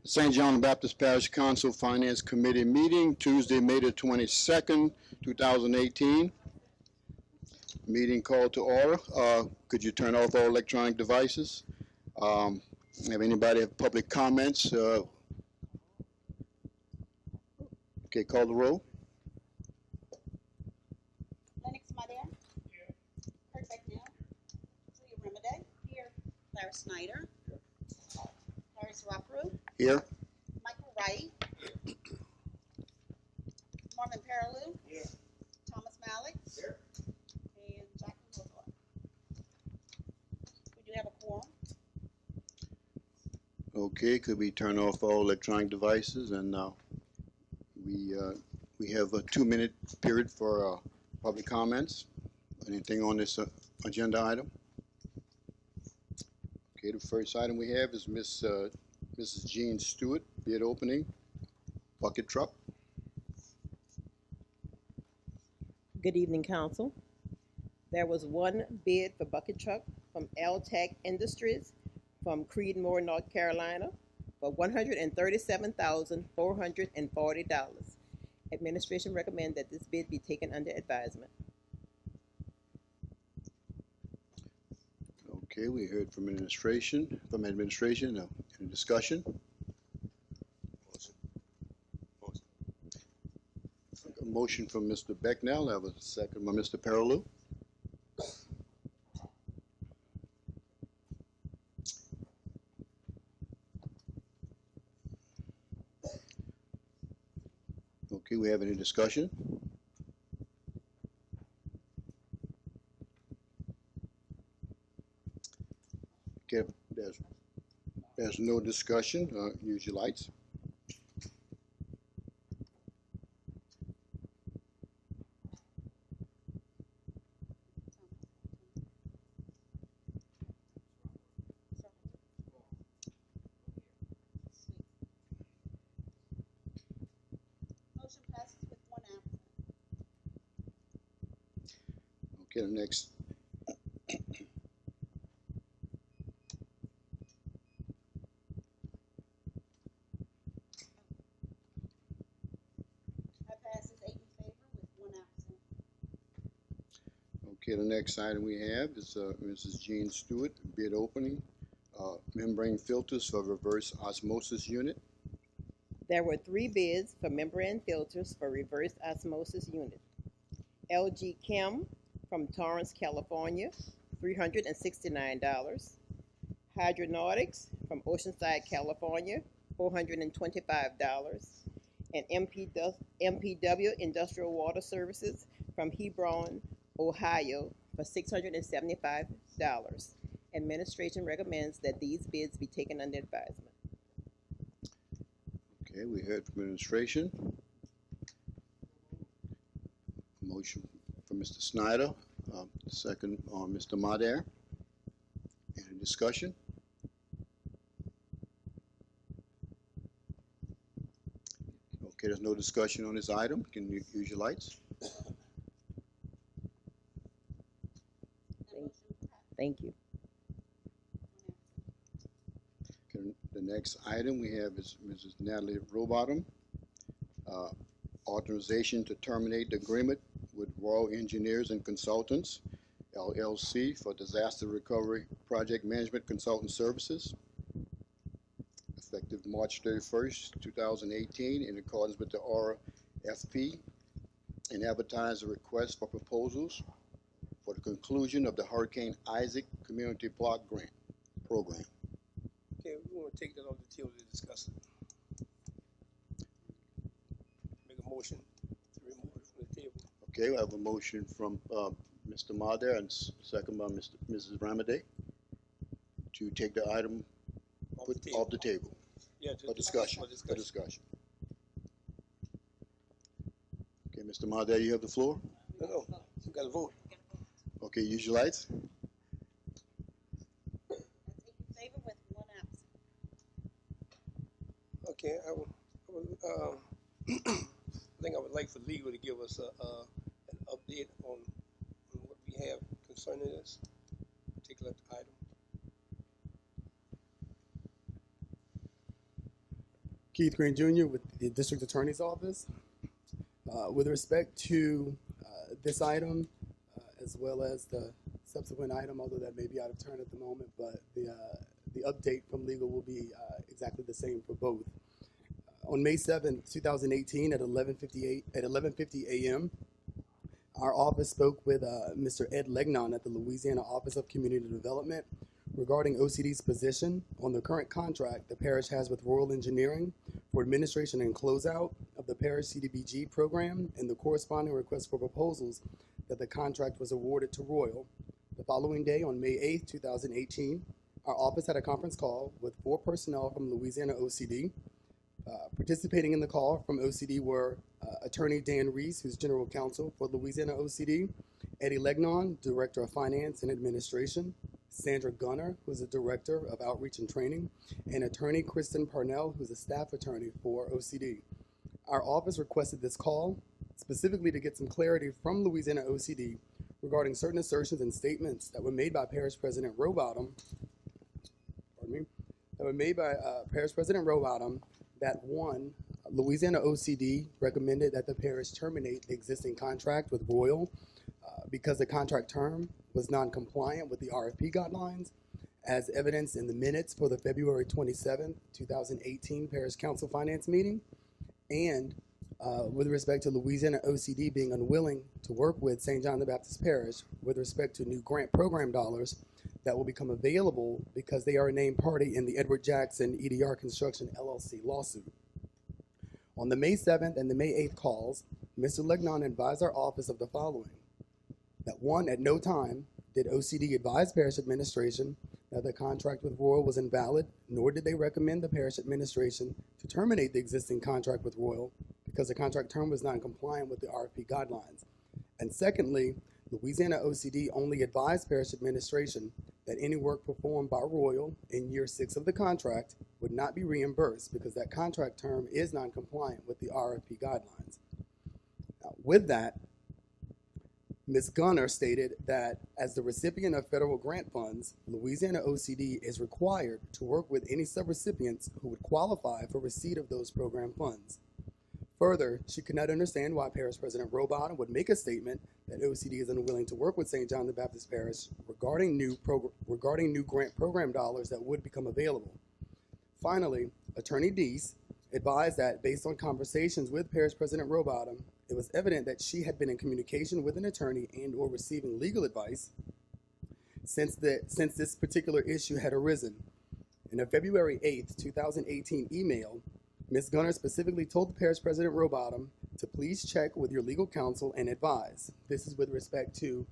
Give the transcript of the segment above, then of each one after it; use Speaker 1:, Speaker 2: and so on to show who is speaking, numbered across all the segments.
Speaker 1: St. John Baptist Parish Council Finance Committee meeting, Tuesday, May the 22nd, 2018. Meeting called to order. Could you turn off all electronic devices? Have anybody have public comments? Okay, call the roll.
Speaker 2: Lennox Madden. Here. Kurt Becknell. Julia Remedy. Here. Larry Snyder. Here. Harris Rockroot.
Speaker 1: Here.
Speaker 2: Michael Wright. Marvin Paraloo. Here. Thomas Malik. Here. And Jacqueline Woodward. We do have a quorum.
Speaker 1: Okay, could we turn off all electronic devices? And we have a 2-minute period for public comments. Anything on this agenda item? Okay, the first item we have is Mrs. Jean Stewart, bid opening, bucket truck.
Speaker 3: Good evening, Council. There was one bid for bucket truck from LTAC Industries from Creedmoor, North Carolina for $137,440. Administration recommends that this bid be taken under advisement.
Speaker 1: Okay, we heard from administration. No, any discussion? A motion from Mr. Becknell. I have a second by Mr. Paraloo. Okay, we have any discussion? Okay, there's no discussion. Use your lights.
Speaker 2: Motion passes with one absent.
Speaker 1: Okay, the next.
Speaker 2: That passes 8 in favor with one absent.
Speaker 1: Okay, the next item we have is Mrs. Jean Stewart, bid opening, membrane filters for reverse osmosis unit.
Speaker 3: There were 3 bids for membrane filters for reverse osmosis unit. LG Chem from Torrance, California, $369. Hydronautics from Oceanside, California, $425. And MPW Industrial Water Services from Hebron, Ohio, for $675. Administration recommends that these bids be taken under advisement.
Speaker 1: Okay, we heard from administration. Motion from Mr. Snyder, second on Mr. Madair. Any discussion? Okay, there's no discussion on this item. Can you use your lights?
Speaker 3: Thank you.
Speaker 1: Okay, the next item we have is Mrs. Natalie Rowbottom. Authorization to terminate the agreement with Royal Engineers and Consultants, LLC, for disaster recovery project management consultant services, effective March 31st, 2018, in accordance with the RFP, and advertise a request for proposals for the conclusion of the Hurricane Isaac Community Block Grant Program.
Speaker 4: Okay, we want to take that off the table to discuss it. Make a motion to remove it from the table.
Speaker 1: Okay, we have a motion from Mr. Madair and second by Mrs. Ramade to take the item off the table.
Speaker 4: Yeah,
Speaker 1: For discussion. For discussion. Okay, Mr. Madair, you have the floor.
Speaker 4: No, you got to vote.
Speaker 1: Okay, use your lights.
Speaker 2: That's 8 in favor with one absent.
Speaker 4: Okay, I think I would like for legal to give us an update on what we have concerning this particular item.
Speaker 5: Keith Green Jr. with the District Attorney's Office. With respect to this item, as well as the subsequent item, although that may be out of turn at the moment, but the update from legal will be exactly the same for both. On May 7th, 2018 at 11:50 a.m., our office spoke with Mr. Ed Legnon at the Louisiana Office of Community Development regarding OCD's position on the current contract the parish has with Royal Engineering for administration and closeout of the parish CDBG program and the corresponding request for proposals that the contract was awarded to Royal. The following day, on May 8th, 2018, our office had a conference call with 4 personnel from Louisiana OCD. Participating in the call from OCD were Attorney Dan Reese, who's General Counsel for Louisiana OCD, Eddie Legnon, Director of Finance and Administration, Sandra Gunner, who's the Director of Outreach and Training, and Attorney Kristen Parnell, who's a staff attorney for OCD. Our office requested this call specifically to get some clarity from Louisiana OCD regarding certain assertions and statements that were made by Parish President Rowbottom, that one, Louisiana OCD recommended that the parish terminate the existing contract with Royal because the contract term was non-compliant with the RFP guidelines, as evidenced in the minutes for the February 27, 2018 Parish Council Finance meeting, and with respect to Louisiana OCD being unwilling to work with St. John the Baptist Parish with respect to new grant program dollars that will become available because they are a named party in the Edward Jackson EDR Construction LLC lawsuit. On the May 7th and the May 8th calls, Mr. Legnon advised our office of the following: that one, at no time did OCD advise parish administration that the contract with Royal was invalid, nor did they recommend the parish administration to terminate the existing contract with Royal because the contract term was not compliant with the RFP guidelines. And secondly, Louisiana OCD only advised parish administration that any work performed by Royal in year 6 of the contract would not be reimbursed because that contract term is non-compliant with the RFP guidelines. Now, with that, Ms. Gunner stated that as the recipient of federal grant funds, Louisiana OCD is required to work with any subrecipients who would qualify for receipt of those program funds. Further, she could not understand why Parish President Rowbottom would make a statement that OCD is unwilling to work with St. John the Baptist Parish regarding new grant program dollars that would become available. Finally, Attorney Deese advised that based on conversations with Parish President Rowbottom, it was evident that she had been in communication with an attorney and or receiving legal advice since this particular issue had arisen. In a February 8th, 2018 email, Ms. Gunner specifically told the Parish President Rowbottom to please check with your legal counsel and advise. This is with respect to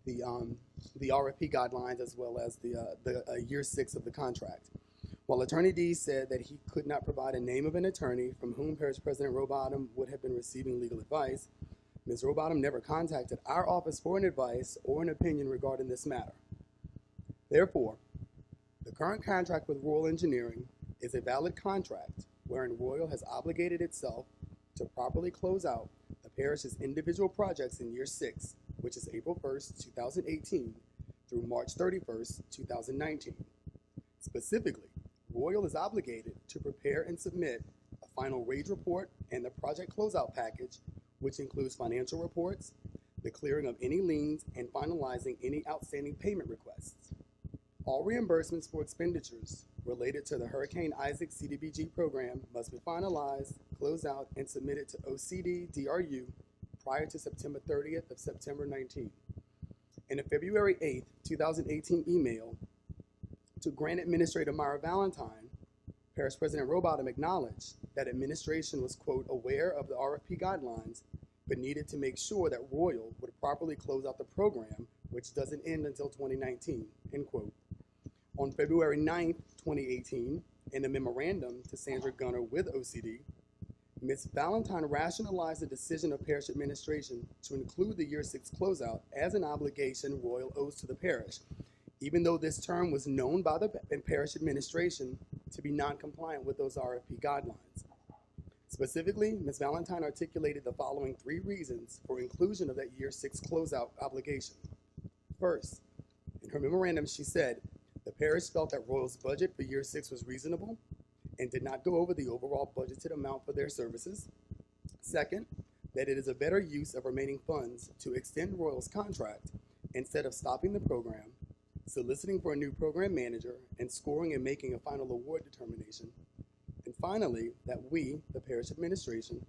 Speaker 5: the RFP guidelines as well as the year 6 of the contract. While Attorney Deese said that he could not provide a name of an attorney from whom Parish President Rowbottom would have been receiving legal advice, Ms. Rowbottom never contacted our office for an advice or an opinion regarding this matter. Therefore, the current contract with Royal Engineering is a valid contract wherein Royal has obligated itself to properly close out the parish's individual projects in year 6, which is April 1st, 2018 through March 31st, 2019. Specifically, Royal is obligated to prepare and submit a final wage report and the project closeout package, which includes financial reports, the clearing of any liens, and finalizing any outstanding payment requests. All reimbursements for expenditures related to the Hurricane Isaac CDBG program must be finalized, closed out, and submitted to OCD DRU prior to September 30th of September 19. In a February 8th, 2018 email to Grant Administrator Myra Valentine, Parish President Rowbottom acknowledged that administration was, quote, aware of the RFP guidelines, but needed to make sure that Royal would properly close out the program, which doesn't end until 2019, end quote. On February 9th, 2018, in a memorandum to Sandra Gunner with OCD, Ms. Valentine rationalized the decision of parish administration to include the year 6 closeout as an obligation Royal owes to the parish, even though this term was known by the parish administration to be non-compliant with those RFP guidelines. Specifically, Ms. Valentine articulated the following 3 reasons for inclusion of that year 6 closeout obligation. First, in her memorandum, she said, the parish felt that Royal's budget for year 6 was reasonable and did not go over the overall budgeted amount for their services. Second, that it is a better use of remaining funds to extend Royal's contract instead of stopping the program, soliciting for a new program manager, and scoring and making a final award determination. And finally, that we, the parish administration,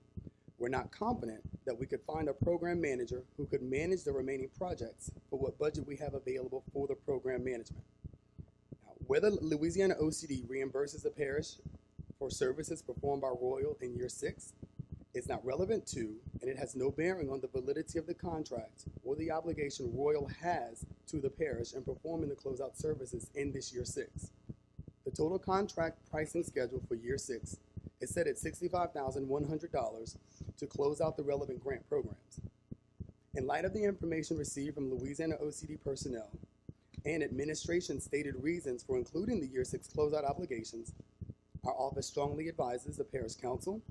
Speaker 5: were not confident that we could find a program manager who could manage the remaining projects for what budget we have available for the program management. Now, whether Louisiana OCD reimburses the parish for services performed by Royal in year 6 is not relevant to, and it has no bearing on the validity of the contract or the obligation Royal has to the parish in performing the closeout services in this year 6. The total contract pricing schedule for year 6 is set at $65,100 to close out the relevant grant programs. In light of the information received from Louisiana OCD personnel and administration stated reasons for including the year 6 closeout obligations, our office strongly advises the parish council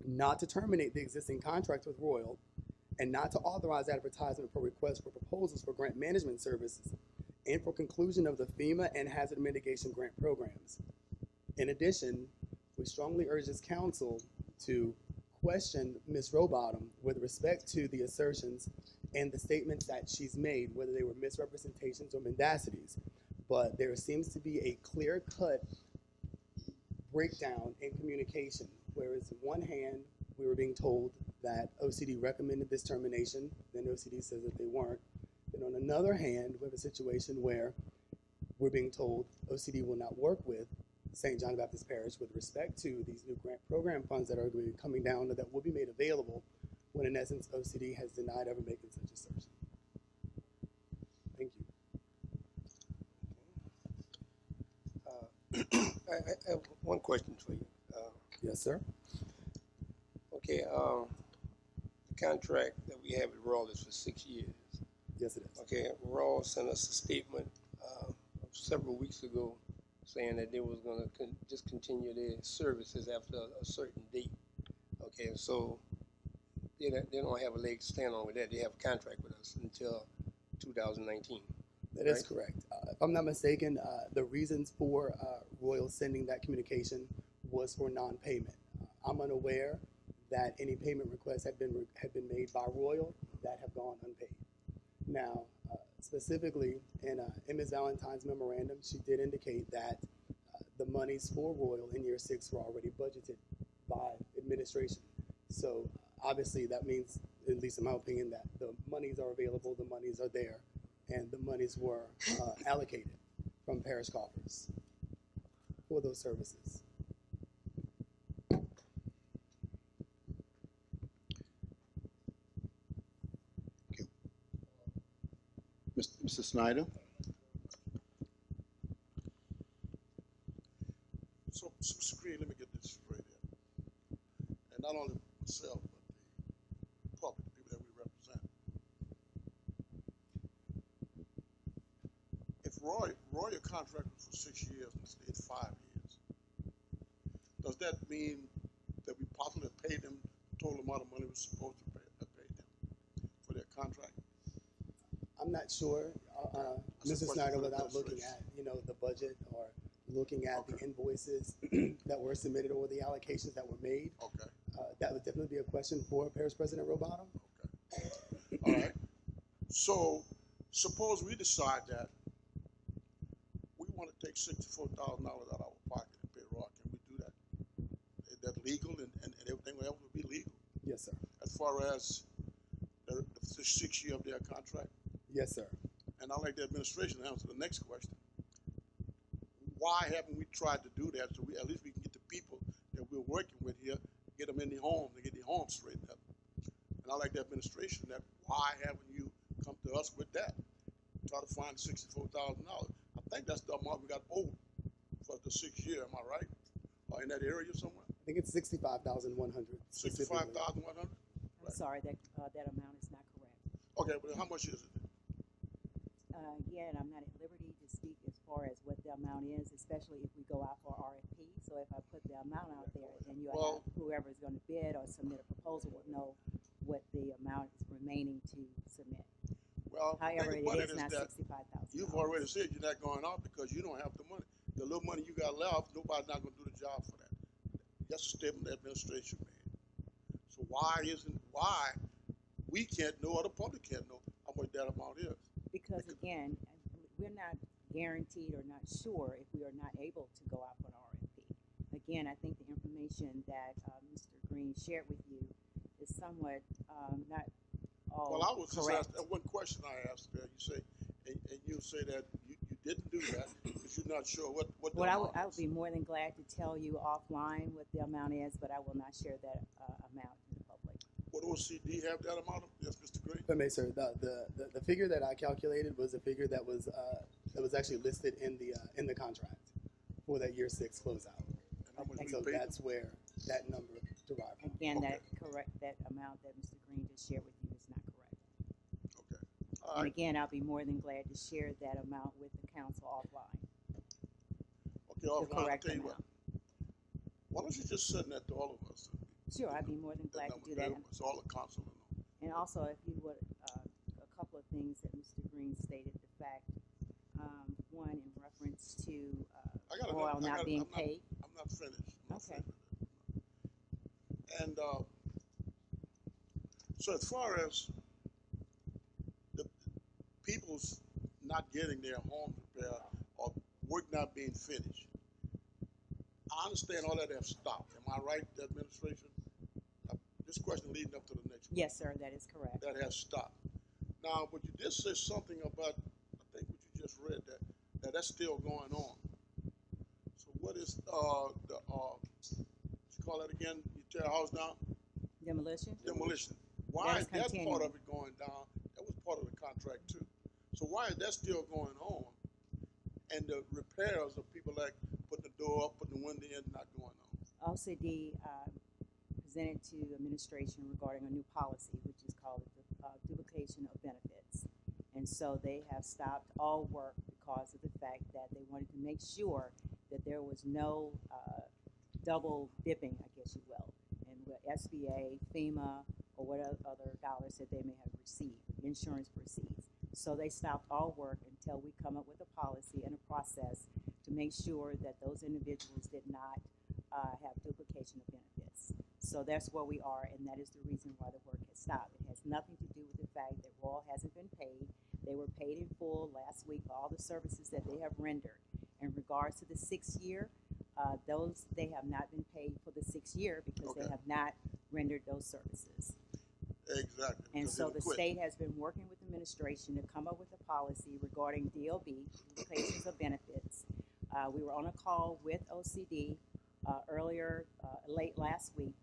Speaker 5: not to terminate the existing contract with Royal and not to authorize advertisement for requests for proposals for grant management services and for conclusion of the FEMA and hazard mitigation grant programs. In addition, we strongly urge this council to question Ms. Rowbottom with respect to the assertions and the statements that she's made, whether they were misrepresentations or mendacities. But there seems to be a clear-cut breakdown in communication, whereas on one hand, we were being told that OCD recommended this termination, then OCD says that they weren't. Then on another hand, we have a situation where we're being told OCD will not work with St. John Baptist Parish with respect to these new grant program funds that are going to be coming down and that will be made available, when in essence OCD has denied ever making such assertion. Thank you.
Speaker 4: I have one question for you.
Speaker 5: Yes, sir.
Speaker 4: Okay, the contract that we have with Royal is for 6 years.
Speaker 5: Yes, it is.
Speaker 4: Okay, Royal sent us a statement several weeks ago saying that they was going to discontinue their services after a certain date. Okay, so they don't have a leg to stand on with that. They have a contract with us until 2019.
Speaker 5: That is correct. If I'm not mistaken, the reasons for Royal sending that communication was for non-payment. I'm unaware that any payment requests have been made by Royal that have gone unpaid. Now, specifically in Ms. Valentine's memorandum, she did indicate that the monies for Royal in year 6 were already budgeted by administration. So obviously that means, at least in my opinion, that the monies are available, the monies are there, and the monies were allocated from parish coffers for those services.
Speaker 1: Mr. Snyder?
Speaker 6: So, Mr. Green, let me get this straight here. And not only myself, but the public, the people that we represent. If Royal contract was for 6 years and stayed 5 years, does that mean that we possibly paid them the total amount of money we're supposed to pay them for their contract?
Speaker 5: I'm not sure, Mr. Snyder, without looking at, the budget or looking at the invoices that were submitted or the allocations that were made.
Speaker 6: Okay.
Speaker 5: That would definitely be a question for Parish President Rowbottom.
Speaker 6: Okay. All right. So suppose we decide that we want to take $64,000 out of our pocket and pay Roy. Can we do that? Is that legal and everything else will be legal?
Speaker 5: Yes, sir.
Speaker 6: As far as the 6 year of their contract?
Speaker 5: Yes, sir.
Speaker 6: And I'd like the administration to answer the next question. Why haven't we tried to do that so at least we can get the people that we're working with here, get them in their homes and get their homes straightened up? And I'd like the administration that why haven't you come to us with that? Try to find $64,000. I think that's the amount we got owed for the 6 year, am I right? Or in that area somewhere?
Speaker 5: I think it's $65,100.
Speaker 6: $65,100?
Speaker 7: I'm sorry, that amount is not correct.
Speaker 6: Okay, but how much is it?
Speaker 7: Yeah, and I'm not at liberty to speak as far as what the amount is, especially if we go out for RFP. So if I put the amount out there, then whoever is going to bid or submit a proposal will know what the amount is remaining to submit.
Speaker 6: Well,
Speaker 7: however, it is not
Speaker 6: that
Speaker 7: $65,000.
Speaker 6: you've already said you're not going out because you don't have the money. The little money you got left, nobody's not going to do the job for that. That's a statement the administration made. So why we can't know or the public can't know how much that amount is?
Speaker 7: Because again, we're not guaranteed or not sure if we are not able to go out for an RFP. Again, I think the information that Mr. Green shared with you is somewhat not all
Speaker 6: Well, I was just
Speaker 7: correct.
Speaker 6: asked one question I asked there. You say, and you say that you didn't do that because you're not sure what the
Speaker 7: Well,
Speaker 6: amount
Speaker 7: I would
Speaker 6: is.
Speaker 7: be more than glad to tell you offline what the amount is, but I will not share that amount in the public.
Speaker 6: Would OCD have that amount? Yes, Mr. Green.
Speaker 5: If I may, sir, the figure that I calculated was a figure that was actually listed in the contract for that year 6 closeout.
Speaker 6: And how much
Speaker 5: And
Speaker 6: we
Speaker 5: so
Speaker 6: paid
Speaker 5: that's where that number derived from.
Speaker 7: Again,
Speaker 6: Okay.
Speaker 7: that amount that Mr. Green just shared with you is not correct.
Speaker 6: Okay. All
Speaker 7: And
Speaker 6: right.
Speaker 7: again, I'll be more than glad to share that amount with the council offline.
Speaker 6: Okay. Offline. I'll
Speaker 7: correct
Speaker 6: tell you what.
Speaker 7: amount.
Speaker 6: Why don't you just send that to all of us?
Speaker 7: Sure, I'd be more than glad to do that.
Speaker 6: It's all the council.
Speaker 7: And also, if you would, a couple of things that Mr. Green stated, the fact, one, in reference to oil not being paid.
Speaker 6: I'm not finished. I'm not
Speaker 7: Okay.
Speaker 6: finished with it. And so as far as the people's not getting their homes repaired or work not being finished, I understand all that have stopped. Am I right, the administration? This question leading up to the next one.
Speaker 7: Yes, sir, that is correct.
Speaker 6: That has stopped. Now, but you did say something about, I think what you just read, that's still going on. So what is what you call that again? You tear a house down?
Speaker 7: Demolition?
Speaker 6: Demolition. Why
Speaker 7: That
Speaker 6: is
Speaker 7: is
Speaker 6: that part
Speaker 7: continuing.
Speaker 6: of it going down? That was part of the contract too. So why is that still going on? And the repairs of people like putting the door up, putting the window in, not going on?
Speaker 7: OCD presented to administration regarding a new policy, which is called duplication of benefits. And so they have stopped all work because of the fact that they wanted to make sure that there was no double dipping, I guess you will, and with SBA, FEMA, or what other dollars that they may have received, insurance proceeds. So they stopped all work until we come up with a policy and a process to make sure that those individuals did not have duplication of benefits. So that's where we are, and that is the reason why the work has stopped. It has nothing to do with the fact that Royal hasn't been paid. They were paid in full last week for all the services that they have rendered. In regards to the 6th year, those they have not been paid for the 6th year because they
Speaker 6: Okay.
Speaker 7: have not rendered those services.
Speaker 6: Exactly.
Speaker 7: And
Speaker 6: because
Speaker 7: so
Speaker 6: they
Speaker 7: the
Speaker 6: quit.
Speaker 7: state has been working with administration to come up with a policy regarding DOB, duplications of benefits. We were on a call with OCD earlier, late last week,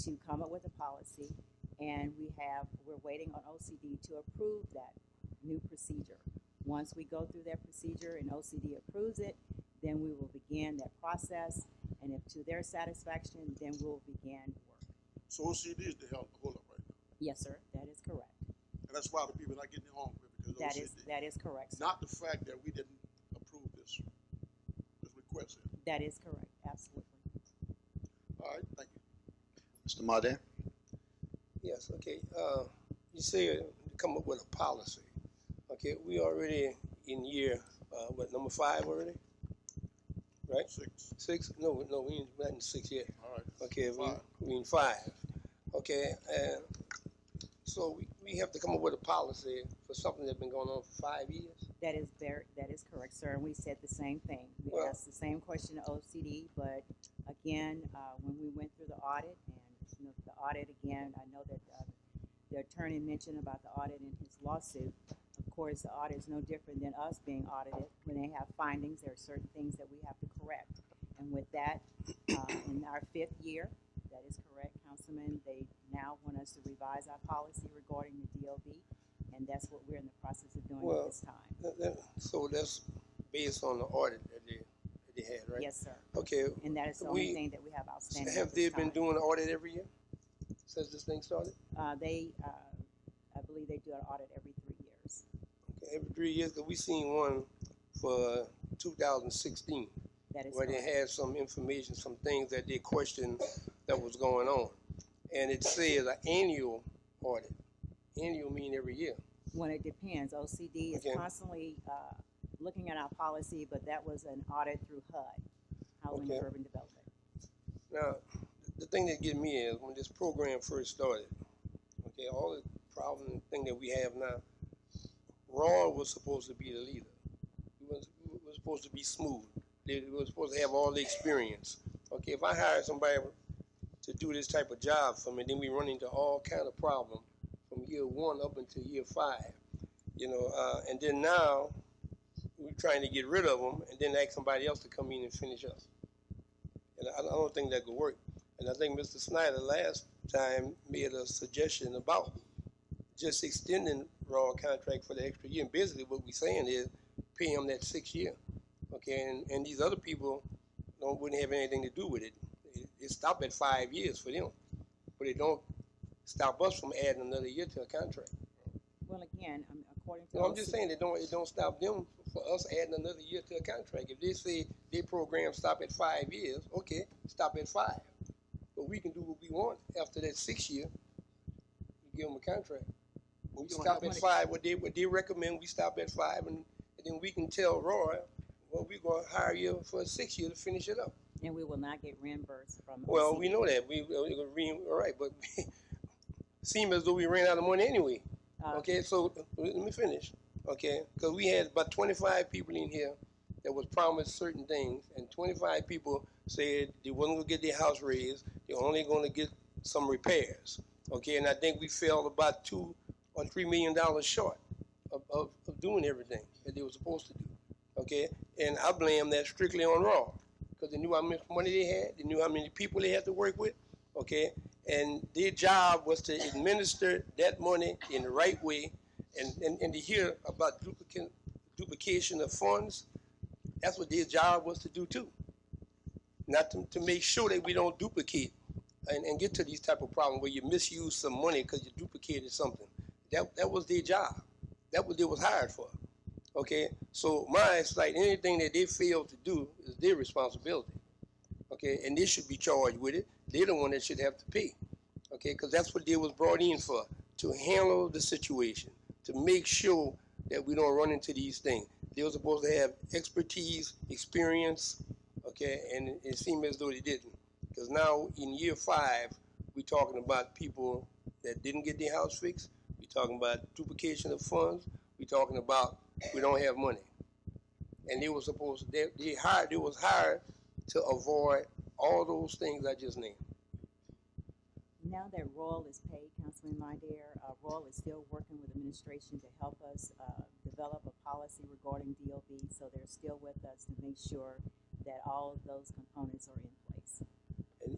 Speaker 7: to come up with a policy, and we're waiting on OCD to approve that new procedure. Once we go through that procedure and OCD approves it, then we will begin that process, and if to their satisfaction, then we'll begin work.
Speaker 6: So OCD is the hold up right now.
Speaker 7: Yes, sir, that is correct.
Speaker 6: And that's why the people are not getting their home because
Speaker 7: That
Speaker 6: OCD.
Speaker 7: is correct, sir.
Speaker 6: Not the fact that we didn't approve this request here.
Speaker 7: That is correct, absolutely.
Speaker 6: All right, thank you.
Speaker 1: Mr. Mardell?
Speaker 4: Yes, okay. You say to come up with a policy. Okay, we already in year, number 5 already? Right?
Speaker 6: 6.
Speaker 4: 6? No, we ain't not in 6 yet.
Speaker 6: All right.
Speaker 4: Okay,
Speaker 6: 5.
Speaker 4: we in 5. Okay, and so we have to come up with a policy for something that's been going on for 5 years?
Speaker 7: That is correct, sir. And we said the same thing. We
Speaker 4: Well-
Speaker 7: asked the same question to OCD, but again, when we went through the audit, and the audit again, I know that the attorney mentioned about the audit in his lawsuit. Of course, the audit is no different than us being audited. When they have findings, there are certain things that we have to correct. And with that, in our 5th year, that is correct, Councilman, they now want us to revise our policy regarding the DOB, and that's what we're in the process of doing
Speaker 4: Well,
Speaker 7: at this time.
Speaker 4: So that's based on the audit that they had, right?
Speaker 7: Yes, sir.
Speaker 4: Okay,
Speaker 7: And that is the only thing that we have outstanding.
Speaker 4: have
Speaker 7: at
Speaker 4: they
Speaker 7: this
Speaker 4: been
Speaker 7: time.
Speaker 4: doing an audit every year since this thing started?
Speaker 7: I believe they do an audit every 3 years.
Speaker 4: Okay, every 3 years, because we seen one for 2016.
Speaker 7: That is
Speaker 4: Where
Speaker 7: correct.
Speaker 4: they had some information, some things that they questioned that was going on. And it says an annual audit. Annual mean every year.
Speaker 7: When it depends, OCD is
Speaker 4: Okay.
Speaker 7: constantly looking at our policy, but that was an audit through HUD, Housing
Speaker 4: Okay.
Speaker 7: and Urban Development.
Speaker 4: Now, the thing that get me is when this program first started, okay, all the problem thing that we have now, Ron was supposed to be the leader. He was supposed to be smooth. He was supposed to have all the experience. Okay, if I hire somebody to do this type of job for me, then we run into all kind of problems from year 1 up until year 5. And then now we're trying to get rid of them and then ask somebody else to come in and finish us. And I don't think that could work. And I think Mr. Snyder last time made a suggestion about just extending raw contract for the extra year. And basically what we're saying is pay them that 6 year. Okay, and these other people wouldn't have anything to do with it. It stopped at 5 years for them. But it don't stop us from adding another year to a contract.
Speaker 7: Well, again, according to.
Speaker 4: No, I'm just saying it don't stop them for us adding another year to a contract. If they say their program stop at 5 years, okay, stop at 5. But we can do what we want after that 6 year. We give them a contract. When we stop at 5, what they recommend, we stop at 5, and then we can tell Roy, well, we're going to hire you for a 6 year to finish it up.
Speaker 7: And we will not get reimbursed from.
Speaker 4: Well,
Speaker 7: OCD.
Speaker 4: we know that. All right, but seem as though we ran out of money anyway. Okay, so let me finish. Okay, because we had about 25 people in here that was promised certain things, and 25 people said they wasn't going to get their house raised. They're only going to get some repairs. Okay, and I think we fell about $2 or $3 million short of doing everything that they were supposed to do. Okay, and I blame that strictly on Raw, because they knew how much money they had, they knew how many people they had to work with. Okay, and their job was to administer that money in the right way, and to hear about duplication of funds. That's what their job was to do too. Not to make sure that we don't duplicate and get to these type of problems where you misuse some money because you duplicated something. That was their job. That what they was hired for. Okay, so it's like anything that they fail to do is their responsibility. Okay, and they should be charged with it. They're the one that should have to pay. Okay, because that's what they was brought in for, to handle the situation, to make sure that we don't run into these things. They were supposed to have expertise, experience, okay, and it seemed as though they didn't. Because now in year 5, we're talking about people that didn't get their house fixed. We're talking about duplication of funds. We're talking about we don't have money. And they were supposed to, they was hired to avoid all those things I just named.
Speaker 7: Now that Royal is paid, Councilman Mindare, Royal is still working with administration to help us develop a policy regarding DOB. So they're still with us to make sure that all of those components are in place.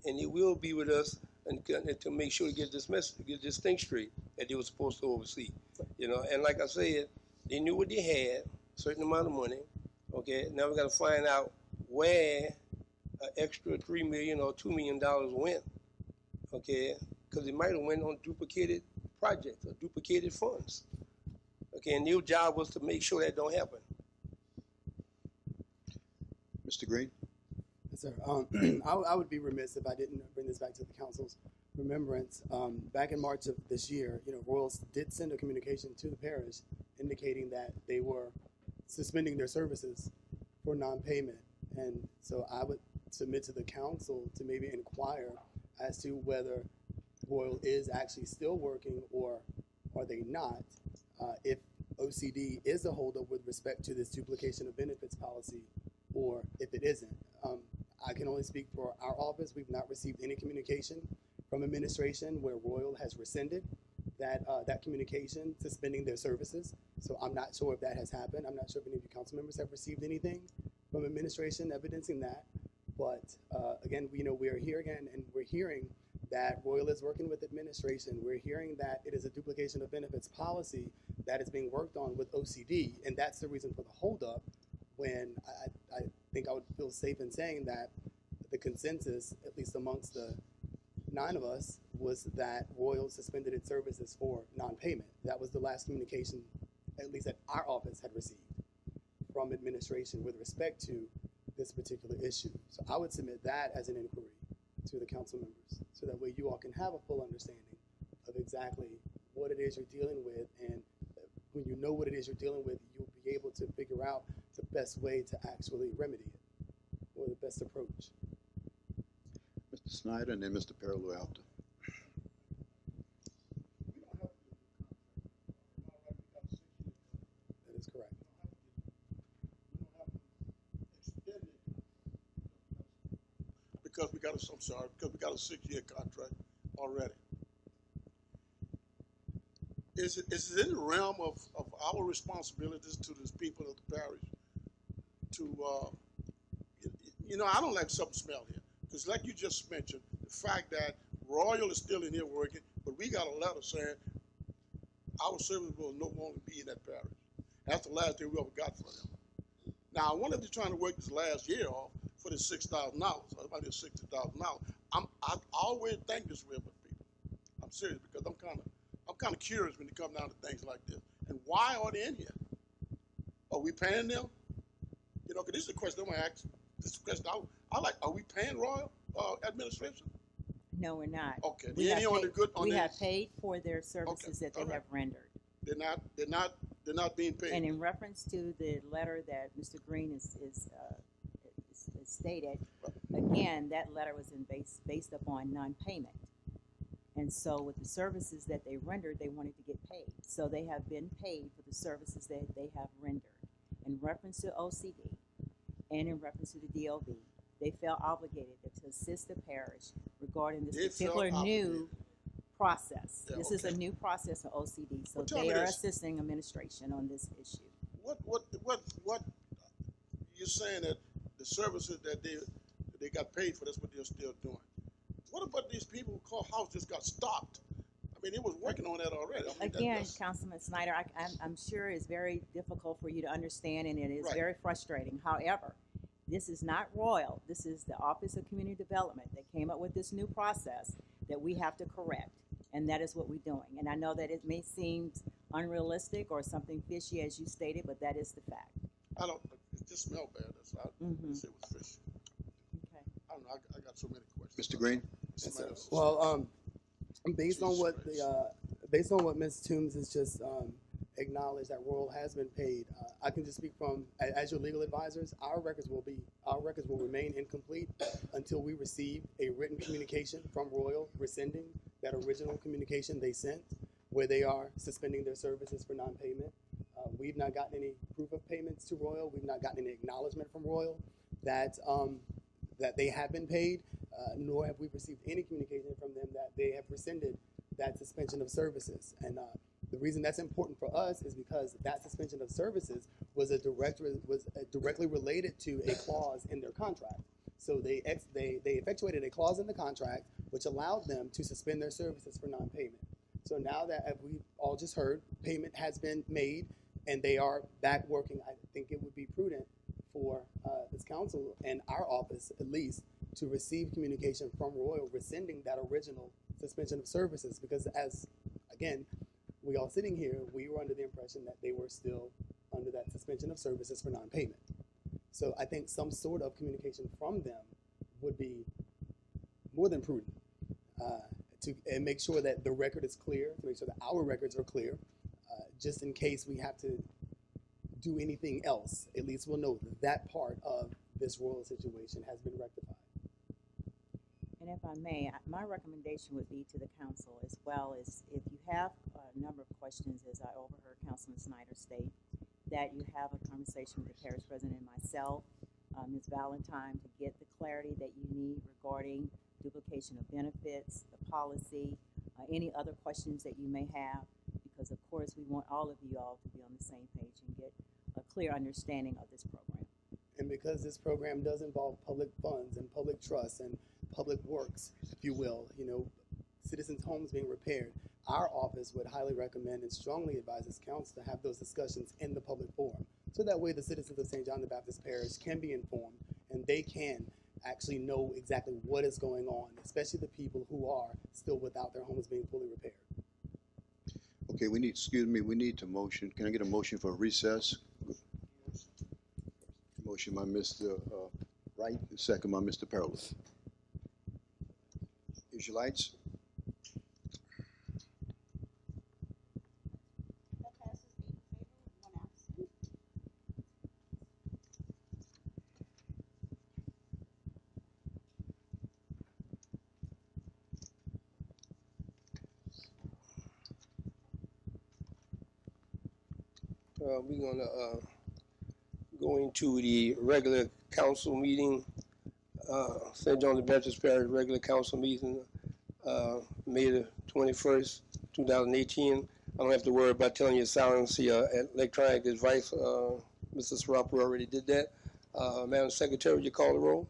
Speaker 4: And they will be with us and to make sure to get this thing straight that they were supposed to oversee. And like I said, they knew what they had, a certain amount of money. Okay, now we got to find out where an extra $3 million or $2 million went. Okay, because it might have went on duplicated projects or duplicated funds. Okay, and their job was to make sure that don't happen.
Speaker 1: Mr. Green?
Speaker 5: Yes, sir. I would be remiss if I didn't bring this back to the council's remembrance. Back in March of this year, Royals did send a communication to the parish indicating that they were suspending their services for non-payment. And so I would submit to the council to maybe inquire as to whether Royal is actually still working or are they not, if OCD is a holdup with respect to this duplication of benefits policy, or if it isn't. I can only speak for our office. We've not received any communication from administration where Royal has rescinded that communication, suspending their services. So I'm not sure if that has happened. I'm not sure if any of you council members have received anything from administration evidencing that. But again, we are here again, and we're hearing that Royal is working with administration. We're hearing that it is a duplication of benefits policy that is being worked on with OCD, and that's the reason for the holdup. When I think I would feel safe in saying that the consensus, at least amongst the 9 of us, was that Royal suspended its services for non-payment. That was the last communication, at least that our office had received from administration with respect to this particular issue. So I would submit that as an inquiry to the council members, so that way you all can have a full understanding of exactly what it is you're dealing with, and when you know what it is you're dealing with, you'll be able to figure out the best way to actually remedy it, or the best approach.
Speaker 1: Snyder, and then Mr. Pearl after.
Speaker 5: That is correct.
Speaker 6: Because we got a, I'm sorry, because we got a 6-year contract already. Is it in the realm of our responsibilities to these people of the parish to, I don't like something smell here. Because like you just mentioned, the fact that Royal is still in here working, but we got a letter saying our service will no longer be in that parish. That's the last thing we ever got from them. Now, I wonder if they're trying to work this last year off for this $6,000, about this $60,000. I always think this way about people. I'm serious because I'm kind of curious when it comes down to things like this. And why are they in here? Are we paying them? Because this is a question I'm gonna ask. This is a question I like. Are we paying Royal administration?
Speaker 7: No, we're not.
Speaker 6: Okay.
Speaker 7: We
Speaker 6: They
Speaker 7: have
Speaker 6: ain't on the
Speaker 7: paid-
Speaker 6: good on
Speaker 7: We
Speaker 6: this?
Speaker 7: have paid for their services that they
Speaker 6: all right.
Speaker 7: have rendered.
Speaker 6: They're not being paid.
Speaker 7: And in reference to the letter that Mr. Green is stated, again, that letter was based upon non-payment. And so with the services that they rendered, they wanted to get paid. So they have been paid for the services that they have rendered. In reference to OCD and in reference to the DOB, they felt obligated to assist the parish regarding this
Speaker 6: They
Speaker 7: particular
Speaker 6: felt
Speaker 7: new process.
Speaker 6: Yeah,
Speaker 7: This is a
Speaker 6: okay.
Speaker 7: new process for OCD, so
Speaker 6: Well, tell
Speaker 7: they
Speaker 6: me
Speaker 7: are
Speaker 6: this.
Speaker 7: assisting administration on this issue.
Speaker 6: What you're saying that the services that they got paid for, that's what they're still doing. What about these people who call house just got stopped? I mean, they was working on that already. I mean,
Speaker 7: Again,
Speaker 6: that's,
Speaker 7: Councilman Snyder, I'm sure it's very difficult for you to understand, and it is
Speaker 6: Right.
Speaker 7: very frustrating. However, this is not Royal. This is the Office of Community Development that came up with this new process that we have to correct, and that is what we're doing. And I know that it may seem unrealistic or something fishy, as you stated, but that is the fact.
Speaker 6: I don't. It just smelled bad. That's all.
Speaker 7: Mhm.
Speaker 6: It was fish.
Speaker 7: Okay.
Speaker 6: I don't know. I got so many questions.
Speaker 1: Mr. Green?
Speaker 6: Somebody else.
Speaker 5: Well, based on
Speaker 6: Jesus
Speaker 5: what
Speaker 6: Christ.
Speaker 5: based on what Ms. Toombs has just acknowledged that Royal has been paid, I can just speak from as your legal advisors. Our records will remain incomplete until we receive a written communication from Royal rescinding that original communication they sent, where they are suspending their services for non-payment. We've not gotten any proof of payments to Royal. We've not gotten any acknowledgement from Royal that that they have been paid, nor have we received any communication from them that they have rescinded that suspension of services. And the reason that's important for us is because that suspension of services was directly related to a clause in their contract. So they effectuated a clause in the contract which allowed them to suspend their services for non-payment. So now that, as we all just heard, payment has been made and they are back working, I think it would be prudent for this council and our office, at least, to receive communication from Royal rescinding that original suspension of services. Because as, again, we all sitting here, we were under the impression that they were still under that suspension of services for non-payment. So I think some sort of communication from them would be more than prudent and make sure that the record is clear, to make sure that our records are clear, just in case we have to do anything else. At least we'll know that that part of this Royal situation has been rectified.
Speaker 7: And if I may, my recommendation would be to the council as well as if you have a number of questions, as I overheard Councilman Snyder state, that you have a conversation with the parish president and myself, Ms. Valentine, to get the clarity that you need regarding duplication of benefits, the policy, any other questions that you may have, because of course we want all of you all to be on the same page and get a clear understanding of this program.
Speaker 5: And because this program does involve public funds and public trust and public works, if you will, citizens' homes being repaired, our office would highly recommend and strongly advise this council to have those discussions in the public forum. So that way the citizens of St. John the Baptist Parish can be informed and they can actually know exactly what is going on, especially the people who are still without their homes being fully repaired.
Speaker 1: Okay, we need to motion. Can I get a motion for recess? Motion by Mr. Wright, second by Mr. Pearl. Use your lights.
Speaker 2: That passes 8 in favor, 1 absent.
Speaker 4: we're gonna go into the regular council meeting, St. John the Baptist Parish regular council meeting, May the 21st, 2018. I don't have to worry about telling you to silence the electronic device. Mr. Srapper already did that. Madam Secretary, would you call the roll?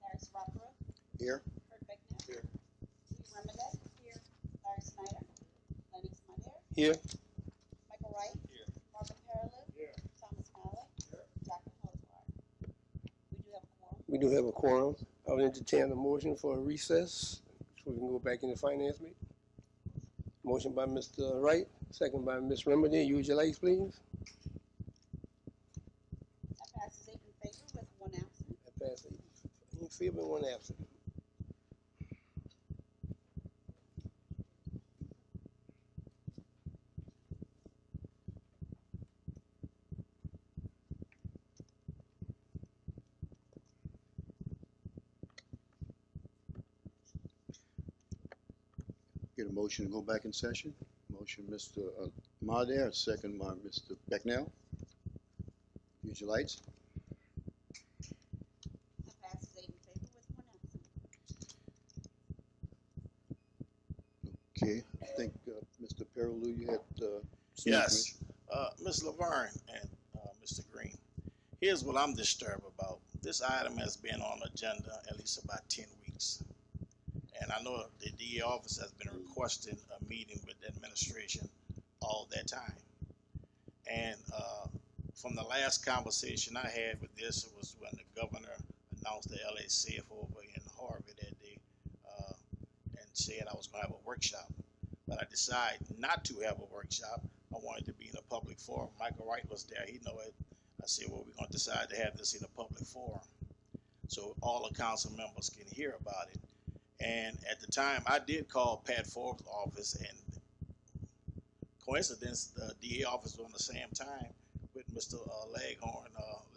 Speaker 2: Parish Rockero.
Speaker 1: Here.
Speaker 2: Kurt Beckner.
Speaker 6: Here.
Speaker 2: Judy Remedy. Here. Larry Snyder. Lenny Snyder.
Speaker 4: Here.
Speaker 2: Michael Wright.
Speaker 6: Here.
Speaker 2: Marvin Parallel.
Speaker 6: Here.
Speaker 2: Thomas Malley.
Speaker 6: Here.
Speaker 2: Jacqueline Hosbar. We do have a quorum.
Speaker 4: We do have a quorum. I would entertain a motion for a recess so we can go back into finance meeting. Motion by Mr. Wright, second by Ms. Remedy. Use your lights, please.
Speaker 2: That passes 8 in favor with 1 absent.
Speaker 4: That passes 8 in favor and 1 absent.
Speaker 1: Get a motion to go back in session. Motion, Mr. Madair, second by Mr. Becknell. Use your lights.
Speaker 2: That passes 8 in favor with 1 absent.
Speaker 1: Okay, I think, Mr. Perilou, you had, some
Speaker 8: Yes, Ms. Laverne and Mr. Green. Here's what I'm disturbed about. This item has been on agenda at least about 10 weeks. And I know the DA office has been requesting a meeting with the administration all that time. And from the last conversation I had with this, it was when the governor announced the LA safe over in Harvard that day and said I was going to have a workshop. But I decided not to have a workshop. I wanted to be in a public forum. Michael Wright was there. He know it. I said, well, we're going to decide to have this in a public forum so all the council members can hear about it. And at the time, I did call Pat Forbes' office, and coincidence, the DA office was on the same time with Mr.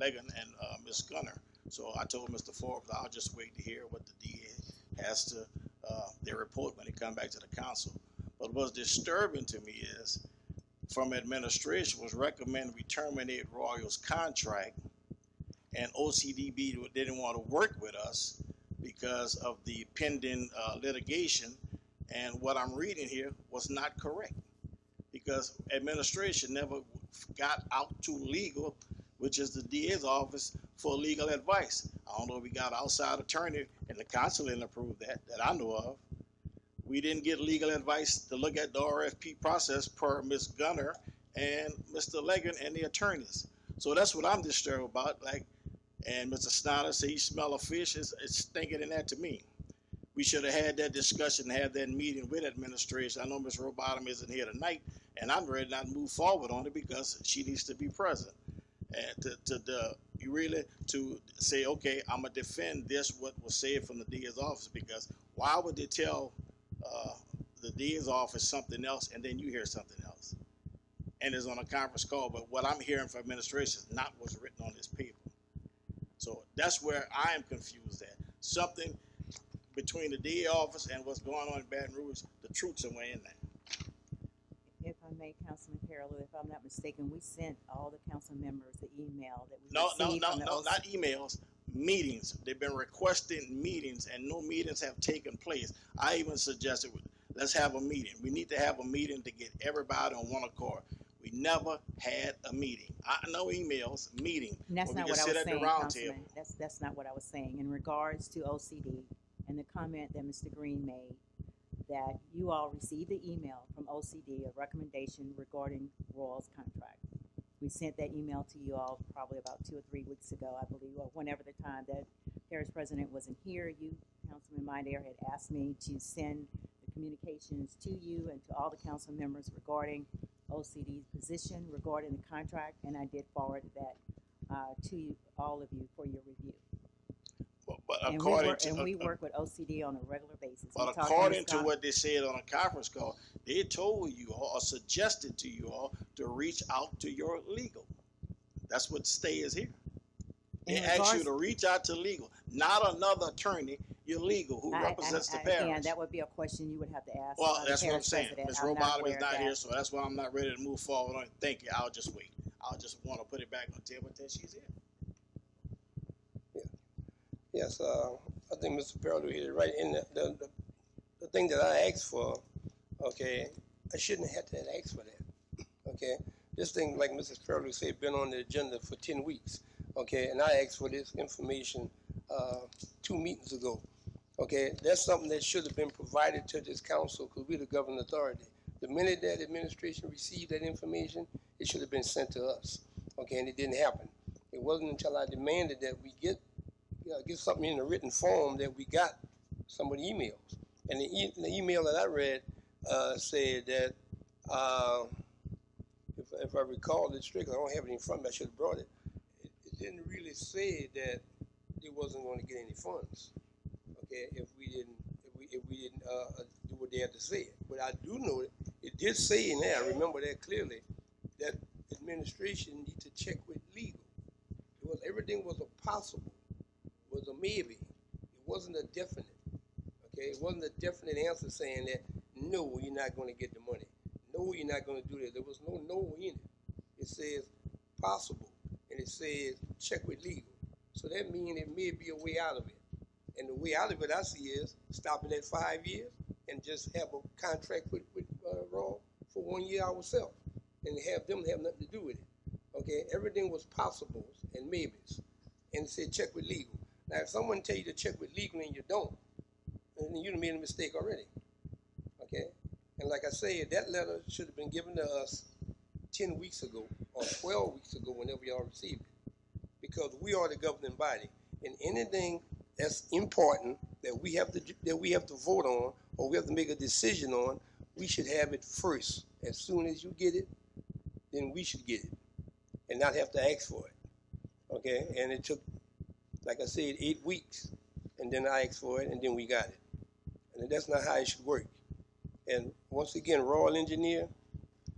Speaker 8: Legan and Ms. Gunner. So I told Mr. Forbes, I'll just wait to hear what the DA has to, their report when they come back to the council. But what's disturbing to me is, from administration was recommending we terminate Royal's contract, and OCDB didn't want to work with us because of the pending litigation. And what I'm reading here was not correct, because administration never got out to legal, which is the DA's office, for legal advice. I don't know if we got outside attorney, and the council didn't approve that I know of. We didn't get legal advice to look at the RFP process per Ms. Gunner and Mr. Legan and the attorneys. So that's what I'm disturbed about. Like, and Mr. Snyder said he smell a fish. It's stinking in that to me. We should have had that discussion, had that meeting with administration. I know Ms. Robottom isn't here tonight, and I'm ready not to move forward on it because she needs to be present. And to say, okay, I'm gonna defend this, what was said from the DA's office, because why would they tell the DA's office something else and then you hear something else? And it's on a conference call, but what I'm hearing from administration is not what's written on this paper. So that's where I am confused at. Something between the DA office and what's going on in Baton Rouge, the truth somewhere in there.
Speaker 7: If I may, Councilman Perilou, if I'm not mistaken, we sent all the council members the email that we received from the OC.
Speaker 8: Not emails, meetings. They've been requesting meetings and no meetings have taken place. I even suggested, let's have a meeting. We need to have a meeting to get everybody on one accord. We never had a meeting. No emails, meeting.
Speaker 7: And that's not what I was saying, Councilman. That's not what I was saying. In regards to OCD and the comment that Mr. Green made, that you all received the email from OCD, a recommendation regarding Royal's contract. We sent that email to you all probably about 2 or 3 weeks ago, I believe, or whenever the time that Parish President wasn't here. You, Councilman Midair, had asked me to send the communications to you and to all the council members regarding OCD's position regarding the contract, and I did forward that to you, all of you, for your review.
Speaker 8: But
Speaker 7: And we work with OCD on a regular basis.
Speaker 8: But according to what they said on a conference call, they told you all or suggested to you all to reach out to your legal. That's what stay is here. They asked you to reach out to legal, not another attorney, Your legal, who represents the
Speaker 7: Again,
Speaker 8: parish.
Speaker 7: that would be a question you would have to ask.
Speaker 8: Well,
Speaker 7: the
Speaker 8: that's what I'm
Speaker 7: parish
Speaker 8: saying.
Speaker 7: president.
Speaker 8: Ms.
Speaker 7: I'm
Speaker 8: Robotham
Speaker 7: aware
Speaker 8: is
Speaker 7: of
Speaker 8: not
Speaker 7: that.
Speaker 8: here, so that's why I'm not ready to move forward on it. Thank you. I'll just wait. I'll just want to put it back on the table until she's here.
Speaker 4: Yes, I think Mr. Farrell hit it right. In the thing that I asked for, okay, I shouldn't have had to ask for that. Okay, this thing, like Mrs. Farrell said, been on the agenda for 10 weeks. Okay, and I asked for this information 2 meetings ago. Okay, that's something that should have been provided to this council because we're the governing authority. The minute that administration received that information, it should have been sent to us. Okay, and it didn't happen. It wasn't until I demanded that we get something in a written form that we got some of the emails. And the email that I read said that, if I recall it strictly, I don't have it in front of me, I should have brought it. It didn't really say that it wasn't going to get any funds. Okay, if we didn't do what they had to say. But I do know it did say in there, I remember that clearly, that administration need to check with legal. Everything was a possible, was a maybe. It wasn't a definite. Okay, it wasn't a definite answer saying that no, you're not going to get the money. No, you're not going to do that. There was no in it. It says possible, and it says check with legal. So that means it may be a way out of it. And the way out of it I see is stop it at 5 years and just have a contract with Raw for 1 year ourselves and have them have nothing to do with it. Okay, everything was possibles and maybes, and it said check with legal. Now, if someone tell you to check with legal and you don't, then you done made a mistake already. Okay, and like I said, that letter should have been given to us 10 weeks ago or 12 weeks ago, whenever y'all received it, because we are the governing body, and anything that's important that we have to vote on or we have to make a decision on, we should have it first. As soon as you get it, then we should get it and not have to ask for it. Okay, and it took, like I said, 8 weeks, and then I asked for it, and then we got it. And that's not how it should work. And once again, Royal Engineer,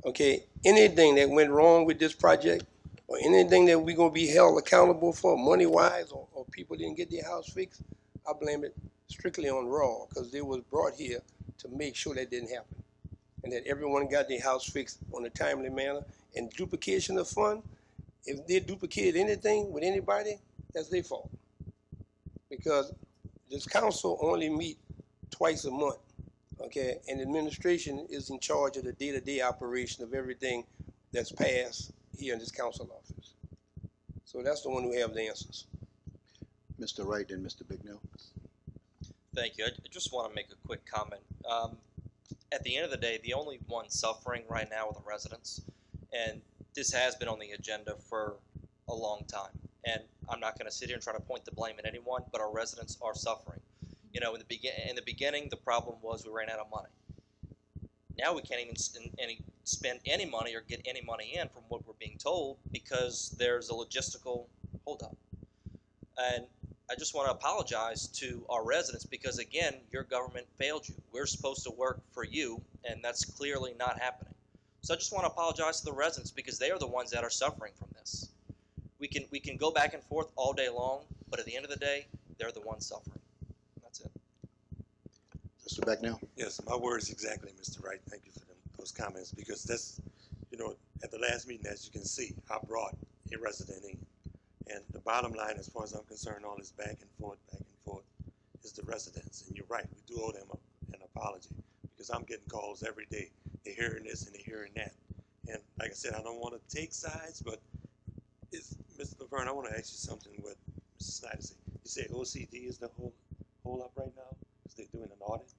Speaker 4: okay, anything that went wrong with this project or anything that we're going to be held accountable for money-wise or people didn't get their house fixed, I blame it strictly on Raw because they was brought here to make sure that didn't happen and that everyone got their house fixed on a timely manner. And duplication of fund, if they duplicated anything with anybody, that's their fault. Because this council only meet twice a month, okay? And administration is in charge of the day-to-day operation of everything that's passed here in this council office. So that's the one who have the answers.
Speaker 1: Mr. Wright and Mr. Bignell.
Speaker 9: Thank you. I just want to make a quick comment. At the end of the day, the only one suffering right now are the residents, and this has been on the agenda for a long time. And I'm not going to sit here and try to point the blame at anyone, but our residents are suffering. You know, in the beginning, the problem was we ran out of money. Now we can't even spend any money or get any money in from what we're being told because there's a logistical holdup. And I just want to apologize to our residents because, again, your government failed you. We're supposed to work for you, and that's clearly not happening. So I just want to apologize to the residents because they are the ones that are suffering from this. We can go back and forth all day long, but at the end of the day, they're the ones suffering. That's it.
Speaker 1: Mr. Bignell.
Speaker 10: Yes, my words exactly, Mr. Wright. Thank you for those comments because that's, at the last meeting, as you can see, I brought a resident in. And the bottom line, as far as I'm concerned, all this back and forth, is the residents. And you're right, we do owe them an apology because I'm getting calls every day. They're hearing this and they're hearing that. And like I said, I don't want to take sides, but Mr. Laverne, I want to ask you something what Mrs. Snyder said. You say OCD is the hold up right now? Is they doing an audit?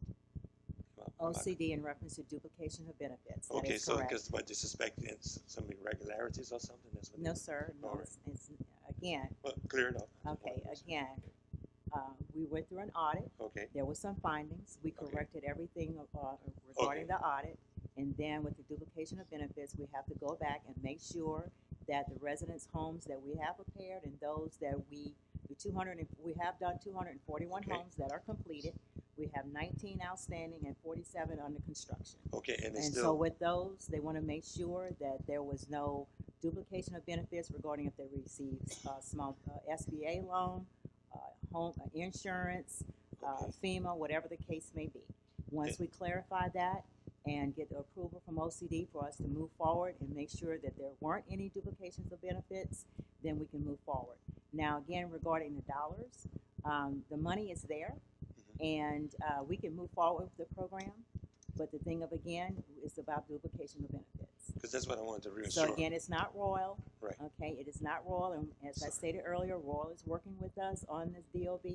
Speaker 7: OCD in reference to duplication of benefits. That
Speaker 10: Okay,
Speaker 7: is
Speaker 10: so
Speaker 7: correct.
Speaker 10: because by suspecting some irregularities or something? That's what
Speaker 7: No, sir. No,
Speaker 10: All right.
Speaker 7: it's again.
Speaker 10: Well, clear enough.
Speaker 7: Okay, again, we went through an audit.
Speaker 10: Okay.
Speaker 7: There were some findings. We
Speaker 10: Okay.
Speaker 7: corrected everything regarding the audit. And then with the duplication of benefits, we have to go back and make sure that the residents' homes that we have prepared and those that we have done 241
Speaker 10: Okay.
Speaker 7: homes that are completed. We have 19 outstanding and 47 under construction.
Speaker 10: Okay, and it's
Speaker 7: And
Speaker 10: still
Speaker 7: so with those, they want to make sure that there was no duplication of benefits regarding if they received small SBA loan, home insurance, FEMA, whatever the case may be. Once we clarify that and get the approval from OCD for us to move forward and make sure that there weren't any duplications of benefits, then we can move forward. Now, again, regarding the dollars, the money is there, and we can move forward with the program. But the thing of, again, is about duplication of benefits.
Speaker 10: Because that's what I wanted to reassure.
Speaker 7: So again, it's not Royal.
Speaker 10: Right.
Speaker 7: Okay, it is not Royal, and as I stated earlier, Royal is working with us on this DOB,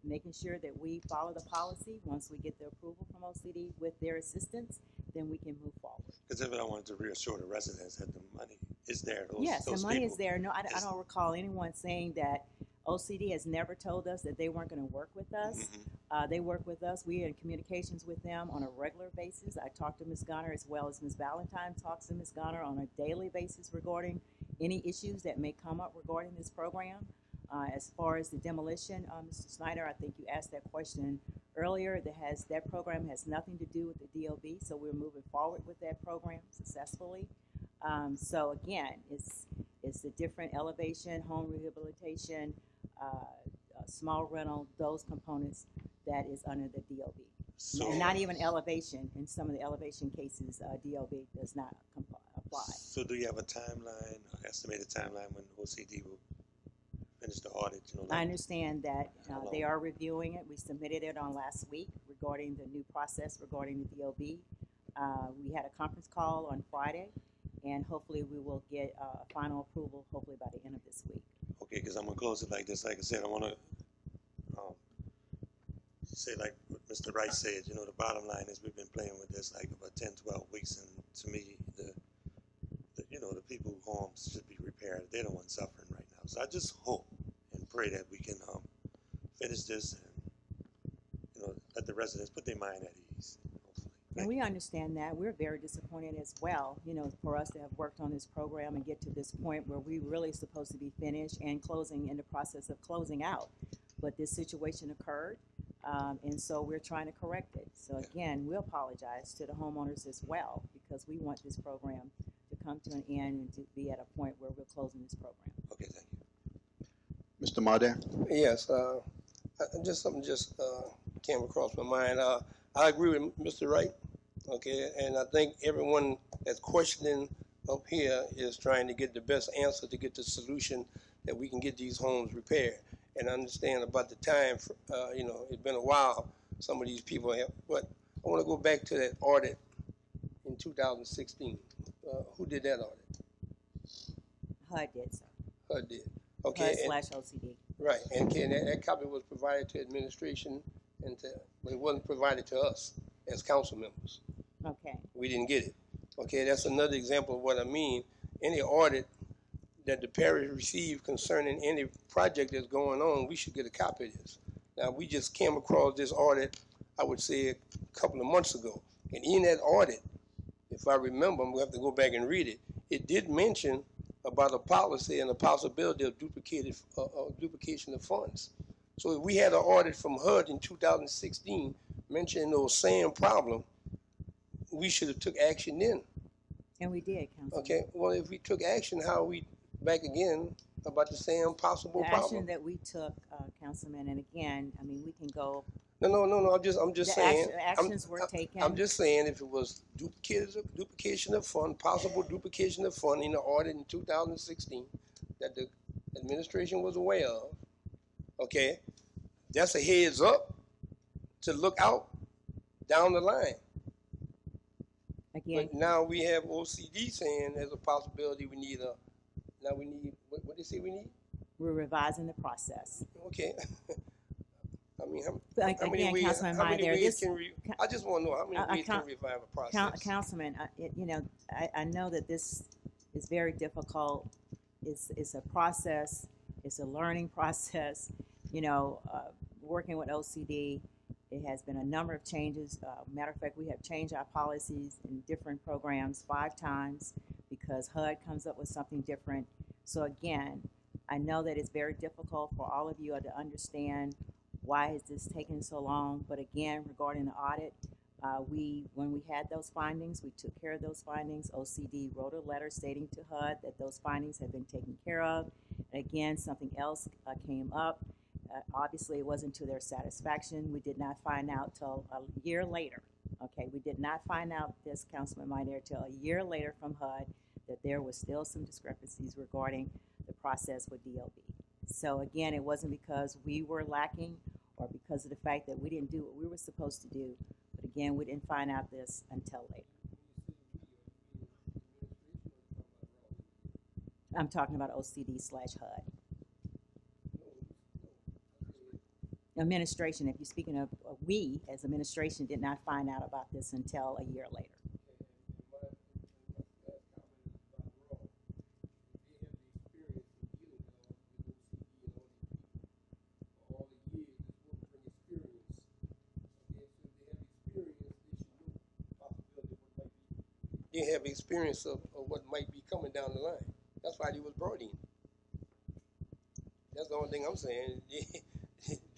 Speaker 7: making sure that we follow the policy. Once we get the approval from OCD with their assistance, then we can move forward.
Speaker 10: Because that's what I wanted to reassure the residents that the money is there.
Speaker 7: Yes, the money is
Speaker 10: people-
Speaker 7: there. No, I don't recall anyone saying that. OCD has never told us that they weren't going to work with us. They work with us. We are in communications with them on a regular basis. I talk to Ms. Gunner as well as Ms. Valentine talks to Ms. Gunner on a daily basis regarding any issues that may come up regarding this program. As far as the demolition, Mr. Snyder, I think you asked that question earlier. That program has nothing to do with the DOB, so we're moving forward with that program successfully. So again, it's a different elevation, home rehabilitation, small rental, those components that is under the DOB.
Speaker 10: So,
Speaker 7: And not even elevation. In some of the elevation cases, DOB does not apply.
Speaker 10: So do you have a timeline, estimated timeline when OCD will finish the audit? You know,
Speaker 7: I
Speaker 10: like,
Speaker 7: understand that
Speaker 10: how
Speaker 7: they
Speaker 10: long?
Speaker 7: are reviewing it. We submitted it on last week regarding the new process regarding the DOB. We had a conference call on Friday, and hopefully we will get a final approval hopefully by the end of this week.
Speaker 10: Okay, because I'm going to close it like this. Like I said, I want to say like what Mr. Wright said, you know, the bottom line is we've been playing with this like about 10, 12 weeks, and to me, the the people whose homes should be repaired. They're the ones suffering right now. So I just hope and pray that we can finish this and, let the residents put their mind at ease, hopefully.
Speaker 7: And we understand that. We're very disappointed as well, for us to have worked on this program and get to this point where we really supposed to be finished and closing in the process of closing out. But this situation occurred, and so we're trying to correct it. So again, we apologize to the homeowners as well, because we want this program to come to an end and to be at a point where we're closing this program.
Speaker 10: Okay, thank you.
Speaker 1: Mr. Marder?
Speaker 4: Yes, something came across my mind. I agree with Mr. Wright, okay, and I think everyone that's questioning up here is trying to get the best answer to get the solution that we can get these homes repaired. And I understand about the time, it's been a while, some of these people have, but I want to go back to that audit in 2016. Who did that audit?
Speaker 7: HUD did, sir.
Speaker 4: HUD did. Okay.
Speaker 7: HUD/OCD.
Speaker 4: Right, and that copy was provided to administration, but it wasn't provided to us as council members.
Speaker 7: Okay.
Speaker 4: We didn't get it. Okay, that's another example of what I mean. Any audit that the parish receives concerning any project that's going on, we should get a copy of this. Now, we just came across this audit, I would say, a couple of months ago. And in that audit, if I remember, we'll have to go back and read it, it did mention about a policy and a possibility of duplication of funds. So if we had an audit from HUD in 2016 mentioning those same problem, we should have took action then.
Speaker 7: And we did, Councilman.
Speaker 4: Okay, well, if we took action, how are we back again about the same possible
Speaker 7: The
Speaker 4: problem?
Speaker 7: action that we took, Councilman, and again, I mean, we can go.
Speaker 4: No. I'm just saying.
Speaker 7: Actions were taken.
Speaker 4: I'm just saying if it was duplication of fund, possible duplication of fund in the audit in 2016 that the administration was aware of, okay, that's a heads up to look out down the line.
Speaker 7: Again,
Speaker 4: But now we have OCD saying there's a possibility what do they say we need?
Speaker 7: we're revising the process.
Speaker 4: Okay. I mean, how
Speaker 7: Again,
Speaker 4: many ways,
Speaker 7: Councilman
Speaker 4: how many
Speaker 7: Meyer,
Speaker 4: ways
Speaker 7: this-
Speaker 4: can I just want to know how many ways can we revive a process?
Speaker 7: Councilman, I know that this is very difficult. It's a process. It's a learning process. Working with OCD, it has been a number of changes. Matter of fact, we have changed our policies in different programs 5 times because HUD comes up with something different. So again, I know that it's very difficult for all of you to understand why is this taking so long. But again, regarding the audit, when we had those findings, we took care of those findings. OCD wrote a letter stating to HUD that those findings had been taken care of. And again, something else came up. Obviously, it wasn't to their satisfaction. We did not find out till a year later. Okay, we did not find out this, Councilman Minor, till a year later from HUD that there was still some discrepancies regarding the process with DLB. So again, it wasn't because we were lacking or because of the fact that we didn't do what we were supposed to do. But again, we didn't find out this until later. I'm talking about OCD/HUD. Administration, if you're speaking of we as administration did not find out about this until a year later.
Speaker 4: They have experience of what might be coming down the line. That's why they was brought in. That's the only thing I'm saying.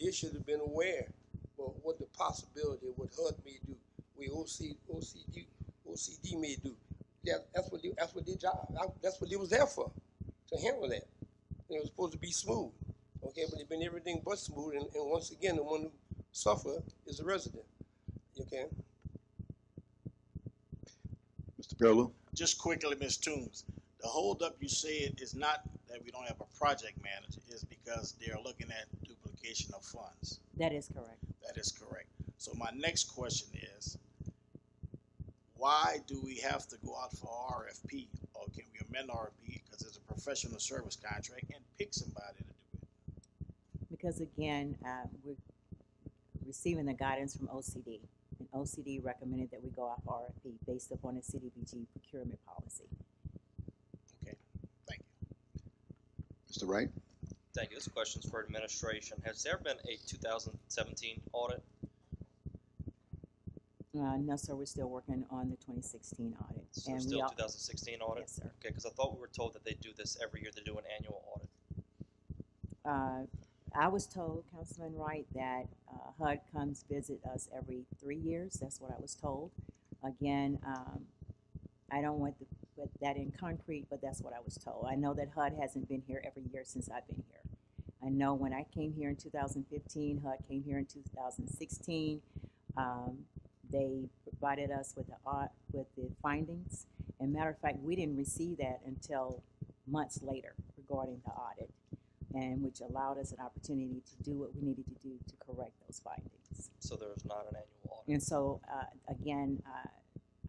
Speaker 4: They should have been aware of what the possibility of what HUD may do, what OCD may do. Yeah, that's what their job. That's what they was there for, to handle that. And it was supposed to be smooth. Okay, but it's been everything but smooth. And once again, the one who suffer is the resident. Okay.
Speaker 1: Mr. Pearl?
Speaker 8: Just quickly, Ms. Toombs, the holdup you said is not that we don't have a project manager, is because they're looking at duplication of funds.
Speaker 7: That is correct.
Speaker 8: That is correct. So my next question is, why do we have to go out for RFP? Or can we amend RFP because it's a professional service contract and pick somebody to do it?
Speaker 7: Because again, we're receiving the guidance from OCD. And OCD recommended that we go out for RFP based upon the CDBG procurement policy.
Speaker 8: Okay, thank you.
Speaker 1: Mr. Wright?
Speaker 9: Thank you. This question's for administration. Has there been a 2017 audit?
Speaker 7: No, sir, we're still working on the 2016 audit.
Speaker 9: So
Speaker 7: And
Speaker 9: still 2016 audit?
Speaker 7: Yes, sir.
Speaker 9: Okay, because I thought we were told that they do this every year. They do an annual audit.
Speaker 7: I was told, Councilman Wright, that HUD comes visit us every 3 years. That's what I was told. Again, I don't want to put that in concrete, but that's what I was told. I know that HUD hasn't been here every year since I've been here. I know when I came here in 2015, HUD came here in 2016. They provided us with the findings. And matter of fact, we didn't receive that until months later regarding the audit, and which allowed us an opportunity to do what we needed to do to correct those findings.
Speaker 9: So there's not an annual audit.
Speaker 7: And so, again,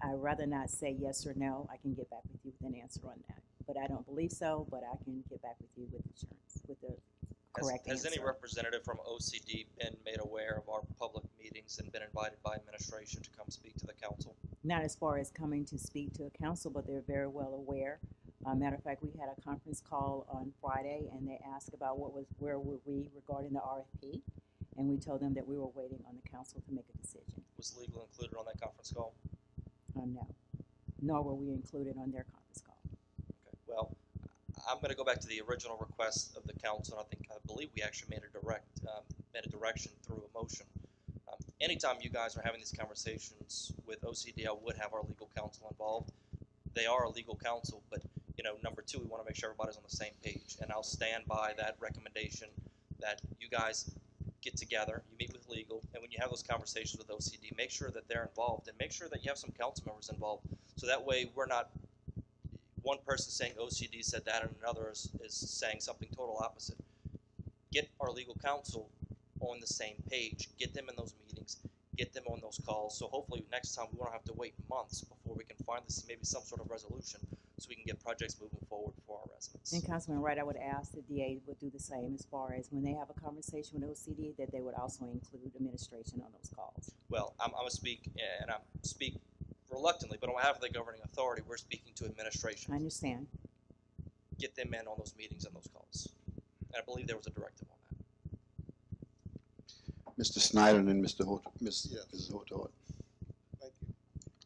Speaker 7: I'd rather not say yes or no. I can get back with you with an answer on that. But I don't believe so, but I can get back with you with assurance, with the correct
Speaker 9: Has
Speaker 7: answer.
Speaker 9: any representative from OCD been made aware of our public meetings and been invited by administration to come speak to the council?
Speaker 7: Not as far as coming to speak to a council, but they're very well aware. Matter of fact, we had a conference call on Friday, and they asked about where were we regarding the RFP, and we told them that we were waiting on the council to make a decision.
Speaker 9: Was legal included on that conference call?
Speaker 7: No, nor were we included on their conference call.
Speaker 9: Okay, well, I'm going to go back to the original request of the council, and I believe we actually made a direction through a motion. Anytime you guys are having these conversations with OCD, I would have our legal counsel involved. They are a legal counsel, but number two, we want to make sure everybody's on the same page, and I'll stand by that recommendation that you guys get together, you meet with legal, and when you have those conversations with OCD, make sure that they're involved, and make sure that you have some council members involved, so that way we're not one person saying OCD said that and another is saying something total opposite. Get our legal counsel on the same page, get them in those meetings, get them on those calls, so hopefully next time we won't have to wait months before we can find this, maybe some sort of resolution, so we can get projects moving forward for our residents.
Speaker 7: And Councilman Wright, I would ask the DA would do the same as far as when they have a conversation with OCD, that they would also include administration on those calls.
Speaker 9: Well, I'm going to speak, and I speak reluctantly, but on behalf of the governing authority, we're speaking to administration.
Speaker 7: I understand.
Speaker 9: Get them in on those meetings and those calls. And I believe there was a directive on that.
Speaker 1: Mr. Snyder and then Mrs.
Speaker 6: Yes.
Speaker 1: Houghton.
Speaker 6: Thank you.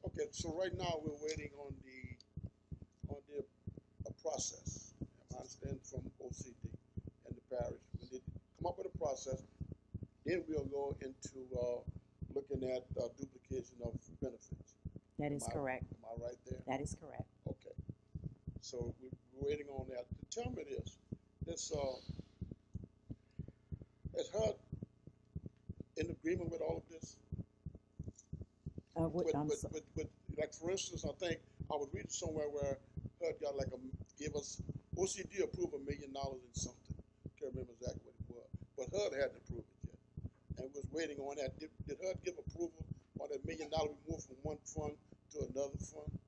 Speaker 6: Okay, so right now we're waiting on the process. I understand from OCD and the parish. We need to come up with a process. Then we'll go into looking at duplication of benefits.
Speaker 7: That is correct.
Speaker 6: Am I right there?
Speaker 7: That is correct.
Speaker 6: Okay. So we're waiting on that. Tell me this Is HUD in agreement with all of this? Like for instance, I think I was reading somewhere where HUD got gave us OCD approved $1 million and something. Can't remember exactly what it was, but HUD hadn't approved it yet, and was waiting on that. Did HUD give approval on that $1 million we moved from one fund to another fund?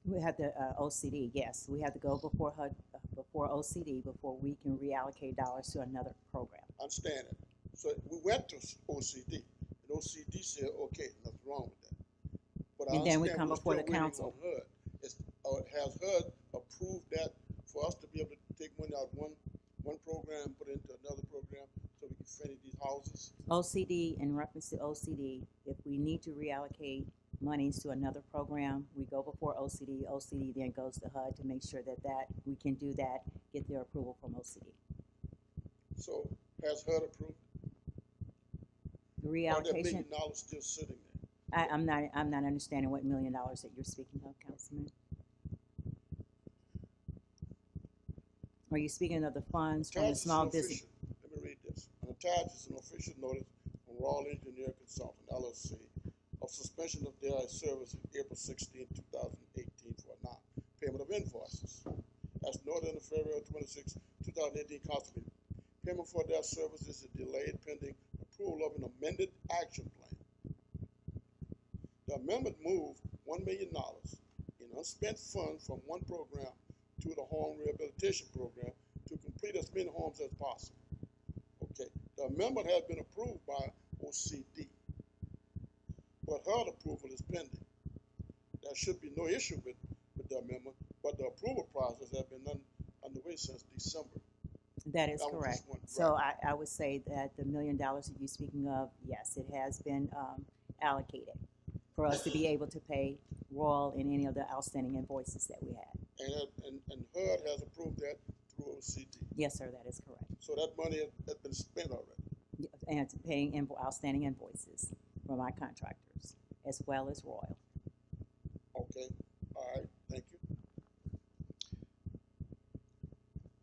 Speaker 7: We had the OCD, yes. We had to go before HUD, before OCD, before we can reallocate dollars to another program.
Speaker 6: I understand it. So we went to OCD, and OCD said, okay, nothing wrong with that. But
Speaker 7: And then we come before the council.
Speaker 6: Has HUD approved that for us to be able to take money out of one program, put it into another program, so we can finish these houses?
Speaker 7: OCD, in reference to OCD, if we need to reallocate monies to another program, we go before OCD. OCD then goes to HUD to make sure that we can do that, get their approval from OCD.
Speaker 6: So has HUD approved?
Speaker 7: The
Speaker 6: Or that $1
Speaker 7: reallocation,
Speaker 6: million still sitting there?
Speaker 7: I'm not understanding what $1 million that you're speaking of, Councilman. Are you speaking of the funds from the small business?
Speaker 6: Let me read this. Attached is an official notice from Raw Engineer Consultant, LLC, of suspension of their service on April 16, 2018 for a non-payment of invoices. As noted in the February 26, 2018 council meeting, payment for their services is delayed pending approval of an amended action plan. The amendment moved $1 million in unspent funds from one program to the home rehabilitation program to complete as many homes as possible. Okay, the amendment has been approved by OCD, but HUD approval is pending. There should be no issue with the amendment, but the approval process has been underway since December.
Speaker 7: That is correct. So I would say that the $1 million that you're speaking of, yes, it has been allocated for us to be able to pay Royal and any of the outstanding invoices that we had.
Speaker 6: And HUD has approved that through OCD.
Speaker 7: Yes, sir, that is correct.
Speaker 6: So that money has been spent already.
Speaker 7: And it's paying outstanding invoices from our contractors as well as Royal.
Speaker 6: Okay, all right, thank you.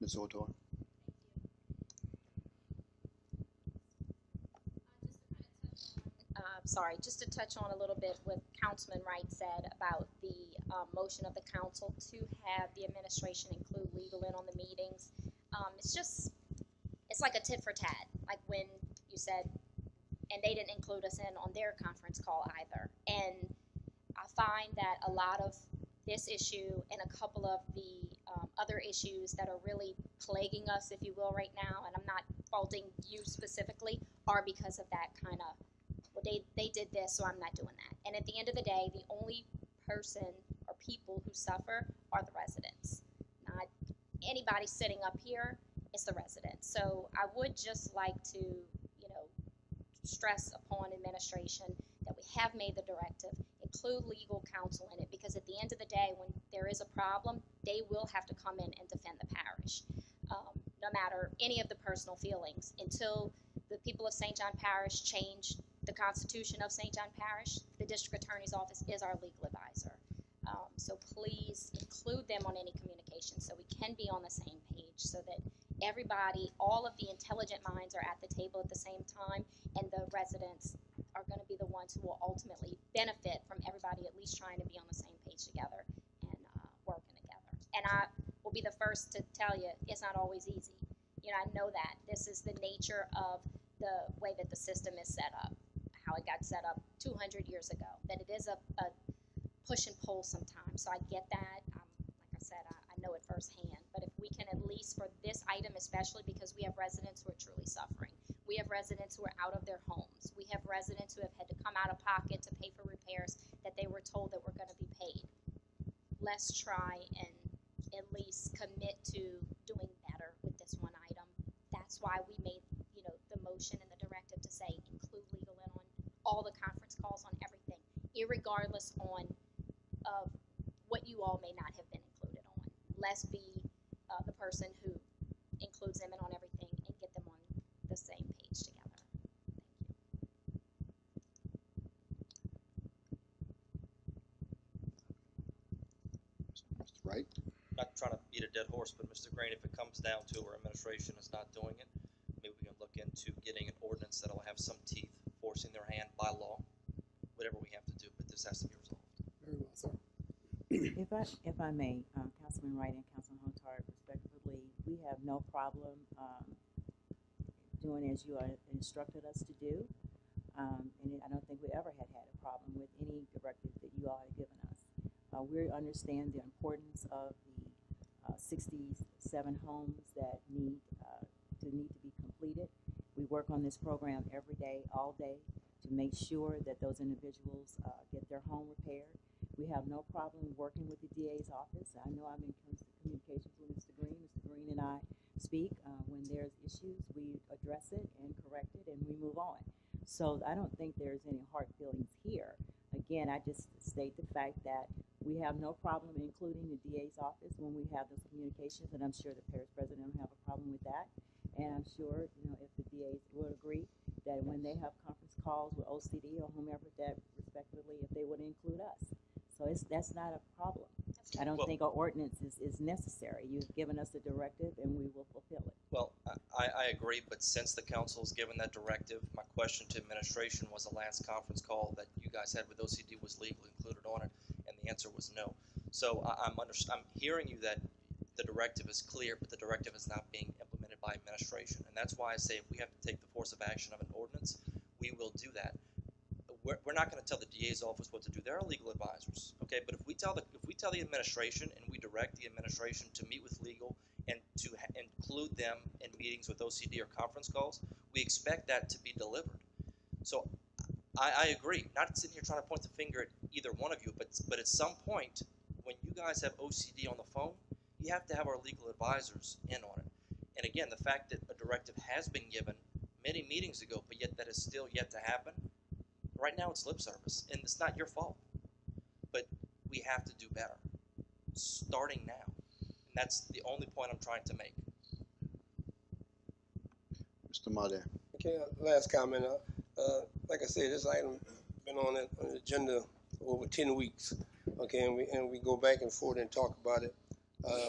Speaker 1: Ms. Otor?
Speaker 11: Sorry, just to touch on a little bit what Councilman Wright said about the motion of the council to have the administration include legal in on the meetings. It's like a tit for tat, like when you said, and they didn't include us in on their conference call either. And I find that a lot of this issue and a couple of the other issues that are really plaguing us, if you will, right now, and I'm not faulting you specifically, are because of that kind of, well, they did this, so I'm not doing that. And at the end of the day, the only person or people who suffer are the residents, not anybody sitting up here. It's the residents. So I would just like to, stress upon administration that we have made the directive, include legal counsel in it, because at the end of the day, when there is a problem, they will have to come in and defend the parish, no matter any of the personal feelings. Until the people of St. John Parish change the Constitution of St. John Parish, the District Attorney's Office is our legal advisor. So please include them on any communication so we can be on the same page, so that everybody, all of the intelligent minds are at the table at the same time, and the residents are going to be the ones who will ultimately benefit from everybody at least trying to be on the same page together and working together. And I will be the first to tell you, it's not always easy. I know that. This is the nature of the way that the system is set up, how it got set up 200 years ago, that it is a push and pull sometimes. So I get that. Like I said, I know it firsthand. But if we can at least, for this item especially, because we have residents who are truly suffering. We have residents who are out of their homes. We have residents who have had to come out of pocket to pay for repairs that they were told that were going to be paid. Let's try and at least commit to doing better with this one item. That's why we made, the motion and the directive to say include legal in on all the conference calls, on everything, irregardless of what you all may not have been included on. Let's be the person who includes them in on everything and get them on the same page together.
Speaker 1: Mr. Wright?
Speaker 9: Not trying to beat a dead horse, but Mr. Green, if it comes down to where administration is not doing it, maybe we can look into getting an ordinance that'll have some teeth, forcing their hand by law, whatever we have to do, but this has to be resolved.
Speaker 5: Very well, sir.
Speaker 7: If I may, Councilman Wright and Councilman Hotard, respectfully, we have no problem doing as you instructed us to do. I don't think we ever had a problem with any directive that you all had given us. We understand the importance of the 67 homes that need to be completed. We work on this program every day, all day, to make sure that those individuals get their home repaired. We have no problem working with the DA's office. I know I'm in communications with Mr. Green. Mr. Green and I speak. When there's issues, we address it and correct it, and we move on. So I don't think there's any hard feelings here. Again, I just state the fact that we have no problem including the DA's office when we have those communications, and I'm sure the parish president will have a problem with that. And I'm sure, if the DAs would agree that when they have conference calls with OCD or whomever, that respectively, if they would include us. So that's not a problem. I don't think our ordinance is necessary. You've given us a directive and we will fulfill it.
Speaker 9: Well, I agree, but since the council's given that directive, my question to administration was the last conference call that you guys had with OCD was legally included on it, and the answer was no. So I'm hearing you that the directive is clear, but the directive is not being implemented by administration, and that's why I say if we have to take the force of action of an ordinance, we will do that. We're not going to tell the DA's office what to do. They're our legal advisors, okay? But if we tell the administration and we direct the administration to meet with legal and to include them in meetings with OCD or conference calls, we expect that to be delivered. So I agree. Not sitting here trying to point the finger at either one of you, but at some point when you guys have OCD on the phone, you have to have our legal advisors in on it. And again, the fact that a directive has been given many meetings ago, but yet that is still yet to happen. Right now it's lip service, and it's not your fault. But we have to do better, starting now. And that's the only point I'm trying to make.
Speaker 1: Mr. Made.
Speaker 4: Okay, last comment. Like I said, this item been on the agenda for over 10 weeks. Okay, and we go back and forth and talk about it.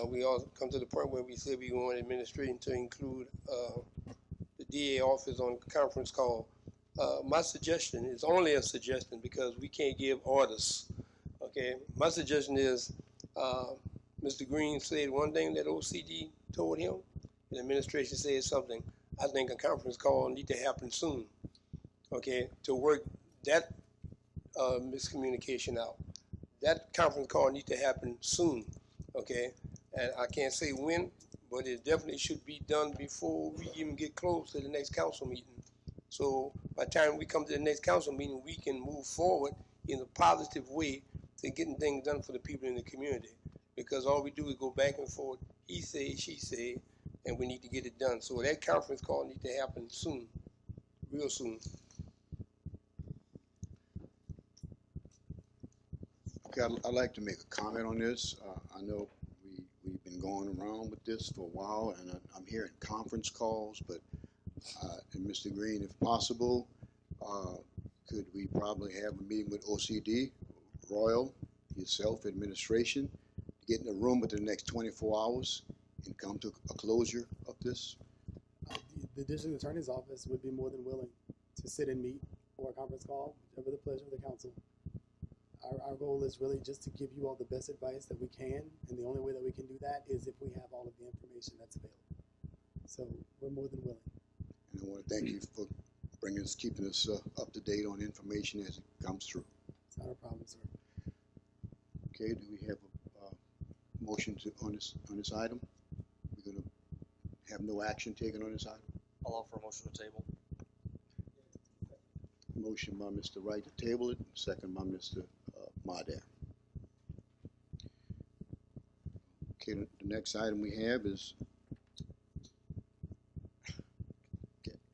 Speaker 4: We all come to the point where we said we want administration to include the DA office on conference call. My suggestion is only a suggestion because we can't give orders. Okay, my suggestion is Mr. Green said one thing that OCD told him, and the administration said something. I think a conference call need to happen soon. Okay, to work that miscommunication out. That conference call need to happen soon. Okay, and I can't say when, but it definitely should be done before we even get close to the next council meeting. So by the time we come to the next council meeting, we can move forward in a positive way to getting things done for the people in the community. Because all we do is go back and forth, he say, she say, and we need to get it done. So that conference call needs to happen soon, real soon.
Speaker 1: Okay, I'd like to make a comment on this. I know we've been going around with this for a while, and I'm hearing conference calls, but and Mr. Green, if possible, could we probably have a meeting with OCD, Royal, yourself, administration, to get in a room within the next 24 hours and come to a closure of this?
Speaker 5: The district attorney's office would be more than willing to sit and meet for a conference call, whatever the pleasure of the council. Our goal is really just to give you all the best advice that we can, and the only way that we can do that is if we have all of the information that's available. So we're more than willing.
Speaker 1: And I want to thank you for keeping us up to date on information as it comes through.
Speaker 5: It's not a problem, sir.
Speaker 1: Okay, do we have a motion on this item? We're going to have no action taken on this item.
Speaker 9: I'll offer a motion to table.
Speaker 1: Motion by Mr. Wright to table it, second by Mr. Madair. Okay, the next item we have is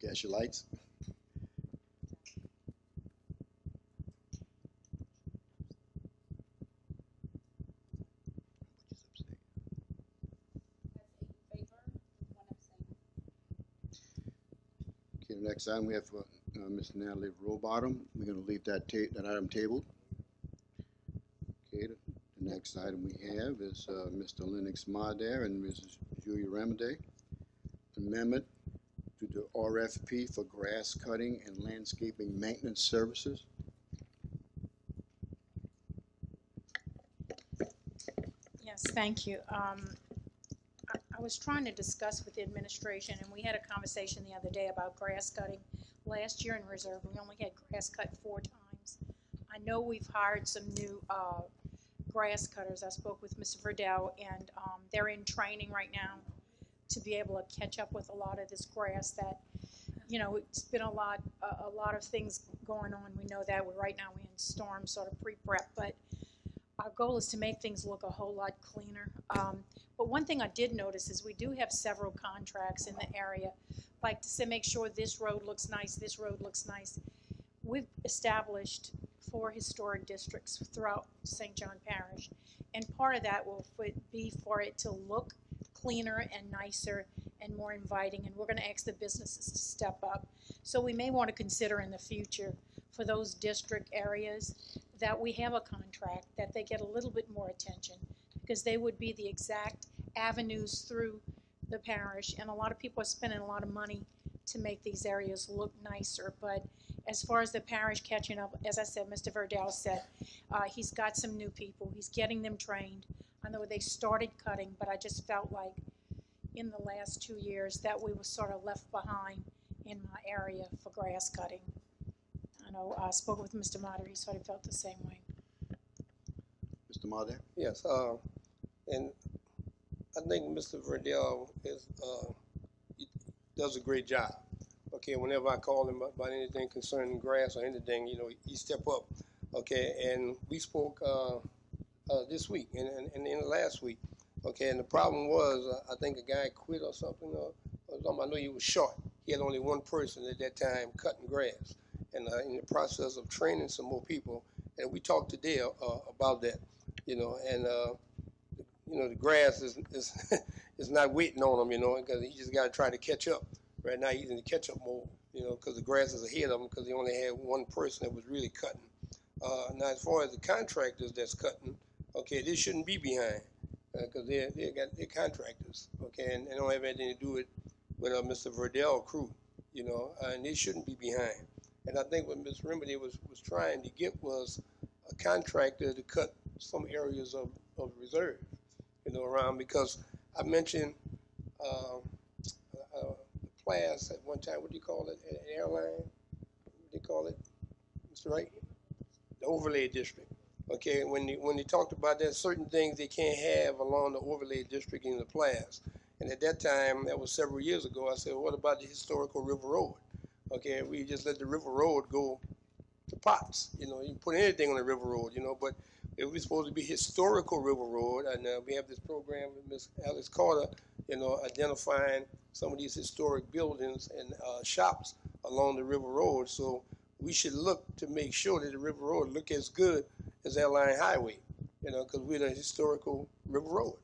Speaker 1: gas your lights. Okay, the next item we have Ms. Natalie Rowbottom. We're going to leave that item tabled. Okay, the next item we have is Mr. Lennox Madair and Mrs. Julia Ramade. Amendment to the RFP for grass cutting and landscaping maintenance services.
Speaker 12: Yes, thank you. I was trying to discuss with the administration, and we had a conversation the other day about grass cutting. Last year in reserve, we only had grass cut 4 times. I know we've hired some new grass cutters. I spoke with Mr. Verdell, and they're in training right now to be able to catch up with a lot of this grass that, you know, it's been a lot of things going on. We know that right now we're in storm sort of pre-prep, but our goal is to make things look a whole lot cleaner. But one thing I did notice is we do have several contracts in the area, like to say, make sure this road looks nice, this road looks nice. We've established 4 historic districts throughout St. John Parish, and part of that will be for it to look cleaner and nicer and more inviting, and we're going to ask the businesses to step up. So we may want to consider in the future for those district areas that we have a contract, that they get a little bit more attention, because they would be the exact avenues through the parish, and a lot of people are spending a lot of money to make these areas look nicer. But as far as the parish catching up, as I said, Mr. Verdell said, he's got some new people, he's getting them trained. I know they started cutting, but I just felt like in the last 2 years that we were sort of left behind in my area for grass cutting. I know I spoke with Mr. Motter, he sort of felt the same way.
Speaker 1: Mr. Mader?
Speaker 4: Yes, and I think Mr. Verdell he does a great job. Okay, whenever I call him about anything concerning grass or anything, you know, he step up. Okay, and we spoke this week and in last week. Okay, and the problem was I think a guy quit or something. I know he was short. He had only one person at that time cutting grass, and in the process of training some more people. And we talked today about that, you know, and you know, the grass is is not waiting on him, you know, because he just got to try to catch up. Right now he's in the catch-up mode, you know, because the grass is ahead of him because he only had one person that was really cutting. Now, as far as the contractors that's cutting, okay, they shouldn't be behind because they're contractors, okay, and they don't have anything to do with Mr. Verdell crew, you know, and they shouldn't be behind. And I think what Ms. Remedy was trying to get was a contractor to cut some areas of reserve, you know, around, because I mentioned class at one time. What do you call it? An airline? What do you call it, Mr. Wright? The overlay district. Okay, when they talked about that, certain things they can't have along the overlay district in the class. And at that time, that was several years ago, I said, well, what about the historical River Road? Okay, we just let the River Road go to pots. You know, you can put anything on the River Road, you know, but it was supposed to be historical River Road, and we have this program with Ms. Alice Carter, you know, identifying some of these historic buildings and shops along the River Road. So we should look to make sure that the River Road look as good as Airline Highway, you know, because we're the historical River Road.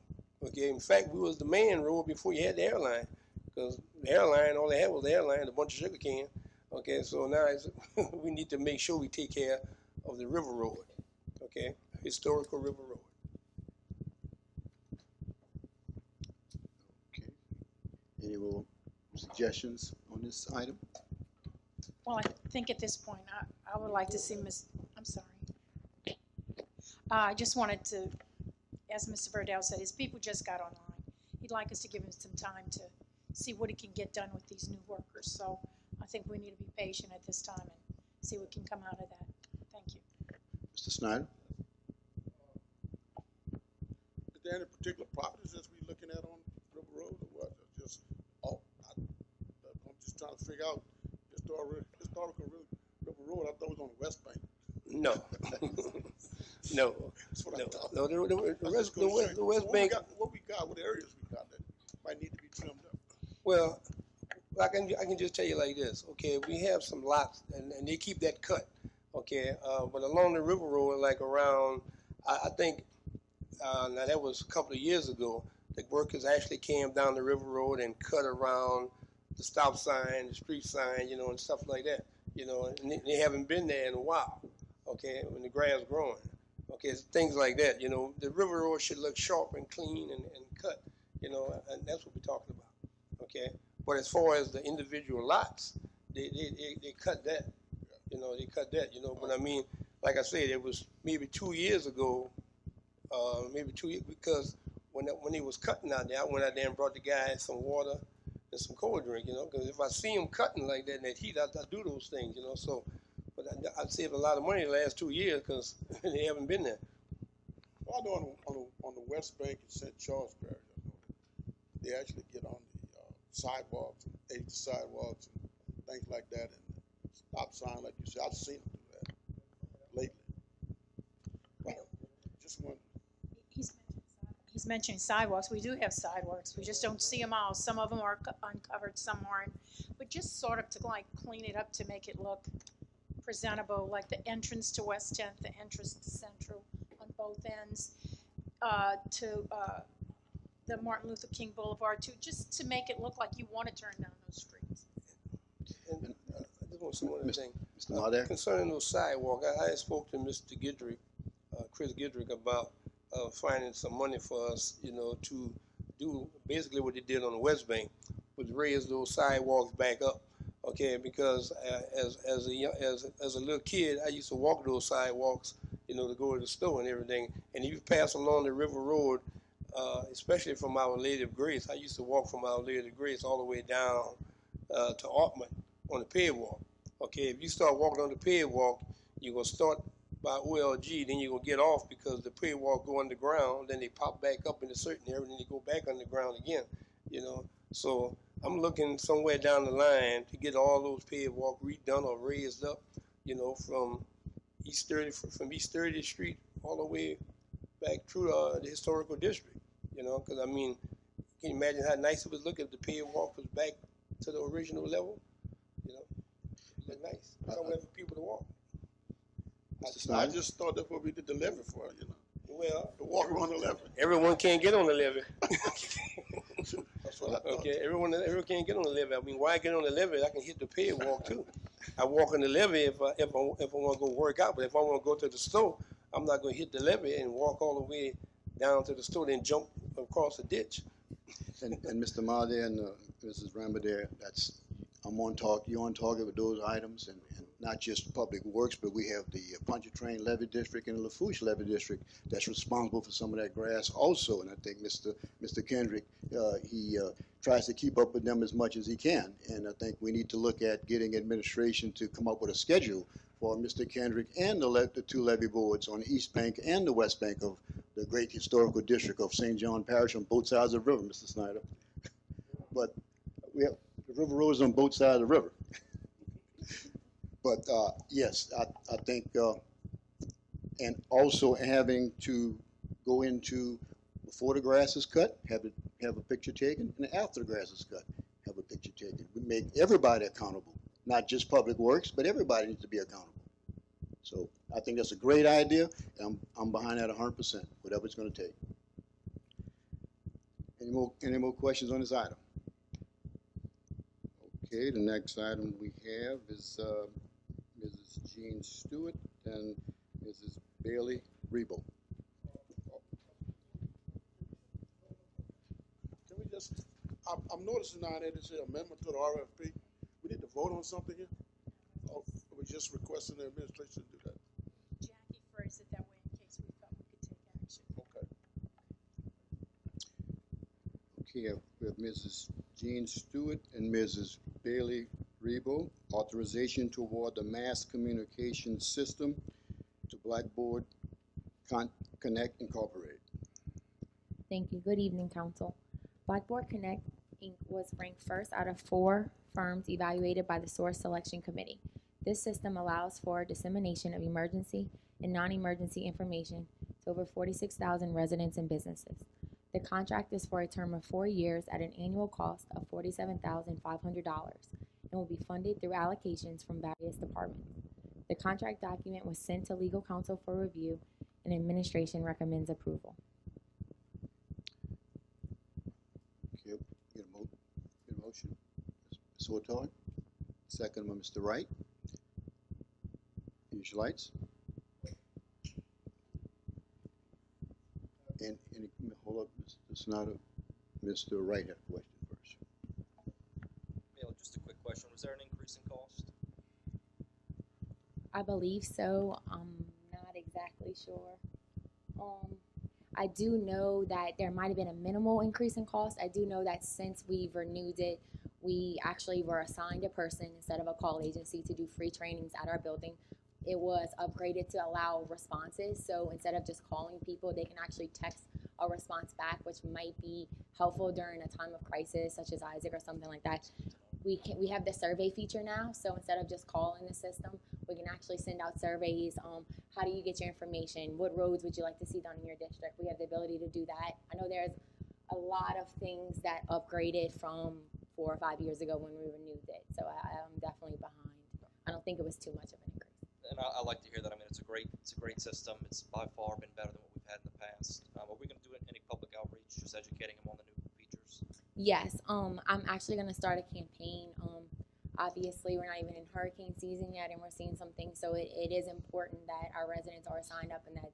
Speaker 4: Okay, in fact, we was the main road before you had the airline, because the airline, all they had was the airline, a bunch of sugar cane. Okay, so now we need to make sure we take care of the River Road. Okay, historical River Road.
Speaker 1: Okay. Any more suggestions on this item?
Speaker 12: Well, I think at this point, I would like to see I'm sorry. I just wanted to, as Mr. Verdell said, his people just got online. He'd like us to give him some time to see what he can get done with these new workers. So I think we need to be patient at this time and see what can come out of that. Thank you.
Speaker 1: Mr. Snyder?
Speaker 6: Is there any particular properties that we're looking at on River Road or what? Or just, I'm just trying to figure out historical River Road. I thought it was on the West Bank.
Speaker 4: No. No.
Speaker 6: That's what I thought.
Speaker 4: No, the West Bank.
Speaker 6: What areas we got that might need to be trimmed up?
Speaker 4: Well, I can just tell you like this. Okay, we have some lots, and they keep that cut. Okay, but along the River Road, like around, I think, now that was a couple of years ago, the workers actually came down the River Road and cut around the stop sign, the street sign, you know, and stuff like that. You know, and they haven't been there in a while. Okay, when the grass growing. Okay, things like that. You know, the River Road should look sharp and clean and cut. You know, and that's what we're talking about. Okay, But as far as the individual lots, they cut that. You know, they cut that. You know, but I mean, like I said, it was maybe 2 years ago, maybe 2 years, because when he was cutting out there, I went out there and brought the guy some water and some cold drink. You know, because if I see him cutting like that in that heat, I do those things. You know, so. But I've saved a lot of money the last 2 years because they haven't been there.
Speaker 6: Well, I know on the West Bank in St. Charles Parish, I know they actually get on the sidewalks and aid the sidewalks and things like that, and stop sign, like you said. I've seen them do that lately. Well, just one.
Speaker 12: He's mentioning sidewalks. We do have sidewalks. We just don't see them all. Some of them are uncovered, some aren't. But just sort of to like clean it up to make it look presentable, like the entrance to West 10th, the entrance to Central on both ends, to the Martin Luther King Boulevard too, just to make it look like you want to turn down those streets.
Speaker 4: And I just want to say one other thing.
Speaker 1: Mr. Marder?
Speaker 4: Concerning those sidewalks, I spoke to Mr. Gidrick, Chris Gidrick, about finding some money for us, you know, to do basically what they did on the West Bank, was raise those sidewalks back up. Okay, because as a little kid, I used to walk those sidewalks, you know, to go to the store and everything. And if you pass along the River Road, especially from Our Lady of Grace, I used to walk from Our Lady of Grace all the way down to Altman on the paved walk. Okay, if you start walking on the paved walk, you're gonna start by OLG, then you're gonna get off because the paved walk go underground, then they pop back up in a certain area, and then they go back underground again. You know, so I'm looking somewhere down the line to get all those paved walk redone or raised up, you know, from East 30th Street all the way back through the historical district, you know, because I mean, can you imagine how nice it would look if the paved walk was back to the original level? You know, it'd look nice. Somewhere for people to walk.
Speaker 6: I just thought that's what we did the levee for, you know.
Speaker 4: Well,
Speaker 6: to walk around the levee.
Speaker 4: Everyone can't get on the levee.
Speaker 6: That's what I thought.
Speaker 4: Okay, everyone can't get on the levee. I mean, why get on the levee? I can hit the paved walk too. I walk on the levee if I want to go work out, but if I want to go to the store, I'm not going to hit the levee and walk all the way down to the store, then jump across the ditch.
Speaker 1: And Mr. Marder and Mrs. Ramadair, you're on target with those items, and not just Public Works, but we have the Pontchartrain Levee District and the Lafourche Levee District that's responsible for some of that grass also. And I think Mr. Kendrick, he tries to keep up with them as much as he can. And I think we need to look at getting administration to come up with a schedule for Mr. Kendrick and the two levee boards on the East Bank and the West Bank of the great historical district of St. John Parish on both sides of the river, Mr. Snyder. But we have the river roads on both sides of the river. But yes, I think, and also having to go into before the grass is cut, have a picture taken, and after the grass is cut, have a picture taken. We make everybody accountable, not just Public Works, but everybody needs to be accountable. So I think that's a great idea, and I'm behind that 100%, whatever it's going to take. Any more questions on this item? Okay, the next item we have is Mrs. Jean Stewart and Mrs. Bailey Rebo.
Speaker 6: Can we just, I'm noticing now that it's an amendment to the RFP. We need to vote on something here? Or we're just requesting the administration to do that?
Speaker 12: Jackie phrased it that way in case we felt we could take action.
Speaker 6: Okay.
Speaker 1: Okay, we have Mrs. Jean Stewart and Mrs. Bailey Rebo. Authorization to award the mass communication system to Blackboard Connect Incorporated.
Speaker 13: Thank you. Good evening, Council. Blackboard Connect Inc. was ranked first out of 4 firms evaluated by the Source Selection Committee. This system allows for dissemination of emergency and non-emergency information to over 46,000 residents and businesses. The contract is for a term of 4 years at an annual cost of $47,500 and will be funded through allocations from various departments. The contract document was sent to legal counsel for review, and administration recommends approval.
Speaker 1: Okay, get a motion. Ms. Sortori, second by Mr. Wright. Use your lights. And hold up, Mr. Snyder. Mr. Wright had a question first.
Speaker 13: I believe so. I'm not exactly sure. I do know that there might have been a minimal increase in cost. I do know that since we've renewed it, we actually were assigned a person instead of a call agency to do free trainings at our building. It was upgraded to allow responses. So instead of just calling people, they can actually text a response back, which might be helpful during a time of crisis, such as Isaac or something like that. We have the survey feature now, so instead of just calling the system, we can actually send out surveys. How do you get your information? What roads would you like to see done in your district? We have the ability to do that. I know there's a lot of things that upgraded from 4 or 5 years ago when we renewed it, so I'm definitely behind. I don't think it was too much of an increase.
Speaker 9: And I like to hear that. I mean, it's a great system. It's by far been better than what we've had in the past. Are we going to do any public outreach, just educating them on the new features?
Speaker 13: Yes, I'm actually going to start a campaign. Obviously, we're not even in hurricane season yet, and we're seeing some things, so it is important that our residents are signed up and that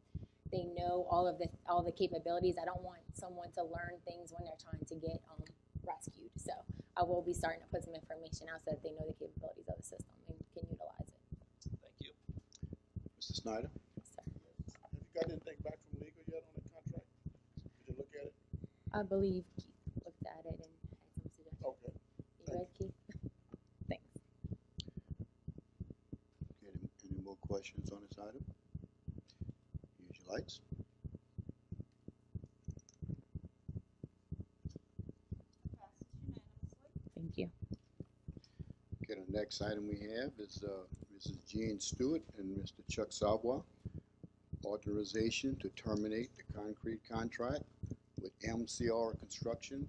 Speaker 13: they know all the capabilities. I don't want someone to learn things when they're trying to get rescued. So I will be starting to put some information out so that they know the capabilities of the system and can utilize it.
Speaker 9: Thank you.
Speaker 1: Mr. Snyder?
Speaker 13: Yes, sir.
Speaker 6: Have you got anything back from legal yet on the contract? Did you look at it?
Speaker 13: I believe Keith looked at it and had some suggestions.
Speaker 6: Okay.
Speaker 13: You read, Keith? Thanks.
Speaker 1: Okay, any more questions on this item? Use your lights.
Speaker 2: Passes unanimously.
Speaker 13: Thank you.
Speaker 1: Okay, the next item we have is Mrs. Jean Stewart and Mr. Chuck Savoy. Authorization to terminate the concrete contract with MCR Construction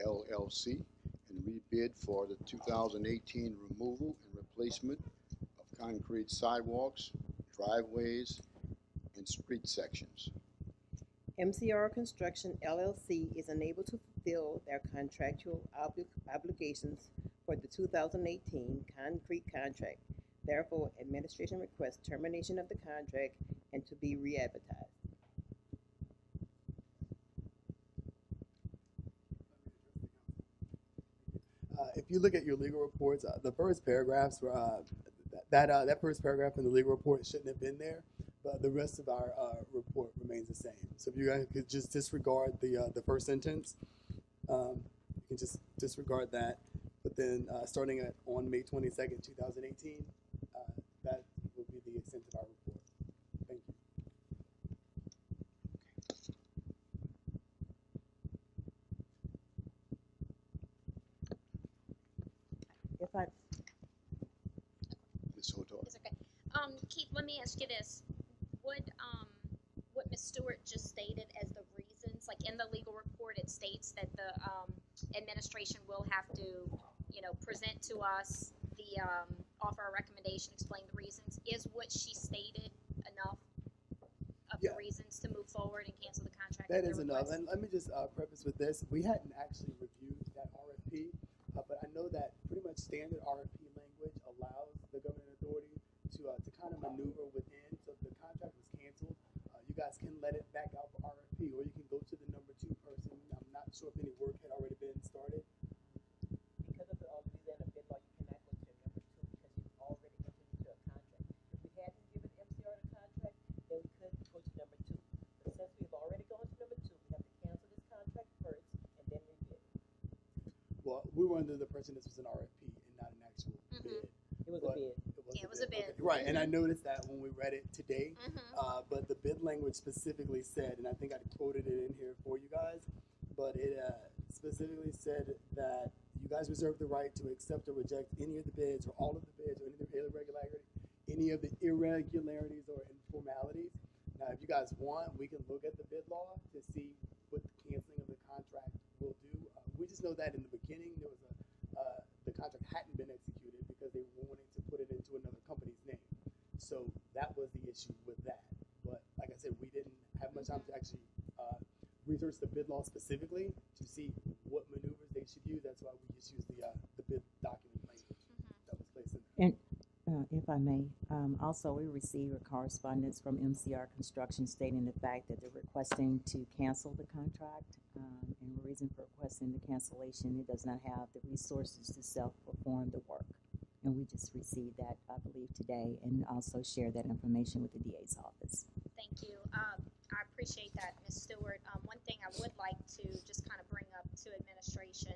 Speaker 1: LLC and rebid for the 2018 removal and replacement of concrete sidewalks, driveways, and street sections.
Speaker 3: MCR Construction LLC is unable to fulfill their contractual obligations for the 2018 concrete contract. Therefore, administration requests termination of the contract and to be re-advertised.
Speaker 5: If you look at your legal reports, the first paragraphs were that first paragraph in the legal report shouldn't have been there, but the rest of our report remains the same. So if you guys could just disregard the first sentence, you can just disregard that. But then starting on May 22nd, 2018, that will be the extent of our report. Thank you.
Speaker 3: If I
Speaker 1: Ms. Hotar.
Speaker 11: It's okay. Keith, let me ask you this. Would what Ms. Stewart just stated as the reasons, like in the legal report, it states that the administration will have to, present to us the offer a recommendation, explain the reasons. Is what she stated enough of the reasons to move forward and cancel the contract?
Speaker 5: That is enough. And let me just preface with this. We hadn't actually reviewed that RFP, but I know that pretty much standard RFP language allows the governing authority to kind of maneuver within. So if the contract was canceled, you guys can let it back out for RFP, or you can go to the number 2 person. I'm not sure if any work had already been started.
Speaker 3: Because of the Louisiana bid law, you cannot go to number 2 because you've already entered into a contract. If we hadn't given MCR the contract, then we could go to number 2. But since we've already gone to number 2, we have to cancel this contract first and then rebid.
Speaker 5: Well, we were under the impression this was an RFP and not an actual bid.
Speaker 3: It was a bid.
Speaker 11: It was a bid.
Speaker 5: Okay, right, and I noticed that when we read it today,
Speaker 11: Mm-hmm.
Speaker 5: but the bid language specifically said, and I think I quoted it in here for you guys, but it specifically said that you guys reserve the right to accept or reject any of the bids or all of the bids or any of the irregularities or informalities. Now, if you guys want, we can look at the bid law to see what the canceling of the contract will do. We just know that in the beginning there was the contract hadn't been executed because they wanted to put it into another company's name. So that was the issue with that. But like I said, we didn't have much time to actually research the bid law specifically to see what maneuvers they should use. That's why we just used the bid document language that was placed in there.
Speaker 7: And if I may, also we received a correspondence from MCR Construction stating the fact that they're requesting to cancel the contract. And the reason for requesting the cancellation, it does not have the resources to self-perform the work. And we just received that, I believe, today, and also shared that information with the DA's office.
Speaker 11: Thank you. I appreciate that, Ms. Stewart. One thing I would like to just kind of bring up to administration,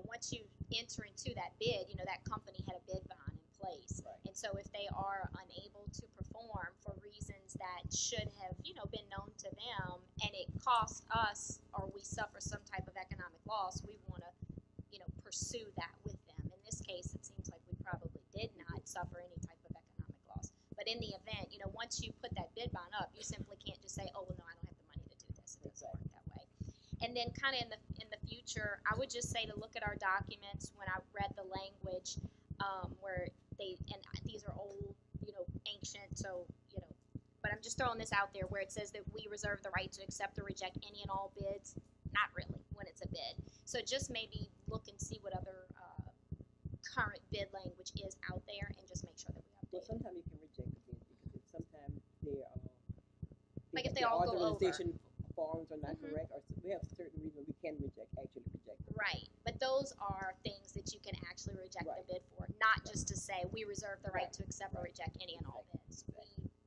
Speaker 11: once you enter into that bid, that company had a bid bond in place.
Speaker 3: Right.
Speaker 11: And so if they are unable to perform for reasons that should have, been known to them, and it costs us or we suffer some type of economic loss, we want to, pursue that with them. In this case, it seems like we probably did not suffer any type of economic loss. But in the event, once you put that bid bond up, you simply can't just say, oh, well, no, I don't have the money to do this. It doesn't work that way. And then kind of in the future, I would just say to look at our documents when I read the language where these are old, ancient, so, but I'm just throwing this out there where it says that we reserve the right to accept or reject any and all bids. Not really when it's a bid. So just maybe look and see what other current bid language is out there and just make sure that we update
Speaker 3: Well,
Speaker 11: it.
Speaker 3: sometimes you can reject the bid because if sometimes
Speaker 11: Like if they all go over.
Speaker 3: authorization forms are not
Speaker 11: Mhm.
Speaker 3: correct, or we have certain reasons we can reject them.
Speaker 11: Right, but those are things that you can actually reject
Speaker 3: Right.
Speaker 11: the bid for, not just to say we reserve the right to accept or
Speaker 3: Right.
Speaker 11: reject any and all bids. We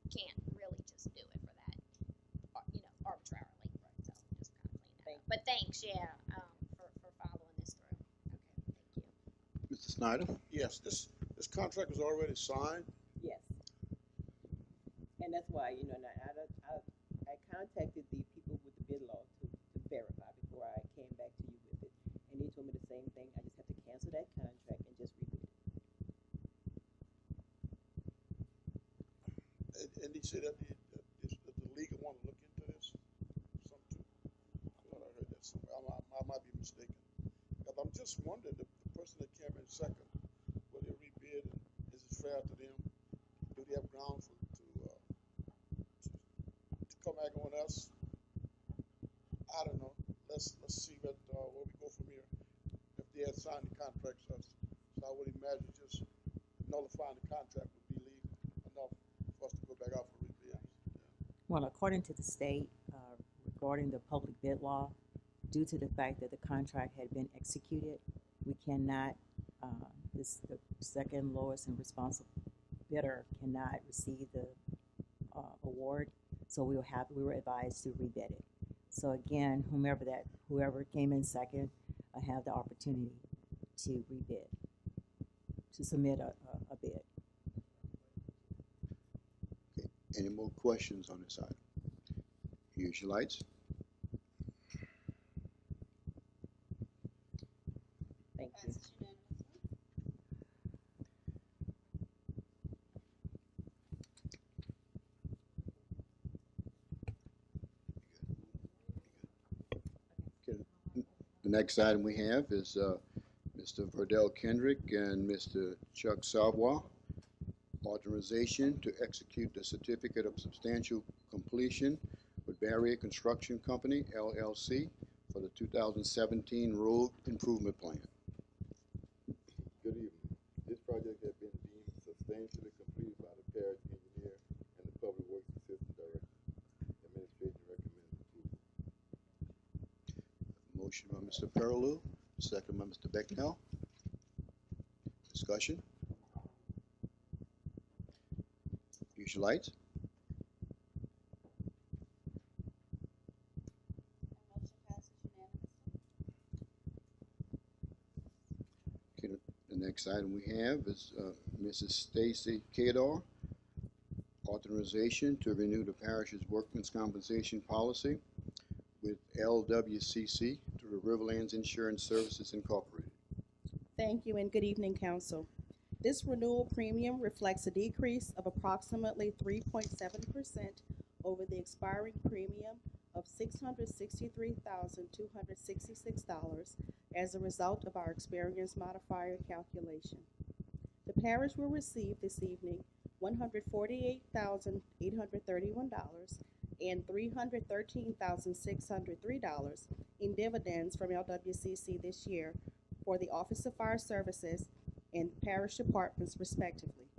Speaker 11: can't really just do it for that, arbitrarily. So just kind of clean that up. But thanks, for following this through. Okay, thank you.
Speaker 1: Mr. Snyder?
Speaker 6: Yes, this contract was already signed.
Speaker 3: Yes. And that's why, and I contacted the people with the bid law to verify before I came back to you with it. And they told me the same thing. I just have to cancel that contract and just rebid it.
Speaker 6: And he said that the league want to look into this. Something too. I thought I heard that somewhere. I might be mistaken. But I'm just wondering, the person that came in second, will they rebid? And is it fair to them? Do they have grounds to come back on us? I don't know. Let's see where we go from here. If they had signed the contract, so I would imagine just nullifying the contract would be legal enough for us to go back out for rebid.
Speaker 7: Well, according to the state, regarding the public bid law, due to the fact that the contract had been executed, we cannot, the second lowest and responsible bidder cannot receive the award. So we were advised to rebid it. So again, whoever came in second, have the opportunity to rebid, to submit a bid.
Speaker 1: Okay. Any more questions on this item? Use your lights.
Speaker 3: Thank you.
Speaker 2: Passes unanimously.
Speaker 1: Okay. The next item we have is Mr. Verdell Kendrick and Mr. Chuck Savoy. Authorization to execute the certificate of substantial completion with Barrier Construction Company, LLC, for the 2017 road improvement plan.
Speaker 14: Good evening. This project has been deemed substantially completed by the parish engineer and the public works assistant director. Administration recommends approval.
Speaker 1: Motion by Mr. Perilou, second by Mr. Becknell. Discussion? Use your lights.
Speaker 2: And motion passes unanimously.
Speaker 1: Okay, the next item we have is Mrs. Stacy Kadar. Authorization to renew the parish's workman's compensation policy with LWCC through Riverlands Insurance Services Incorporated.
Speaker 15: Thank you and good evening, Council. This renewal premium reflects a decrease of approximately 3.7% over the expiring premium of $663,266 as a result of our experience modifier calculation. The parish will receive this evening $148,831 and $313,603 in dividends from LWCC this year for the Office of Fire Services and parish departments respectively.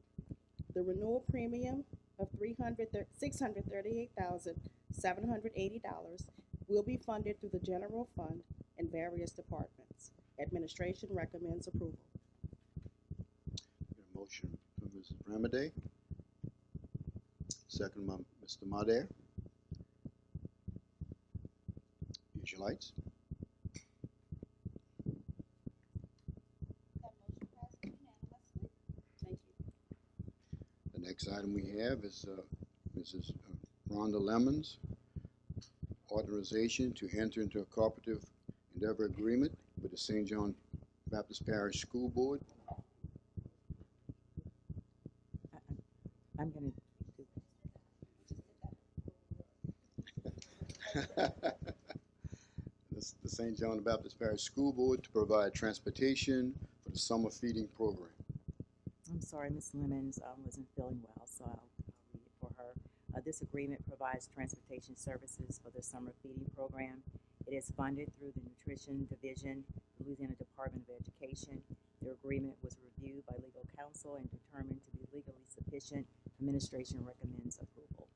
Speaker 15: The renewal premium of $638,780 will be funded through the general fund and various departments. Administration recommends approval.
Speaker 1: Motion from Mrs. Remedy. Second by Mr. Madare. Use your lights.
Speaker 2: That motion passes unanimously. Thank you.
Speaker 1: The next item we have is Mrs. Rhonda Lemons, authorization to enter into a cooperative endeavor agreement with the St. John Baptist Parish School Board.
Speaker 7: I'm gonna
Speaker 1: The St. John Baptist Parish School Board to provide transportation for the summer feeding program.
Speaker 7: I'm sorry, Ms. Lemons wasn't feeling well, so I'll read it for her. This agreement provides transportation services for the summer feeding program. It is funded through the Nutrition Division, Louisiana Department of Education. The agreement was reviewed by legal counsel and determined to be legally sufficient. Administration recommends approval.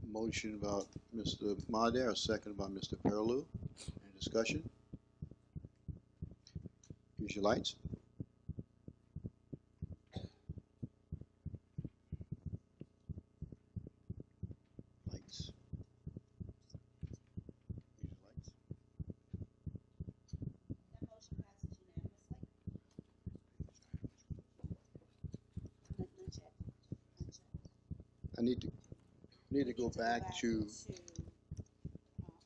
Speaker 1: Motion by Mr. Madare, second by Mr. Perlew. Any discussion? Use your lights. Lights. Use your lights.
Speaker 2: That motion passes unanimously. Not yet.
Speaker 1: I need to go back to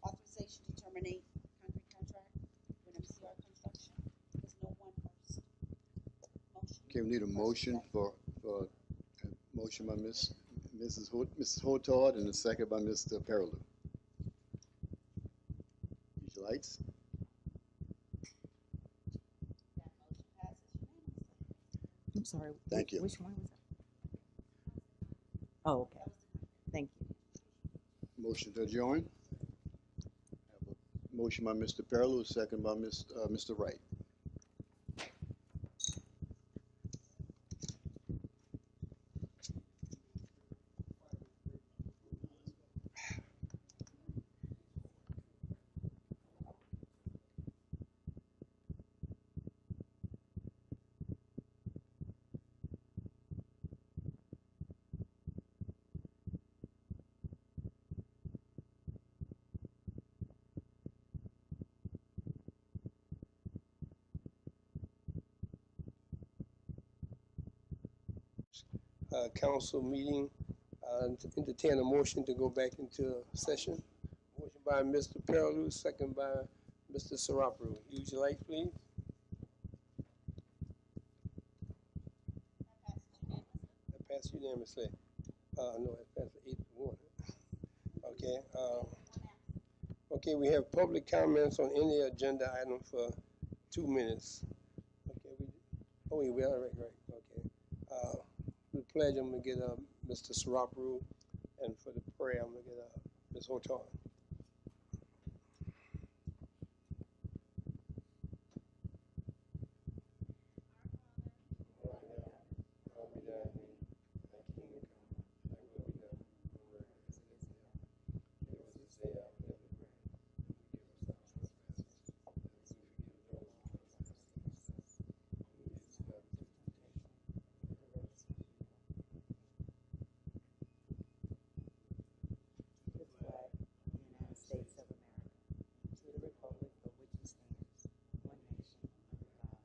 Speaker 2: Authorization to terminate concrete contract with MCR Construction. There's no one first. Motion.
Speaker 1: okay, we need a motion for a motion by Mrs. Hotard and a second by Mr. Perlew. Use your lights.
Speaker 2: That motion passes unanimously.
Speaker 7: I'm sorry.
Speaker 1: Thank you.
Speaker 7: Which one was that? Oh, okay. Thank you.
Speaker 1: Motion to adjourn. Have a motion by Mr. Perlew, second by Mr. Wright.
Speaker 4: Council meeting, entertain a motion to go back into session. Motion by Mr. Perlew, second by Mr. Sarapro. Use your lights, please. That passed unanimously. No, it passed 8-1. Okay, okay, we have public comments on any agenda item for 2 minutes. Okay, we are right, okay. The pledge, I'm gonna get Mr. Sarapru, and for the prayer, I'm gonna get Ms. Hotan.
Speaker 7: The flag of the United States of America, to the republic for which it stands, one nation, under God.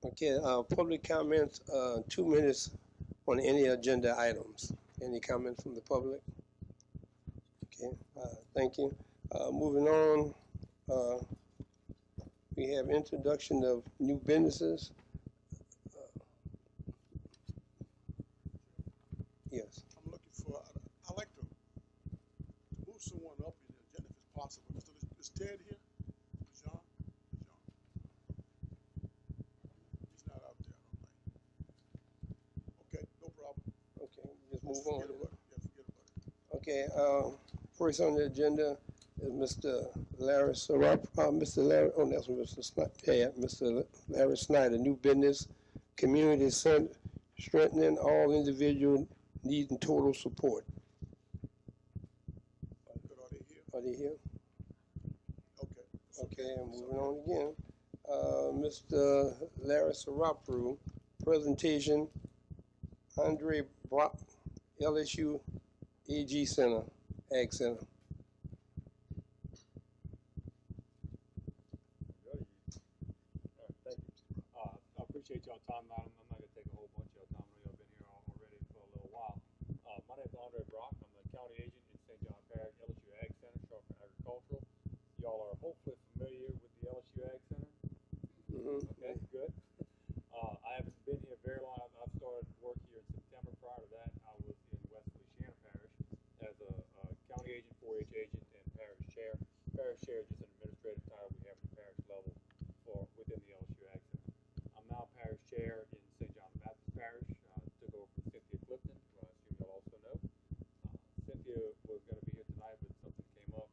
Speaker 4: Okay, public comments, 2 minutes on any agenda items. Any comments from the public? Okay, thank you. Moving on, we have introduction of new businesses. Yes.
Speaker 6: I'm looking for, I'd like to move someone up in the agenda if it's possible. Is Ted here? John? He's not out there, I don't think. Okay, no problem.
Speaker 4: Okay, just move on.
Speaker 6: Forget about it. Yeah, forget about it.
Speaker 4: Okay, first on the agenda is Mr. Larry Sarap, Mr. Larry, oh, that's Mr. Snyder, yeah, Mr. Larry Snyder, new business, community center, strengthening all individual needs and total support.
Speaker 6: Good, are they here?
Speaker 4: Are they here? Okay, and moving on again. Mr. Larry Sarapru, presentation, Andre Brock, LSU AG Center, Ag Center.
Speaker 16: Thank you. I appreciate y'all time. I'm not going to take a whole bunch of y'all time. I know y'all been here already for a little while. My name is Andre Brock. I'm the county agent in St. John Parish, LSU Ag Center, short for agricultural. Y'all are hopefully familiar with the LSU Ag Center. Okay, good. I haven't been here very long. I started work here in September. Prior to that, I was in West Feliciana Parish as a county agent, 4-H agent, and parish chair. Parish chair is just an administrative title we have at the parish level for within the LSU Ag Center. I'm now parish chair in St. John Baptist Parish. Took over from Cynthia Clifton, who I assume you'll also know. Cynthia was going to be here tonight, but something came up,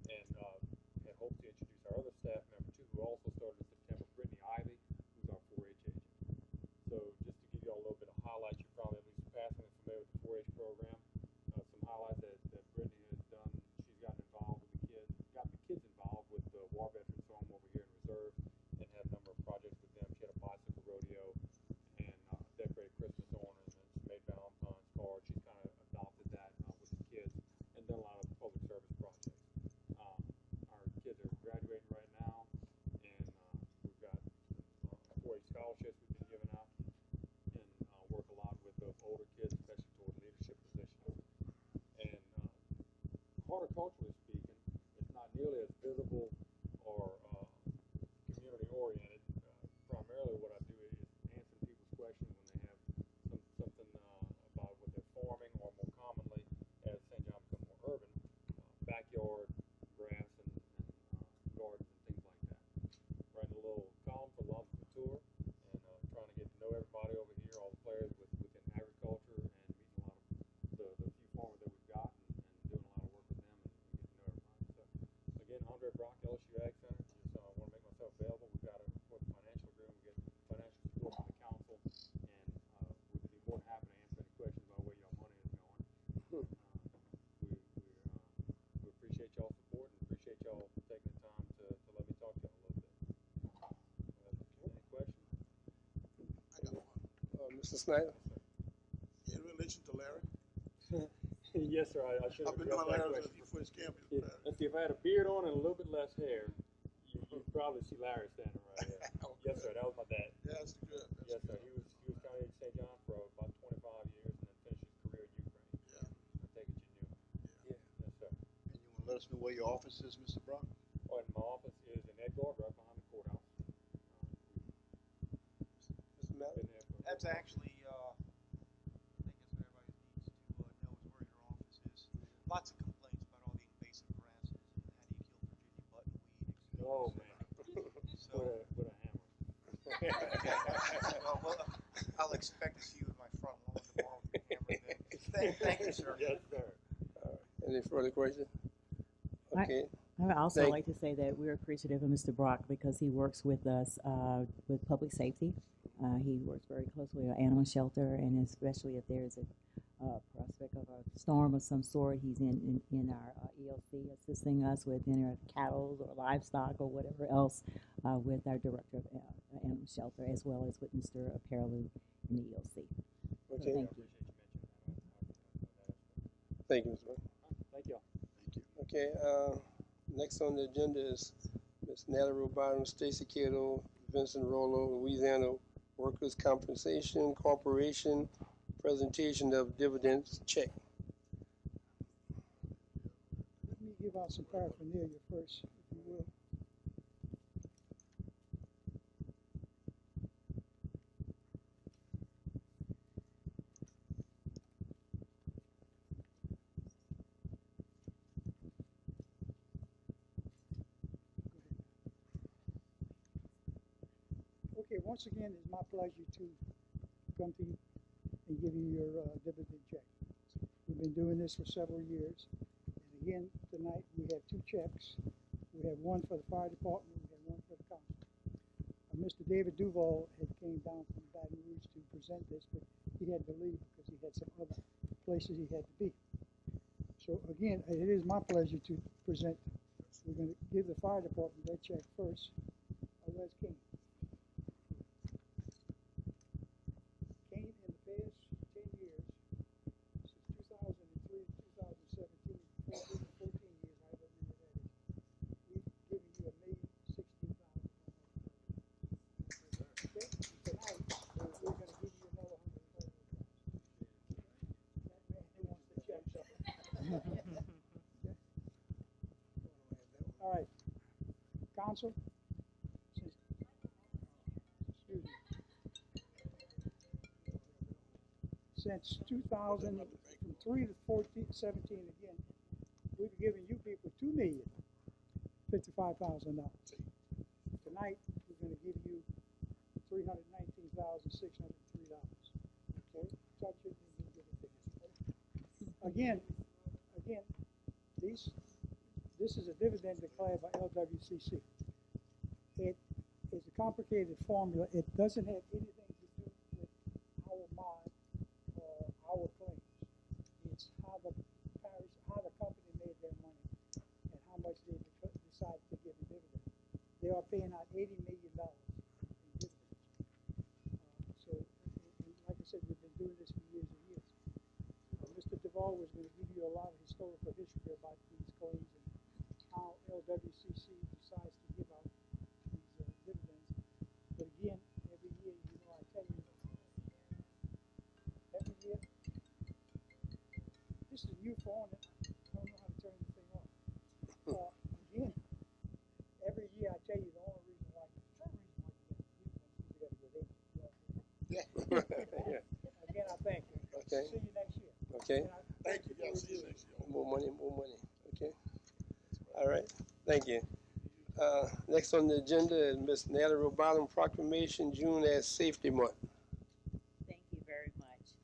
Speaker 16: and had hoped to introduce our other staff member too, who also started in September, Brittany Ivy, who's our 4-H agent. So just to give you all a little bit of highlights, you're probably at least passingly familiar with the 4-H program. Some highlights that Brittany has done. She's gotten involved with gotten the kids involved with the War Veterans Home over here in Reserve, and had a number of projects with them. She had a bicycle rodeo and decorated Christmas ornaments, made Valentine's cards. She's kind of adopted that with the kids, and done a lot of public service projects. Our kids are graduating right now, and we've got 4-H scholarships we've been giving out, and work a lot with the older kids, especially toward leadership positions. And horticulturally speaking, it's not nearly as visible or community oriented. Primarily what I do is answering people's questions when they have something about what they're farming, or more commonly, as St. John becomes more urban, backyard grass and gardens and things like that. Writing a little column for Loves of the Tour, and trying to get to know everybody over here, all the players within agriculture, and meeting a lot of the few farmers that we've got, and doing a lot of work with them, and getting to know everybody. So again, Andre Brock, LSU Ag Center. Just want to make myself available. We've got a financial agreement. We get financial support from the council, and we'd be more than happy to answer any questions about where your money is going. We appreciate y'all's support, and appreciate y'all taking the time to let me talk to y'all a little bit. Any questions?
Speaker 6: I got one.
Speaker 4: Mr. Snyder?
Speaker 6: In relation to Larry,
Speaker 16: Yes, sir. I should have
Speaker 6: I've been
Speaker 16: addressed
Speaker 6: knowing
Speaker 16: that
Speaker 6: Larry
Speaker 16: question.
Speaker 6: since before his campus.
Speaker 16: Let's see, if I had a beard on and a little bit less hair, you'd probably see Larry standing right here. Yes, sir. That was my dad.
Speaker 6: Yeah, that's good.
Speaker 16: Yes, sir. He was county agent St. John for about 25 years, and then finished his career in Ukraine.
Speaker 6: Yeah.
Speaker 16: I take it you knew.
Speaker 4: Yeah.
Speaker 16: Yes, sir.
Speaker 1: And you want to let us know where your office is, Mr. Brock?
Speaker 16: Oh, and my office is in Edgard, right behind the courthouse.
Speaker 4: Mr. Mallett?
Speaker 16: Been there for
Speaker 17: That's actually, I think that's what everybody needs to know is where your office is. Lots of complaints about all the invasive grasses and how do you kill Virginia buttonweed, etc.
Speaker 16: Oh, man.
Speaker 17: So,
Speaker 16: with a hammer.
Speaker 17: well, I'll expect to see you in my front lawn tomorrow with your hammer then. Thank you, sir.
Speaker 16: Yes, sir.
Speaker 4: Any further questions? Okay.
Speaker 7: I would also
Speaker 4: Thank-
Speaker 7: like to say that we're appreciative of Mr. Brock because he works with us with public safety. He works very closely with animal shelter, and especially if there's a prospect of a storm of some sort, he's in our ELC assisting us with either cattle or livestock or whatever else with our director of animal shelter, as well as with Mr. Peralou in the ELC.
Speaker 4: Okay.
Speaker 7: So thank you.
Speaker 4: Thank you, Mr. Brown.
Speaker 16: Thank you.
Speaker 1: Thank you.
Speaker 4: Okay, next on the agenda is Ms. Natalie Robino, Stacy Cato, Vincent Rollo, Louisiana Workers' Compensation Corporation, presentation of dividends check.
Speaker 18: Let me give out some paraphernalia first, if you will. Okay, once again, it's my pleasure to come to you and give you your dividend check. We've been doing this for several years. And again, tonight we have two checks. We have one for the fire department, we have one for the council. Mr. David Duval had came down from Baton Rouge to present this, but he had to leave because he had some other places he had to be. So again, it is my pleasure to present We're gonna give the fire department their check first. Where's Kane? Kane, in the past 10 years, since 2003 to 2017, 14 years, however many that is, we've given you $1,016,000. Okay? Tonight, we're gonna give you another $130,000. That man who wants the check, so. Okay? All right, council, excuse me. Since 2003 to 17 again, we've given you people $2,055,000. Tonight, we're going to give you $319,603. Okay, touch it and then give it to him. Again, this is a dividend declared by LWCC. It is a complicated formula. It doesn't have anything to do with our mod or our claims. It's how the parish, how the company made their money and how much they decided to give in dividends. They are paying out $80 million in dividends. So, and like I said, we've been doing this for years and years. Mr. Duvall was going to give you a lot of historical history about these claims and how LWCC decides to give out these dividends. But again, every year, you know, I tell you, every year, this is new phone. I don't know how to turn the thing off. Again, every year I tell you the only reason why you get dividends is you got to go there. Again, I thank you.
Speaker 4: Okay.
Speaker 18: See you next year.
Speaker 4: Okay.
Speaker 6: Thank you. Yeah, see you next year.
Speaker 4: More money, more money. Okay. All right. Thank you. Next on the agenda is Ms. Natalie Robotham proclamation, June as Safety Month.
Speaker 7: Thank you very much.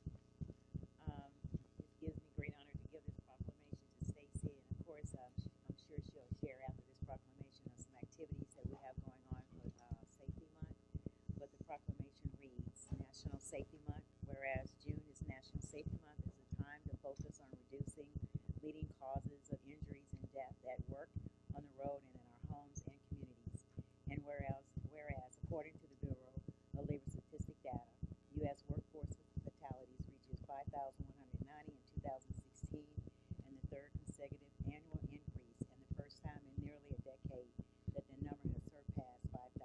Speaker 7: It gives me great honor to give this proclamation to Stacy, and of course, I'm sure she'll share after this proclamation of some activities that we have going on for Safety Month. But the proclamation reads, National Safety Month, whereas June is National Safety Month, is a time to focus on reducing leading causes of injuries and death at work, on the road, and in our homes and communities. And whereas according to the Bureau of Labor Statistic data, U.S. workforce fatalities reaches 5,190 in 2016, and the third consecutive annual increase, and the first time in nearly a decade that the number has surpassed 5,000.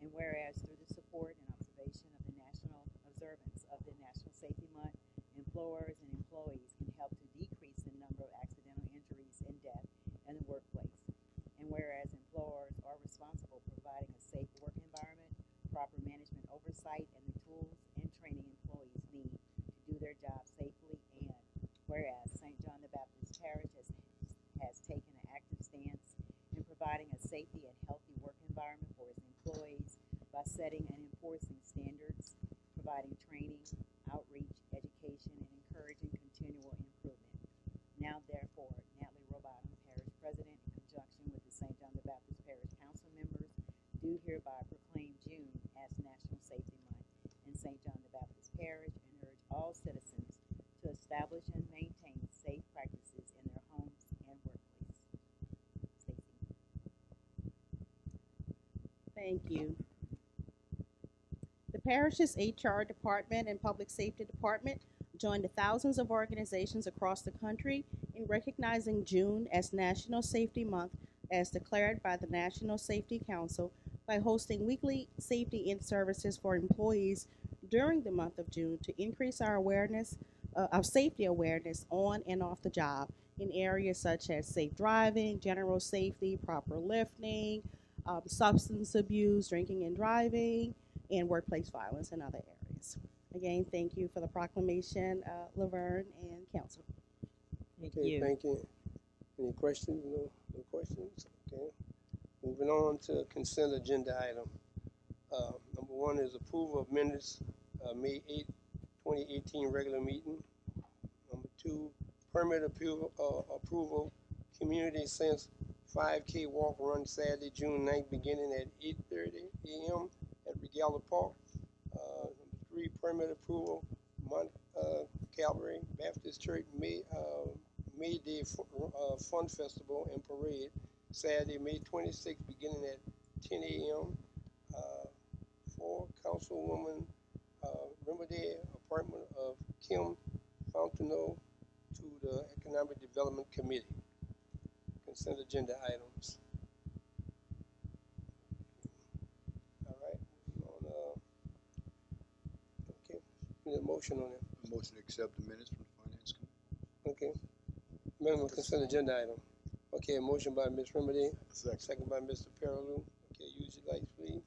Speaker 7: And whereas through the support and observation of the national observance of the National Safety Month, employers and employees can help to decrease the number of accidental injuries and death in the workplace. And whereas employers are responsible for providing a safe work environment, proper management oversight, and the tools and training employees need to do their job safely. And whereas St. John the Baptist Parish has taken an active stance in providing a safety and healthy work environment for its employees by setting and enforcing standards, providing training, outreach, education, and encouraging continual improvement. Now, therefore, Natalie Robotham, Parish President, in conjunction with the St. John the Baptist Parish Council members, do hereby proclaim June as National Safety Month in St. John the Baptist Parish and urge all citizens to establish and maintain safe practices in their homes and workplace. Stacy.
Speaker 15: Thank you. The parish's HR department and public safety department joined the thousands of organizations across the country in recognizing June as National Safety Month as declared by the National Safety Council by hosting weekly safety in-services for employees during the month of June to increase our awareness of safety awareness on and off the job in areas such as safe driving, general safety, proper lifting, substance abuse, drinking and driving, and workplace violence and other areas. Again, thank you for the proclamation, Laverne and Council.
Speaker 3: Thank
Speaker 4: Okay,
Speaker 3: you.
Speaker 4: thank you. Any questions? No questions? Okay. Moving on to consent agenda item. Number one is approval of minutes, May 8, 2018 regular meeting. Number two, permit approval, community sense 5K walk run Saturday, June 9th, beginning at 8:30 a.m. at Regala Park. Number three, permit approval, Calvary Baptist Church May Day Fun Festival and Parade Saturday, May 26th, beginning at 10 a.m. For Councilwoman Remedy, appointment of Kim Fontenot to the Economic Development Committee. Consent agenda items. All right. Okay. Need a motion on it.
Speaker 1: A motion to accept the minutes from the Finance Committee.
Speaker 4: Okay. Minimum consent agenda item. Okay, a motion by Ms. Remedy, second by Mr. Perilou. Okay, use your lights, please.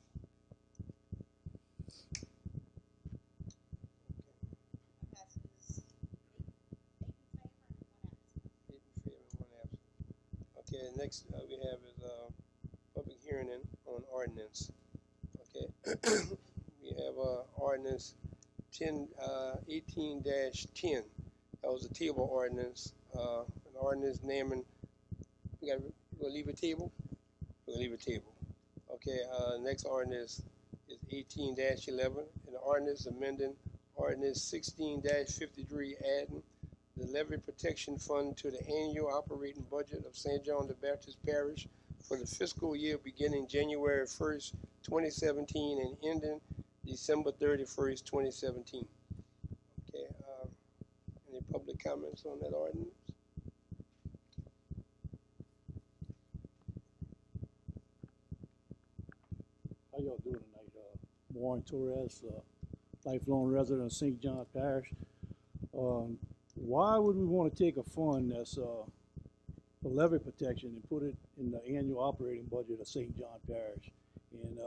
Speaker 4: Eight in favor and one absent. Okay, next we have is public hearing on ordinance. Okay, we have ordinance 18-10. That was a table ordinance. An ordinance naming. We'll leave a table. We'll leave a table. Okay. Next ordinance is 18-11, and the ordinance amending ordinance 16-53, adding the levy protection fund to the annual operating budget of St. John the Baptist Parish for the fiscal year beginning January 1st, 2017, and ending December 31st, 2017. Okay. Any public comments on that ordinance?
Speaker 19: How y'all doing tonight? Warren Torres, lifelong resident of St. John Parish. Why would we want to take a fund that's for levy protection and put it in the annual operating budget of St. John Parish? And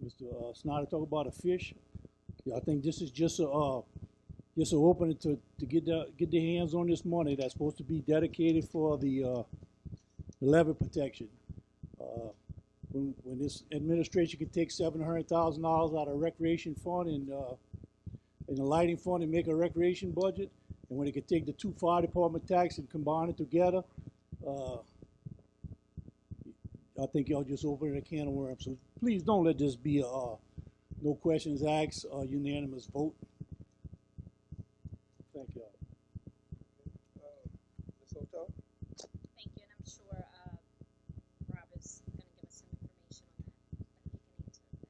Speaker 19: Mr. Snyder talked about a fish. Yeah, I think this is just an opening to get their hands on this money that's supposed to be dedicated for the levy protection. When this administration can take $700,000 out of recreation fund and the lighting fund and make a recreation budget, and when they can take the 2 fire department tax and combine it together, I think y'all just opening a can of worms. So please don't let this be a no questions asked, unanimous vote. Thank y'all.
Speaker 4: Ms. Hotel?
Speaker 20: Thank you, and I'm sure Rob is going to give us some information on that. He can answer that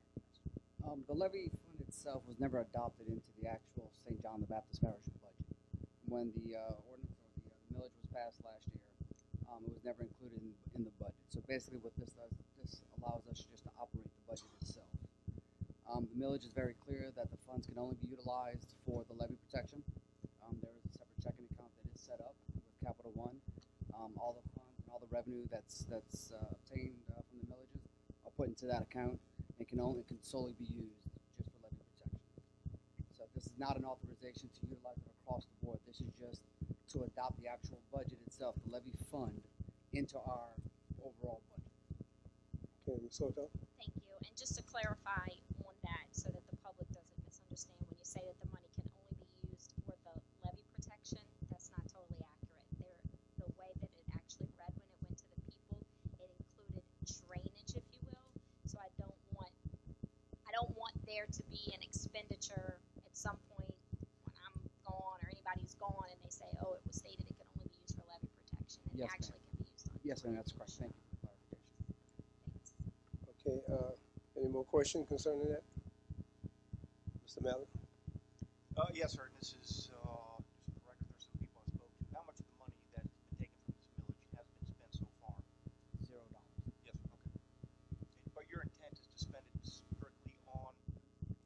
Speaker 20: question.
Speaker 21: The levy fund itself was never adopted into the actual St. John the Baptist Parish budget. When the ordinance or the millage was passed last year, it was never included in the budget. So basically what this does, this allows us just to operate the budget itself. The millage is very clear that the funds can only be utilized for the levy protection. There is a separate checking account that is set up with Capital One. All the funds and all the revenue that's obtained from the millages are put into that account and can solely be used just for levy protection. So this is not an authorization to utilize it across the board. This is just to adopt the actual budget itself, the levy fund, into our overall budget.
Speaker 4: Okay, Ms. Hotel?
Speaker 20: Thank you. And just to clarify on that so that the public doesn't misunderstand, when you say that the money can only be used for the levy protection, that's not totally accurate. The way that it actually read when it went to the people, it included drainage, if you will. So I don't want there to be an expenditure at some point when I'm gone or anybody's gone and they say, oh, it was stated it could only be used for levy protection. It
Speaker 21: Yes,
Speaker 20: actually can be used on.
Speaker 21: Yes, ma'am, that's correct. Thank you for the clarification.
Speaker 20: Thanks.
Speaker 4: Okay, any more questions concerning that? Mr. Mallett?
Speaker 17: Yes, sir. This is, just for the record, there's some people I spoke to. How much of the money that has been taken from this millage has been spent so far?
Speaker 21: $0.
Speaker 17: Yes, okay. But your intent is to spend it strictly on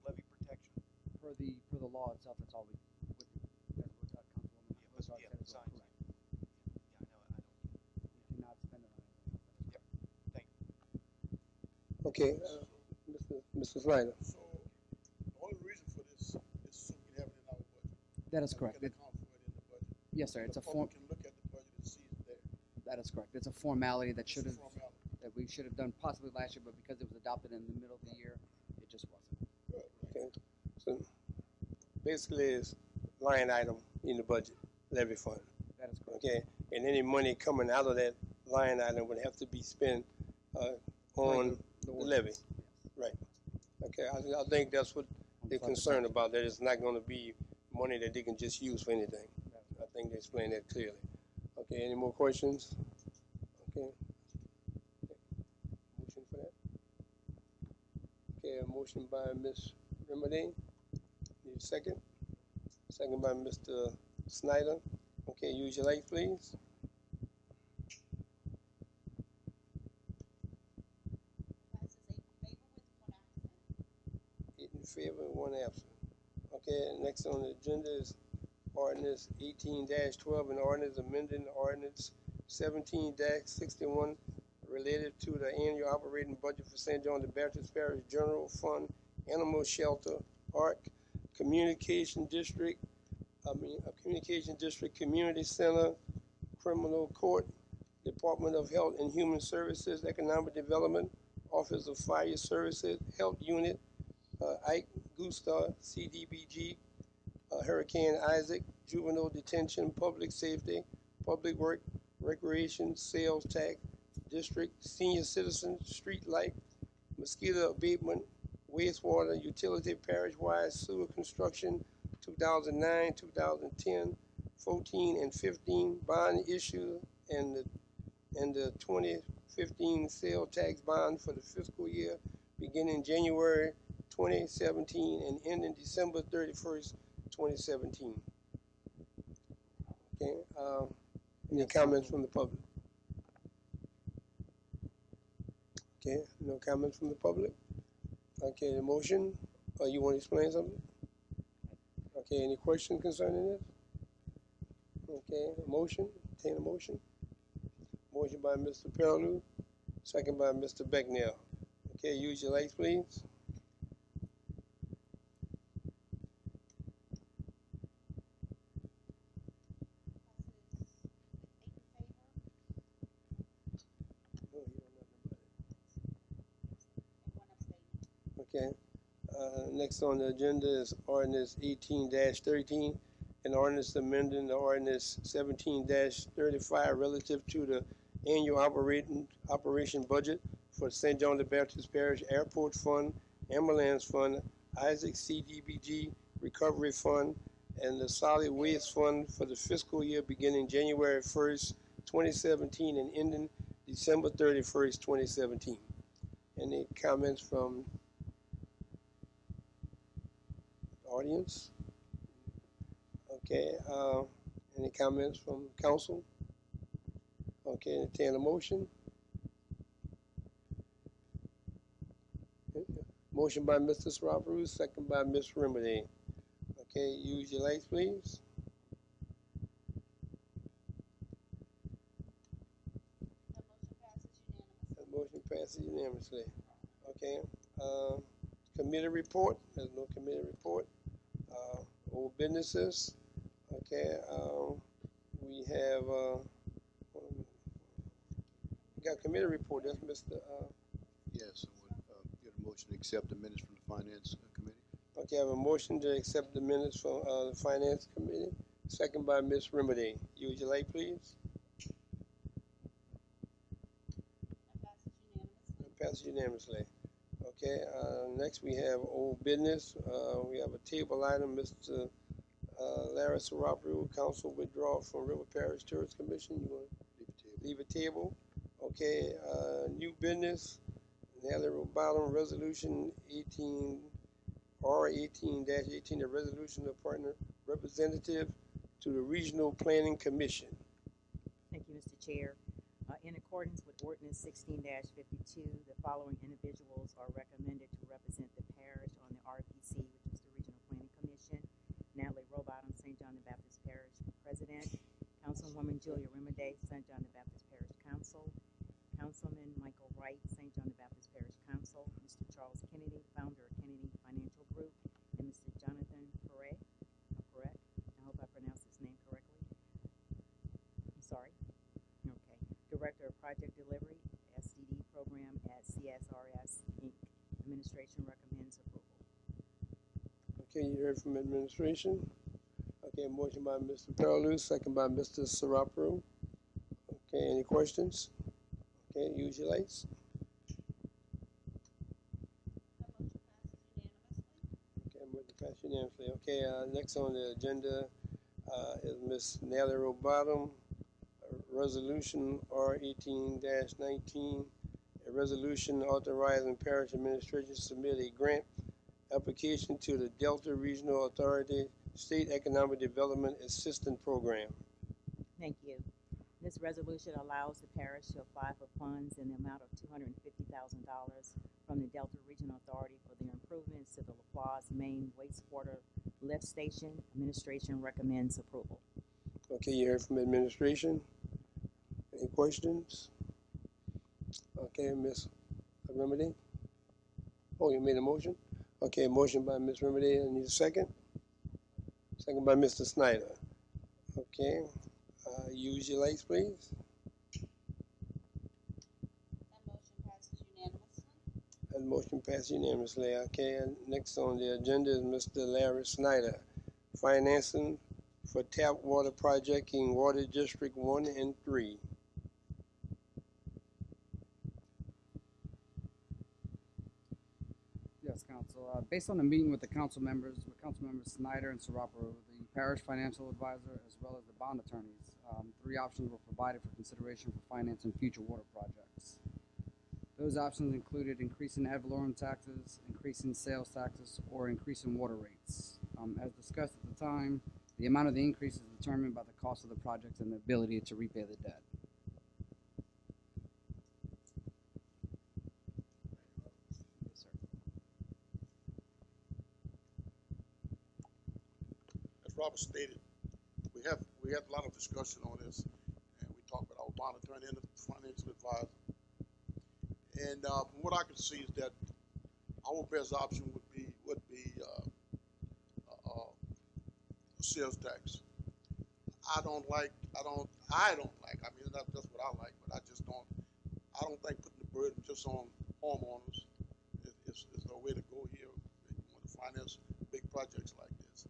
Speaker 17: levy protection?
Speaker 21: Per the law itself, that's all we, that's what Councilwoman Ozark said is all correct.
Speaker 17: Yeah, I know.
Speaker 21: We cannot spend it on anything else.
Speaker 17: Yep, thank you.
Speaker 4: Okay, Mr. Snyder?
Speaker 6: So, the only reason for this is so we can have it in our budget.
Speaker 21: That is
Speaker 6: And
Speaker 21: correct.
Speaker 6: we can account for it in the budget.
Speaker 21: Yes, sir. It's
Speaker 6: The
Speaker 21: a form.
Speaker 6: public can look at the budget and see it there.
Speaker 21: That is correct. It's a formality that
Speaker 6: It's a
Speaker 21: should have
Speaker 6: formality.
Speaker 21: that we should have done possibly last year, but because it was adopted in the middle of the year, it just wasn't.
Speaker 6: Good.
Speaker 4: Okay, so basically it's line item in the budget, levy fund.
Speaker 21: That is correct.
Speaker 4: Okay, and any money coming out of that line item would have to be spent on the levy.
Speaker 21: Yes.
Speaker 4: Right. Okay, I think that's what they're concerned about, that it's not gonna be money that they can just use for anything. I think they explained that clearly. Okay, any more questions? Okay, Okay, a motion by Ms. Remedy. Need a second? Second by Mr. Snyder. Okay, use your light, please. 8 in favor, 1 absent. Okay, next on the agenda is ordinance 18-12, and ordinance amending ordinance 17-61 related to the annual operating budget for St. John the Baptist Parish General Fund, Animal Shelter, Park, Communication District, Community Center, Criminal Court, Department of Health and Human Services, Economic Development, Office of Fire Services, Health Unit, Ike Gustav, CDBG, Hurricane Isaac, Juvenile Detention, Public Safety, Public Work, Recreation, Sales Tax, District, Senior Citizens, Street Light, Mosquito Abatement, Wastewater, Utility, Parish-wide Sewer Construction, 2009, 2010, 14, and 15, bond issue, and the 2015 sale tax bond for the fiscal year beginning January 2017 and ending December 31st, 2017. Okay, any comments from the public? Okay, no comments from the public? Okay, the motion, you want to explain something? Okay, any questions concerning this? Okay, a motion, obtain a motion. Motion by Mr. Perlew, second by Mr. Becknell. Okay, use your lights, please. Okay, next on the agenda is ordinance 18-13, an ordinance amending the ordinance 17-35 relative to the annual operation budget for St. John the Baptist Parish Airport Fund, Ambulance Fund, Isaac CDBG Recovery Fund, and the Solid Waste Fund for the fiscal year beginning January 1st, 2017 and ending December 31st, 2017. Any comments from the audience? Okay, any comments from council? Okay, entertain a motion. Motion by Mr. Swafford, second by Ms. Remedy. Okay, use your lights, please. The motion passes unanimously. Okay, committee report. There's no committee report. Old businesses. Okay, we have we got committee report. That's Mr.
Speaker 1: Yes, I would get a motion to accept the minutes from the Finance Committee.
Speaker 4: Okay, I have a motion to accept the minutes from the Finance Committee, second by Ms. Remedy. Use your light, please. Passes unanimously. Okay, next we have old business. We have a table item, Mr. Larry Sarapu, council withdrawal from River Parish Tourist Commission. You want to leave a table? Okay, new business, Nelly Bottom Resolution 18, R18-18, the resolution appointing representative to the Regional Planning Commission.
Speaker 7: Thank you, Mr. Chair. In accordance with Ordinance 16-52, the following individuals are recommended to represent the parish on the RPC, which is the Regional Planning Commission. Natalie Robottom, St. John the Baptist Parish President. Councilwoman Julia Remedy, St. John the Baptist Parish Council. Councilman Michael Wright, St. John the Baptist Parish Council. Mr. Charles Kennedy, founder of Kennedy Financial Group. And Mr. Jonathan Perret, correct? I hope I pronounced his name correctly. I'm sorry. Okay. Director of Project Delivery, SDD Program at CSRS, Inc. Administration recommends approval.
Speaker 4: Okay, you heard from administration. Okay, motion by Mr. Perlew, second by Mr. Sarapu. Okay, any questions? Okay, use your lights. Okay, motion passed unanimously. Okay, next on the agenda is Ms. Nelly Robottom, Resolution R18-19, a A resolution authorizing parish administration to submit a grant application to the Delta Regional Authority State Economic Development Assistance Program.
Speaker 7: Thank you. This resolution allows the parish to apply for funds in the amount of $250,000 from the Delta Regional Authority for the improvements to the LaPlace main wastewater lift station. Administration recommends approval.
Speaker 4: Okay, you heard from administration. Any questions? Okay, Ms. Remedy? Oh, you made a motion? Okay, motion by Ms. Remedy. I need a second. Second by Mr. Snyder. Okay, use your lights, please. That motion passed unanimously. Okay, and next on the agenda is Mr. Larry Snyder. Financing for tap water project in Water District 1 and 3.
Speaker 21: Yes, Council. Based on the meeting with Council members Snyder and Sarapo, the parish financial advisor, as well as the bond attorneys, 3 options were provided for consideration for financing future water projects. Those options included increasing ad valorem taxes, increasing sales taxes, or increasing water rates. As discussed at the time, the amount of the increase is determined by the cost of the project and the ability to repay the debt. Yes, sir.
Speaker 6: As Robert stated, we had a lot of discussion on this, and we talked with our bond attorney and the financial advisor. And from what I can see is that our best option would be sales tax. I don't like. I mean, that's what I like, but I don't think putting the burden just on homeowners is the way to go here. If you want to finance big projects like this,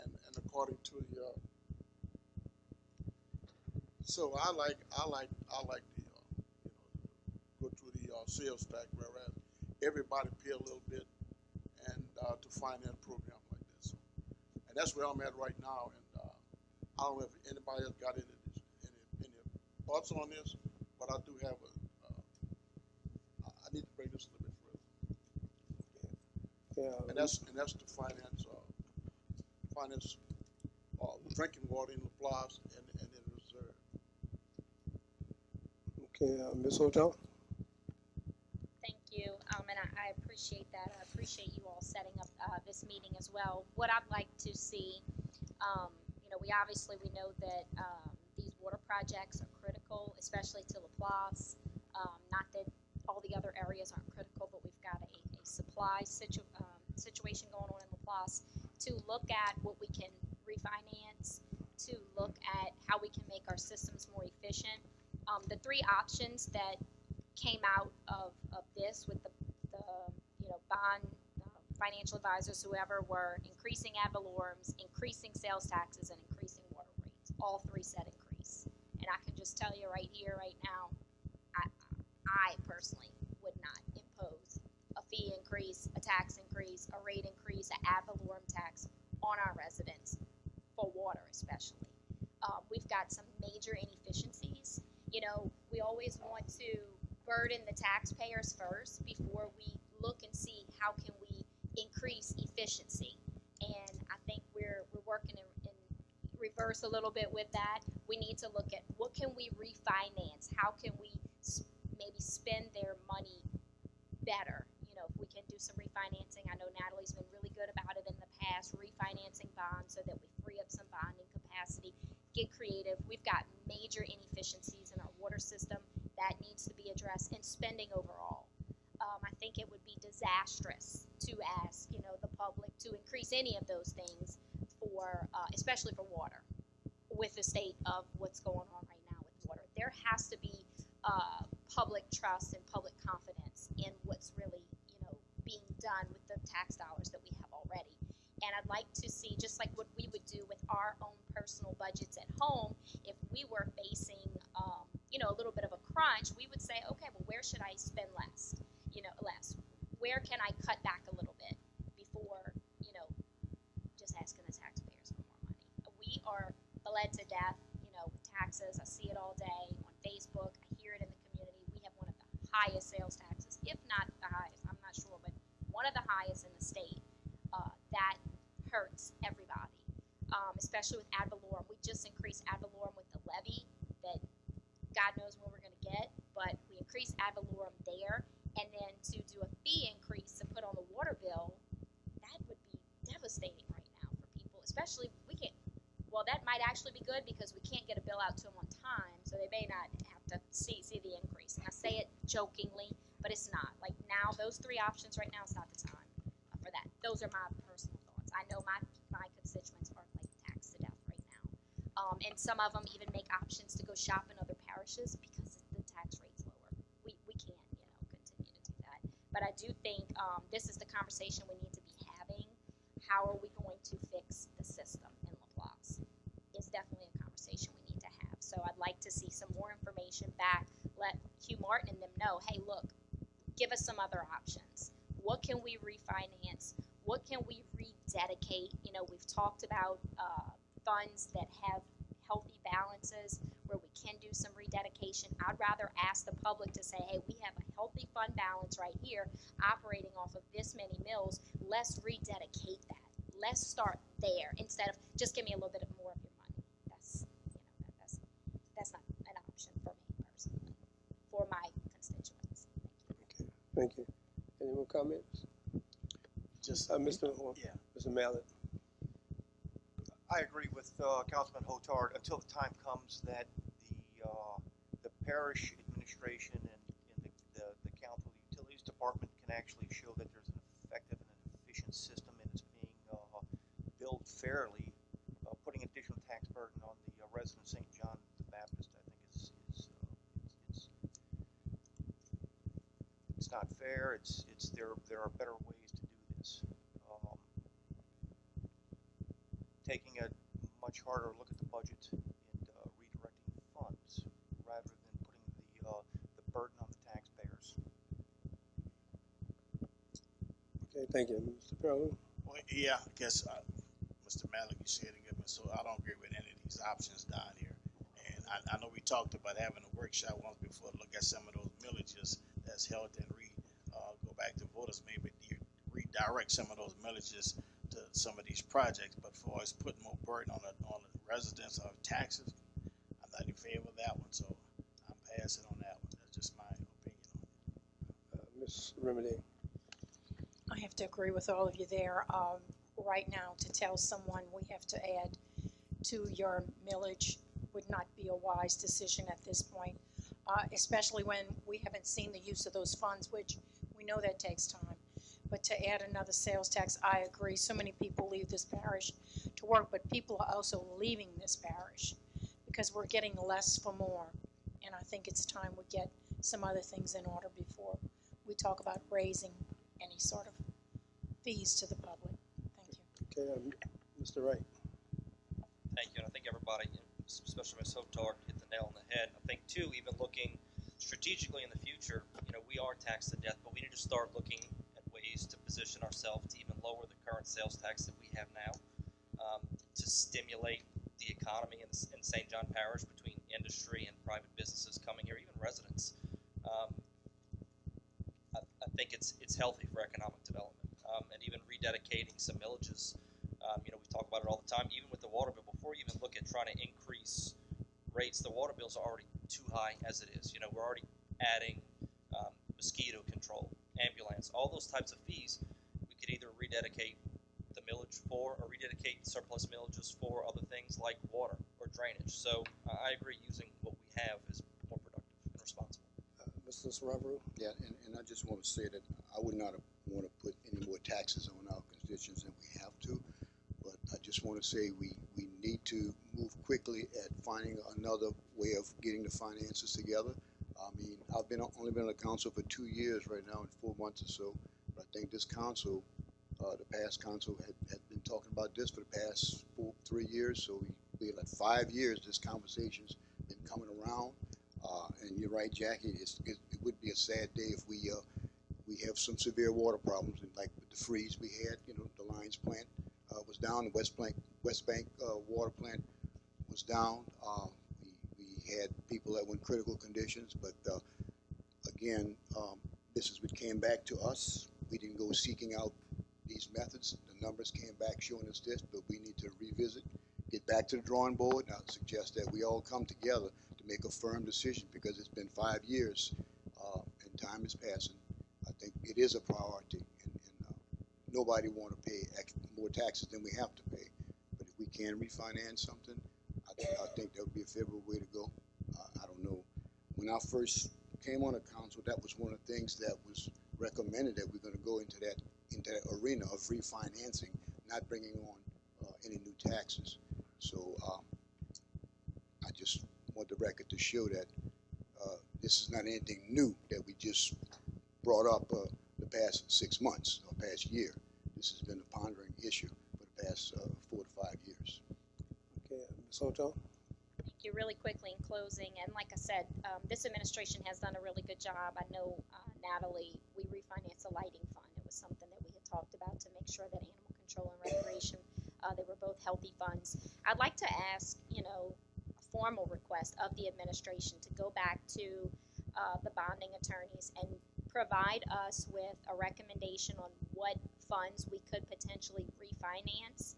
Speaker 6: and according to the so I like the go through the sales tax, whereas everybody pay a little bit and to finance a program like this. And that's where I'm at right now. And I don't know if anybody else got any thoughts on this, but I do have I need to bring this a little bit further.
Speaker 4: Yeah.
Speaker 6: And that's to finance drinking water in LaPlace and in reserve.
Speaker 4: Okay, Ms. Hotel?
Speaker 11: Thank you, and I appreciate that. I appreciate you all setting up this meeting as well. What I'd like to see, we know that these water projects are critical, especially to LaPlace. Not that all the other areas aren't critical, but we've got a supply situation going on in LaPlace. To look at what we can refinance, to look at how we can make our systems more efficient. The 3 options that came out of this with the bond financial advisors, whoever, were increasing ad valorems, increasing sales taxes, and increasing water rates. All 3 said increase. And I can just tell you right here, right now, I personally would not impose a fee increase, a tax increase, a rate increase, an ad valorem tax on our residents, for water especially. We've got some major inefficiencies. We always want to burden the taxpayers first before we look and see how can we increase efficiency. And I think we're working in reverse a little bit with that. We need to look at what can we refinance? How can we maybe spend their money better? If we can do some refinancing. I know Natalie's been really good about it in the past, refinancing bonds so that we free up some bonding capacity. Get creative. We've got major inefficiencies in our water system that needs to be addressed, and spending overall. I think it would be disastrous to ask, the public to increase any of those things for, especially for water, with the state of what's going on right now with water. There has to be public trust and public confidence in what's really, being done with the tax dollars that we have already. And I'd like to see, just like what we would do with our own personal budgets at home, if we were facing, a little bit of a crunch, we would say, okay, well, where should I spend less? Less. Where can I cut back a little bit before, just asking the taxpayers for more money? We are bled to death, with taxes. I see it all day on Facebook, I hear it in the community. We have one of the highest sales taxes, if not the highest, I'm not sure, but one of the highest in the state. That hurts everybody, especially with ad valorem. We just increased ad valorem with the levy that God knows when we're going to get, but we increased ad valorem there, and then to do a fee increase to put on the water bill, that would be devastating right now for people, especially we can't. Well, that might actually be good because we can't get a bill out to them on time, so they may not have to see the increase. And I say it jokingly, but it's not. Like now, those three options right now is not the time for that. Those are my personal thoughts. I know my constituents are like taxed to death right now, and some of them even make options to go shop in other parishes because the tax rate's lower. We can't continue to do that. But I do think this is the conversation we need to be having. How are we going to fix the system in LaPlace? It's definitely a conversation we need to have. So I'd like to see some more information back. Let Hugh Martin and them know, hey, look, give us some other options. What can we refinance? What can we rededicate? We've talked about funds that have healthy balances where we can do some rededication. I'd rather ask the public to say, hey, we have a healthy fund balance right here operating off of this many mills. Let's rededicate that. Let's start there instead of just give me a little bit more of your money. That's not an option for me personally, for my constituents.
Speaker 4: Thank you. Any more comments?
Speaker 8: Just
Speaker 4: Mr. Mallett.
Speaker 17: I agree with Councilman Hotard until the time comes that the parish administration and the council, the utilities department can actually show that there's an effective and an efficient system and it's being billed fairly. Putting additional tax burden on the residents of St. John the Baptist, I think it's not fair. There are better ways to do this. Taking a much harder look at the budget and redirecting funds rather than putting the burden on the taxpayers.
Speaker 4: Okay, thank you. Mr. Perlow?
Speaker 8: Well, yeah, I guess Mr. Malik, you said it good, so I don't agree with any of these options down here. And I know we talked about having a workshop once before to look at some of those millages that's held and go back to voters, maybe redirect some of those millages to some of these projects. But for us putting more burden on the residents of taxes, I'm not in favor of that one, so I'm passing on that one. That's just my opinion on it.
Speaker 4: Ms. Remedy?
Speaker 12: I have to agree with all of you there. Right now, to tell someone we have to add to your millage would not be a wise decision at this point, especially when we haven't seen the use of those funds, which we know that takes time. But to add another sales tax, I agree. So many people leave this parish to work, but people are also leaving this parish because we're getting less for more. And I think it's time we get some other things in order before we talk about raising any sort of fees to the public. Thank you.
Speaker 4: Okay, Mr. Wright.
Speaker 9: Thank you, and I think everybody, especially Ms. Hotard, hit the nail on the head. I think, too, even looking strategically in the future, we are taxed to death, but we need to start looking at ways to position ourselves to even lower the current sales tax that we have now, to stimulate the economy in St. John Parish between industry and private businesses coming here, even residents. I think it's healthy for economic development, and even rededicating some millages. We talk about it all the time, even with the water bill. Before you even look at trying to increase rates, the water bills are already too high as it is. We're already adding mosquito control, ambulance, all those types of fees. We could either rededicate the millage for, or rededicate surplus millages for other things like water or drainage. So I agree, using what we have is more productive and responsible.
Speaker 4: Mr. Saravu?
Speaker 1: Yeah, and I just want to say that I would not want to put any more taxes on our constituents than we have to, but I just want to say we need to move quickly at finding another way of getting the finances together. I mean, I've only been on the council for 2 years right now, in 4 months or so, but I think this council, the past council had been talking about this for the past 3 years, so we like 5 years this conversation's been coming around. And you're right, Jackie, it would be a sad day if we have some severe water problems, and like with the freeze we had, the Lions plant was down, the West Bank water plant was down. We had people that were in critical conditions, but again, this is what came back to us. We didn't go seeking out these methods. The numbers came back showing us this, but we need to revisit, get back to the drawing board. And I would suggest that we all come together to make a firm decision, because it's been 5 years and time is passing. I think it is a priority, and nobody want to pay more taxes than we have to pay. But if we can refinance something, I think that would be a favorable way to go. I don't know. When I first came on the council, that was one of the things that was recommended, that we're going to go into that arena of refinancing, not bringing on any new taxes. So I just want the record to show that this is not anything new that we just brought up the past 6 months or past year. This has been a pondering issue for the past 4 to 5 years.
Speaker 4: Okay, Ms. Hotel?
Speaker 11: Thank you. Really quickly in closing, and like I said, this administration has done a really good job. I know, Natalie, we refinanced the lighting fund. It was something that we had talked about to make sure that animal control and recreation, they were both healthy funds. I'd like to ask, a formal request of the administration to go back to the bonding attorneys and provide us with a recommendation on what funds we could potentially refinance,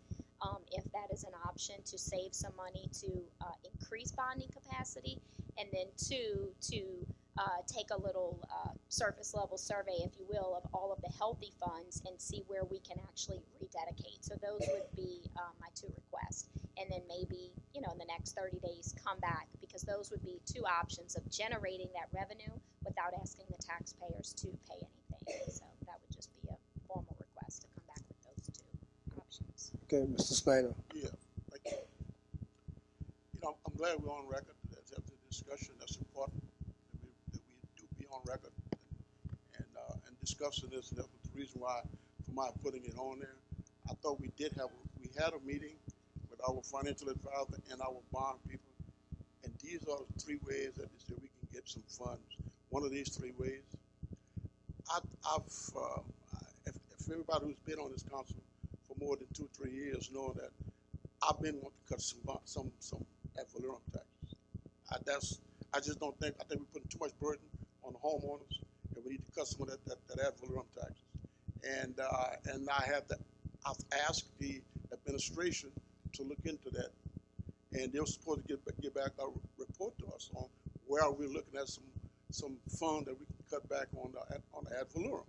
Speaker 11: if that is an option, to save some money to increase bonding capacity, and then two, to take a little surface level survey, if you will, of all of the healthy funds and see where we can actually rededicate. So those would be my 2 requests. And then maybe, in the next 30 days, come back, because those would be 2 options of generating that revenue without asking the taxpayers to pay anything. So that would just be a formal request to come back with those 2 options.
Speaker 4: Okay, Mr. Snyder.
Speaker 6: Yeah, thank you. I'm glad we're on record. That's after the discussion. That's important that we do be on record and discussing this. And that was the reason why, for my putting it on there. I thought we had a meeting with our financial advisor and our bond people, and these are the 3 ways that they said we can get some funds. One of these 3 ways. If everybody who's been on this council for more than 2 or 3 years know that I've been wanting to cut some ad valorem taxes. I just don't think. I think we're putting too much burden on the homeowners, and we need to cut some of that ad valorem taxes. And I've asked the administration to look into that, and they were supposed to get back a report to us on where we're looking at some fund that we can cut back on the ad valorem,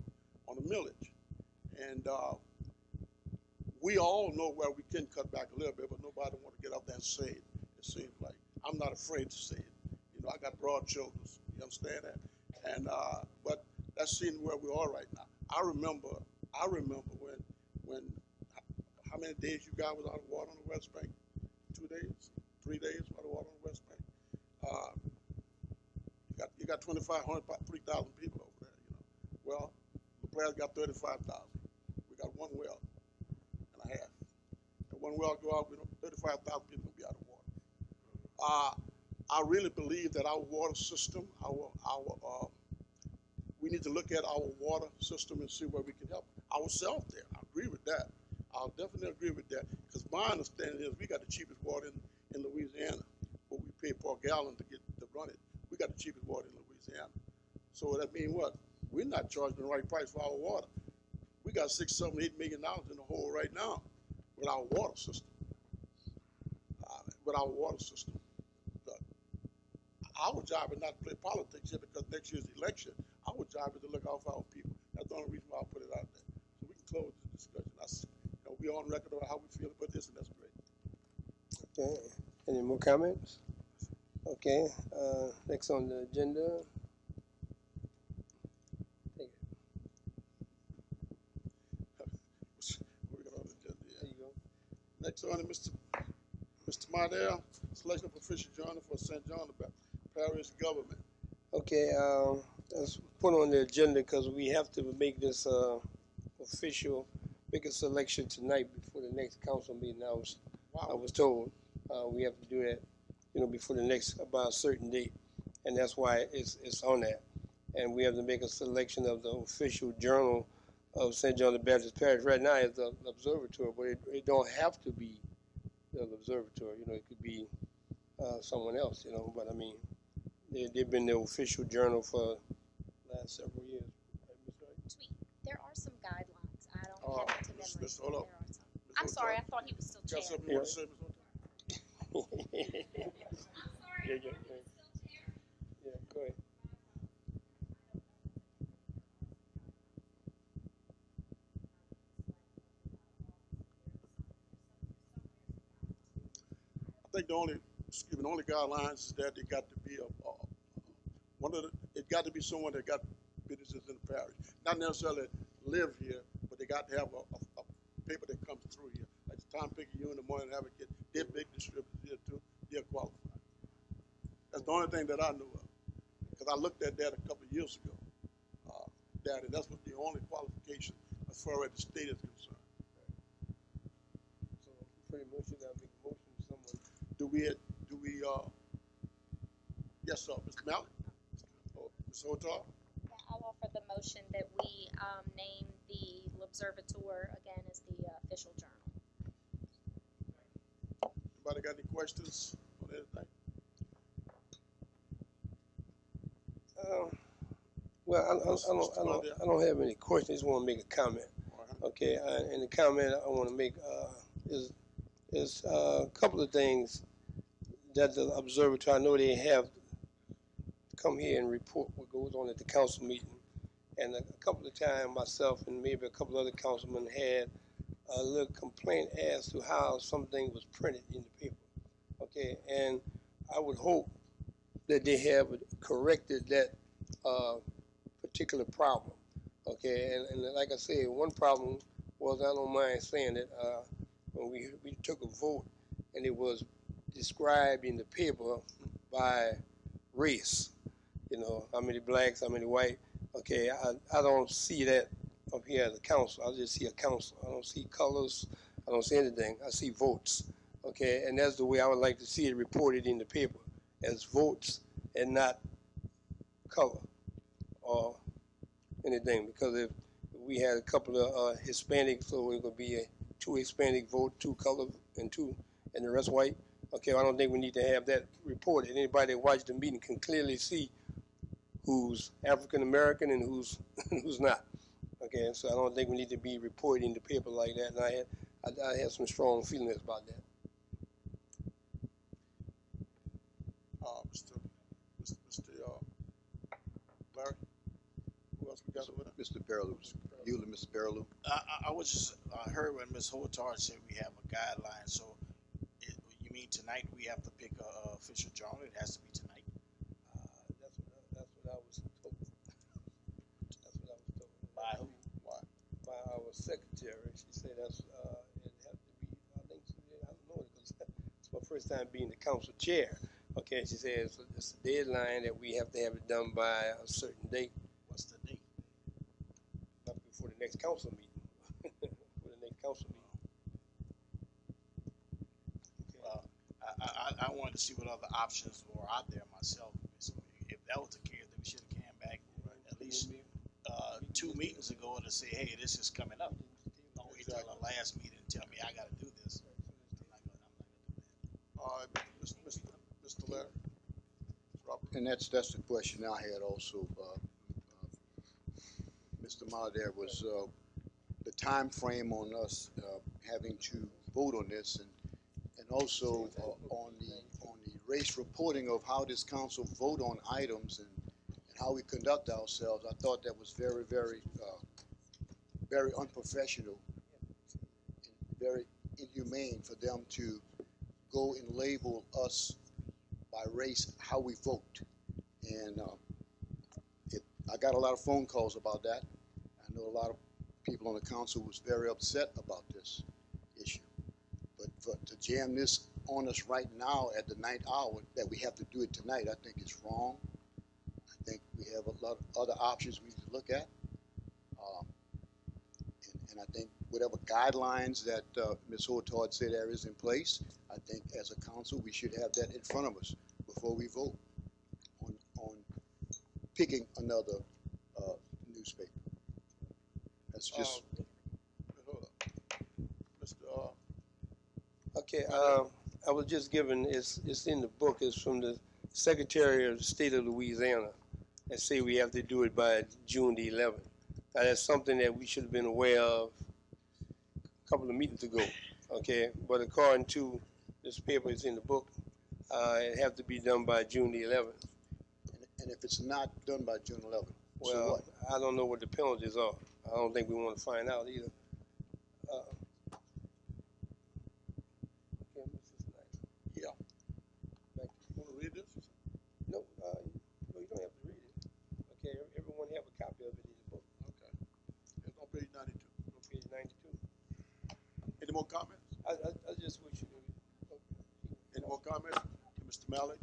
Speaker 6: on the millage. And we all know where we can cut back a little bit, but nobody want to get out there and say it. It seems like I'm not afraid to say it. I got broad shoulders. You understand that? And but that's seeing where we are right now. I remember when how many days you got without water on the West Bank? 2 days, 3 days without water on the West Bank. You got 2,500, 3,000 people over there. Well, the players got 35,000. We got 1 well and a half. And 1 well go out, 35,000 people will be out of water. I really believe that our water system, we need to look at our water system and see where we can help ourselves there. I agree with that. I'll definitely agree with that, because my understanding is we got the cheapest water in Louisiana, but we pay per gallon to run it. We got the cheapest water in Louisiana. So that means what? We're not charging the right price for our water. We got $6, $7, $8 million in the hole right now with our water system. Our job is not to play politics here, because next year's election. Our job is to look out for our people. That's the only reason why I put it out there. So we can close this discussion. We're on record about how we feel about this, and that's great.
Speaker 4: Okay, any more comments? Okay, next on the agenda. Take it.
Speaker 6: There you go. Next on is Mr. Mardell, selection of official journal for St. John the Baptist Parish government.
Speaker 4: Okay, let's put on the agenda, because we have to make this official, make a selection tonight before the next council meeting. I was told we have to do that, before the next, about a certain date, and that's why it's on that. And we have to make a selection of the official journal of St. John the Baptist Parish. Right now it's the observatory, but it don't have to be the observatory. It could be someone else, you know. But I mean, they've been the official journal for the last several years.
Speaker 11: Tweet. There are some guidelines. I don't have it to memory.
Speaker 6: Mr. Hold up.
Speaker 11: There are some. I'm sorry. I thought he was still
Speaker 6: You got
Speaker 11: chair.
Speaker 6: something you want to say, Ms. Hotel?
Speaker 4: Yeah, go ahead.
Speaker 6: I think the only guidelines is that it got to be it got to be someone that got businesses in the parish. Not necessarily live here, but they got to have a paper that comes through here. Like the Time Picker Union, the Morning Advocate, they're big distributors here too. They're qualified. That's the only thing that I knew of. Because I looked at that a couple of years ago. And that's what the only qualification as far as the state is concerned.
Speaker 4: So pretty much you gotta make a motion to someone.
Speaker 6: Yes, sir, Mr. Mallett? Mr. Hotel?
Speaker 11: Yeah, I'll offer the motion that we name the L'Observateur again as the official journal.
Speaker 6: Anybody got any questions on anything?
Speaker 4: Well, I don't have any questions. I just want to make a comment. Okay, and the comment I want to make is a couple of things that the observatory, I know they have come here and report what goes on at the council meeting. And a couple of times myself and maybe a couple other councilmen had a little complaint as to how something was printed in the paper. Okay, and I would hope that they have corrected that particular problem. Okay, and like I said, one problem was, I don't mind saying it, when we took a vote and it was described in the paper by race, you know, how many blacks, how many white. Okay, I don't see that up here at the council. I just see a council. I don't see colors. I don't see anything. I see votes. Okay, and that's the way I would like to see it reported in the paper, as votes and not color or anything. Because if we had a couple of Hispanics, so it would be 2 Hispanic vote, 2 color, and the rest white. Okay, I don't think we need to have that reported. Anybody that watched the meeting can clearly see who's African American and who's not. Okay, so I don't think we need to be reported in the paper like that. And I had some strong feelings about that.
Speaker 6: Larry, who else we got over there?
Speaker 1: Mr. Perilou, you and Mr. Perilou.
Speaker 8: I was just heard when Ms. Hotard said we have a guideline. So you mean tonight we have to pick a official journal? It has to be tonight.
Speaker 4: That's what I was told. That's what I was told.
Speaker 8: By who?
Speaker 4: Why? By our secretary. She said it had to be. I think I don't know because it's my first time being the council chair. Okay, she says it's a deadline that we have to have it done by a certain date.
Speaker 8: What's the date?
Speaker 4: Not before the next council meeting. For the next council meeting.
Speaker 8: Okay. Well, I wanted to see what other options were out there myself. So if that was the case, then we should have came back at least 2 meetings ago to say, hey, this is coming up. Don't wait till the last meeting and tell me I got to do this. I'm not going to do that.
Speaker 6: Mr. Larry?
Speaker 1: And that's the question I had also, Mr. Malader, was the time frame on us having to vote on this, and also on the race reporting of how this council vote on items and how we conduct ourselves. I thought that was very, very, very unprofessional and very inhumane for them to go and label us by race, how we vote. And I got a lot of phone calls about that. I know a lot of people on the council was very upset about this issue. But to jam this on us right now at the 9th hour, that we have to do it tonight, I think it's wrong. I think we have a lot of other options we need to look at. And I think whatever guidelines that Ms. Hotard said there is in place, I think as a council we should have that in front of us before we vote on picking another newspaper. That's just.
Speaker 6: Mr.
Speaker 4: Okay. I was just given, it's in the book, it's from the Secretary of the State of Louisiana, that say we have to do it by June the 11th. Now, that's something that we should have been aware of a couple of meetings ago, okay? But according to this paper, it's in the book, it have to be done by June the 11th.
Speaker 1: And if it's not done by June 11th, so
Speaker 4: Well,
Speaker 1: what?
Speaker 4: I don't know what the penalties are. I don't think we want to find out either. Okay, Mrs. Knight.
Speaker 6: Yeah.
Speaker 4: Thank you.
Speaker 6: Want to read this?
Speaker 4: No, no, you don't have to read it. Okay, everyone have a copy of it in the book.
Speaker 6: Okay. It's on page 92.
Speaker 4: On page 92.
Speaker 6: Any more comments?
Speaker 4: I just wish you.
Speaker 6: Any more comments? Mr. Mallett?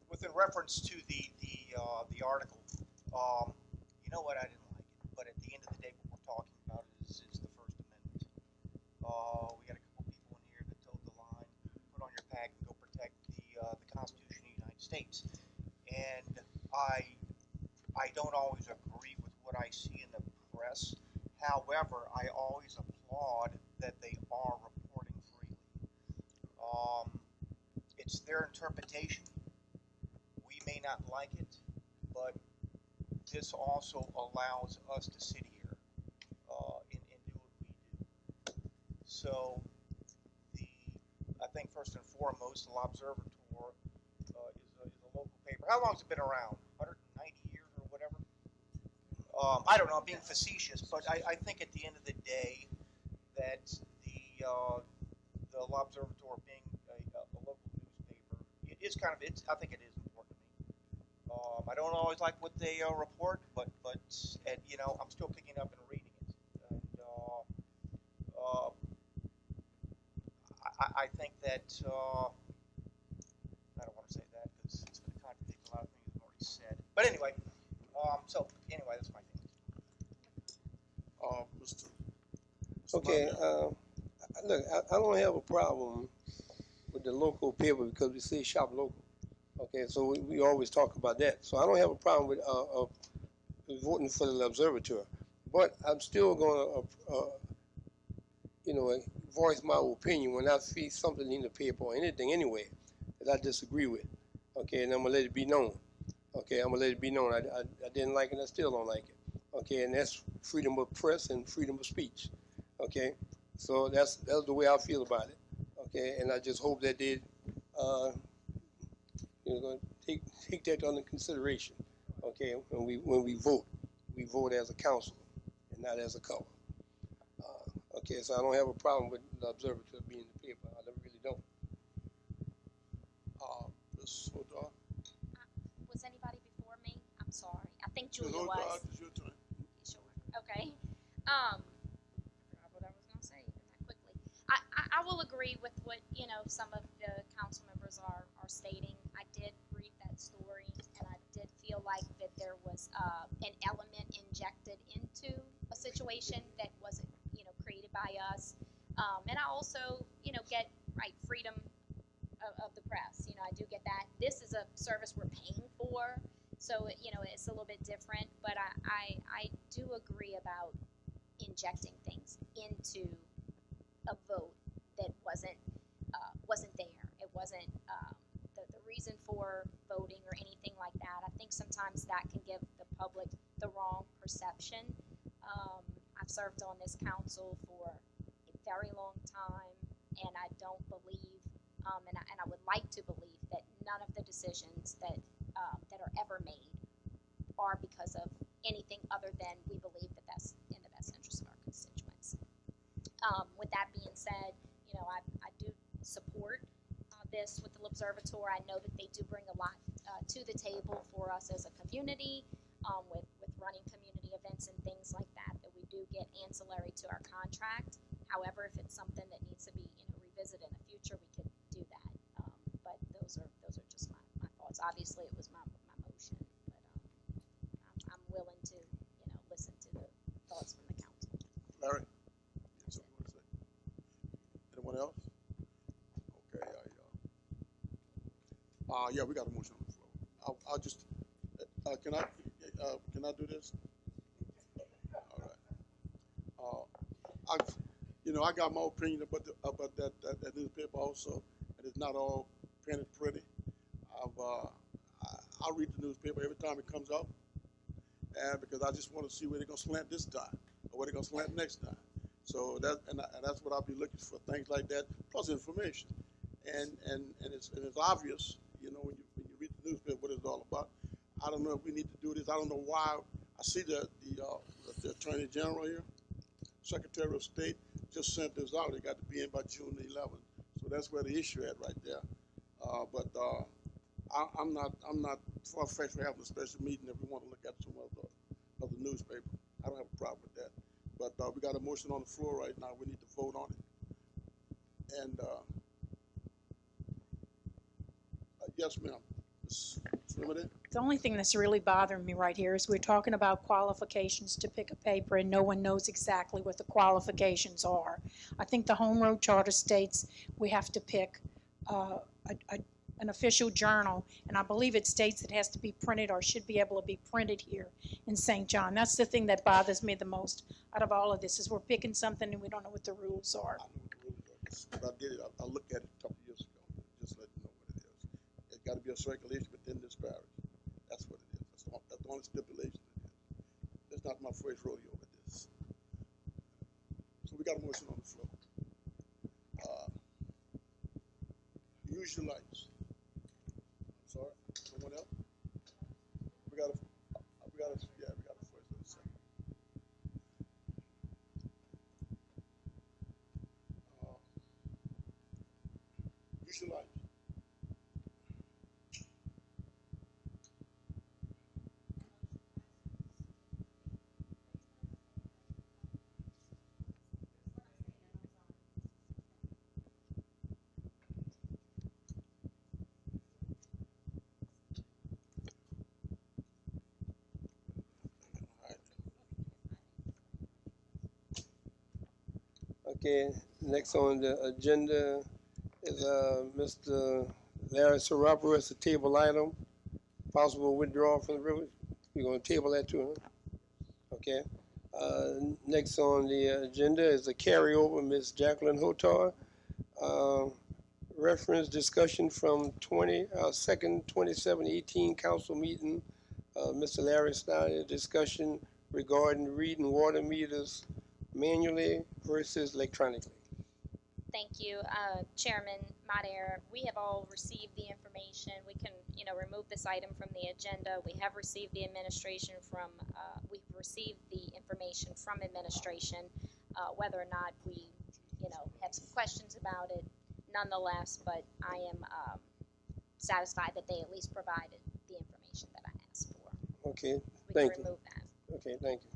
Speaker 17: Within reference to the article, you know what, I didn't like it, but at the end of the day, what we're talking about is the First Amendment. We got a couple people in here that toed the line, put on your pack and go protect the Constitution of the United States. And I don't always agree with what I see in the press. However, I always applaud that they are reporting freely. It's their interpretation. We may not like it, but this also allows us to sit here and do what we do. So, I think first and foremost, the L'Observateur is a local paper. How long has it been around? 190 years or whatever? I don't know, I'm being facetious, but I think at the end of the day that the L'Observateur being a local newspaper, I think it is important to me. I don't always like what they report, but you know, I'm still picking up and reading it. And I think that, I don't want to say that because it's going to contradict a lot of things I've already said. But anyway, that's my thing.
Speaker 6: Mr.
Speaker 4: Okay, look, I don't have a problem with the local paper because we say shop local. Okay, so we always talk about that. So I don't have a problem with voting for the Observateur, but I'm still going to, voice my opinion when I see something in the paper or anything anyway that I disagree with. Okay, and I'm gonna let it be known. Okay, I'm gonna let it be known. I didn't like it. I still don't like it. Okay, and that's freedom of press and freedom of speech. Okay, so that's the way I feel about it. Okay, and I just hope that they take that under consideration. Okay, when we vote as a council and not as a color. Okay, so I don't have a problem with the Observateur being in the paper. I really don't.
Speaker 6: Ms. Hodar?
Speaker 11: Was anybody before me? I'm sorry. I think Julia
Speaker 6: Ms.
Speaker 11: was.
Speaker 6: Hodar, it's your turn.
Speaker 11: Sure. Okay. I forgot what I was going to say that quickly. I will agree with what, some of the council members are stating. I did read that story, and I did feel like that there was an element injected into a situation that wasn't, created by us. And I also, get, freedom of the press. I do get that. This is a service we're paying for, so, it's a little bit different. But I do agree about injecting things into a vote that wasn't there. It wasn't the reason for voting or anything like that. I think sometimes that can give the public the wrong perception. I've served on this council for a very long time, and I don't believe, and I would like to believe that none of the decisions that are ever made are because of anything other than we believe that that's in the best interest of our constituents. With that being said, I do support this with the L'Observateur. I know that they do bring a lot to the table for us as a community, with running community events and things like that we do get ancillary to our contract. However, if it's something that needs to be revisited in the future, we could do that. But those are just my thoughts. Obviously, it was my motion, but I'm willing to listen to the thoughts from the council.
Speaker 6: Larry, you have something to say? Anyone else? Okay, yeah, we got a motion on the floor. I'll just, can I do this? All right. you know, I got my opinion about that newspaper also, and it's not all printed pretty. I read the newspaper every time it comes out, and because I just want to see where they're gonna slant this time, or where they're gonna slant next time. So and that's what I'll be looking for, things like that, plus information. And it's obvious, you know, when you read the newspaper what it's all about. I don't know if we need to do this. I don't know why. I see the Attorney General here, Secretary of State, just sent this out. It got to be in by June 11th. So that's where the issue at right there. I'm not far-fetched for having a special meeting if we want to look at some of the newspaper. I don't have a problem with that. But we got a motion on the floor right now. We need to vote on it. And yes, ma'am. Ms. Remedy?
Speaker 12: The only thing that's really bothering me right here is we're talking about qualifications to pick a paper and no one knows exactly what the qualifications are. I think the Home Road Charter states we have to pick an official journal, and I believe it states it has to be printed or should be able to be printed here in St. John. That's the thing that bothers me the most out of all of this, is we're picking something and we don't know what the rules are.
Speaker 6: I know what the rules are. But I did it. I looked at it a couple years ago. Just let you know what it is. It's got to be a circulation within this parish. That's what it is. That's the only stipulation it is. It's not my first rodeo with this. So we got a motion on the floor. Use your lights. I'm sorry. Someone else? We got a first and a second. Use your lights.
Speaker 4: Okay, next on the agenda is Mr. Larry Sarapo as a table item, possible withdrawal from the privilege. You're gonna table that too, huh? Okay. Next on the agenda is a carryover, Ms. Jacqueline Hotar. Reference discussion from 27/18 council meeting. Mr. Larry Snyder, discussion regarding reading water meters manually versus electronically.
Speaker 11: Thank you, Chairman Madere. We have all received the information. We can, remove this item from the agenda. We have received the information from administration. Whether or not we, have some questions about it, nonetheless. But I am satisfied that they at least provided the information that I asked for.
Speaker 4: Okay,
Speaker 11: We
Speaker 4: thank
Speaker 11: can
Speaker 4: you.
Speaker 11: remove that.
Speaker 4: Okay, thank you.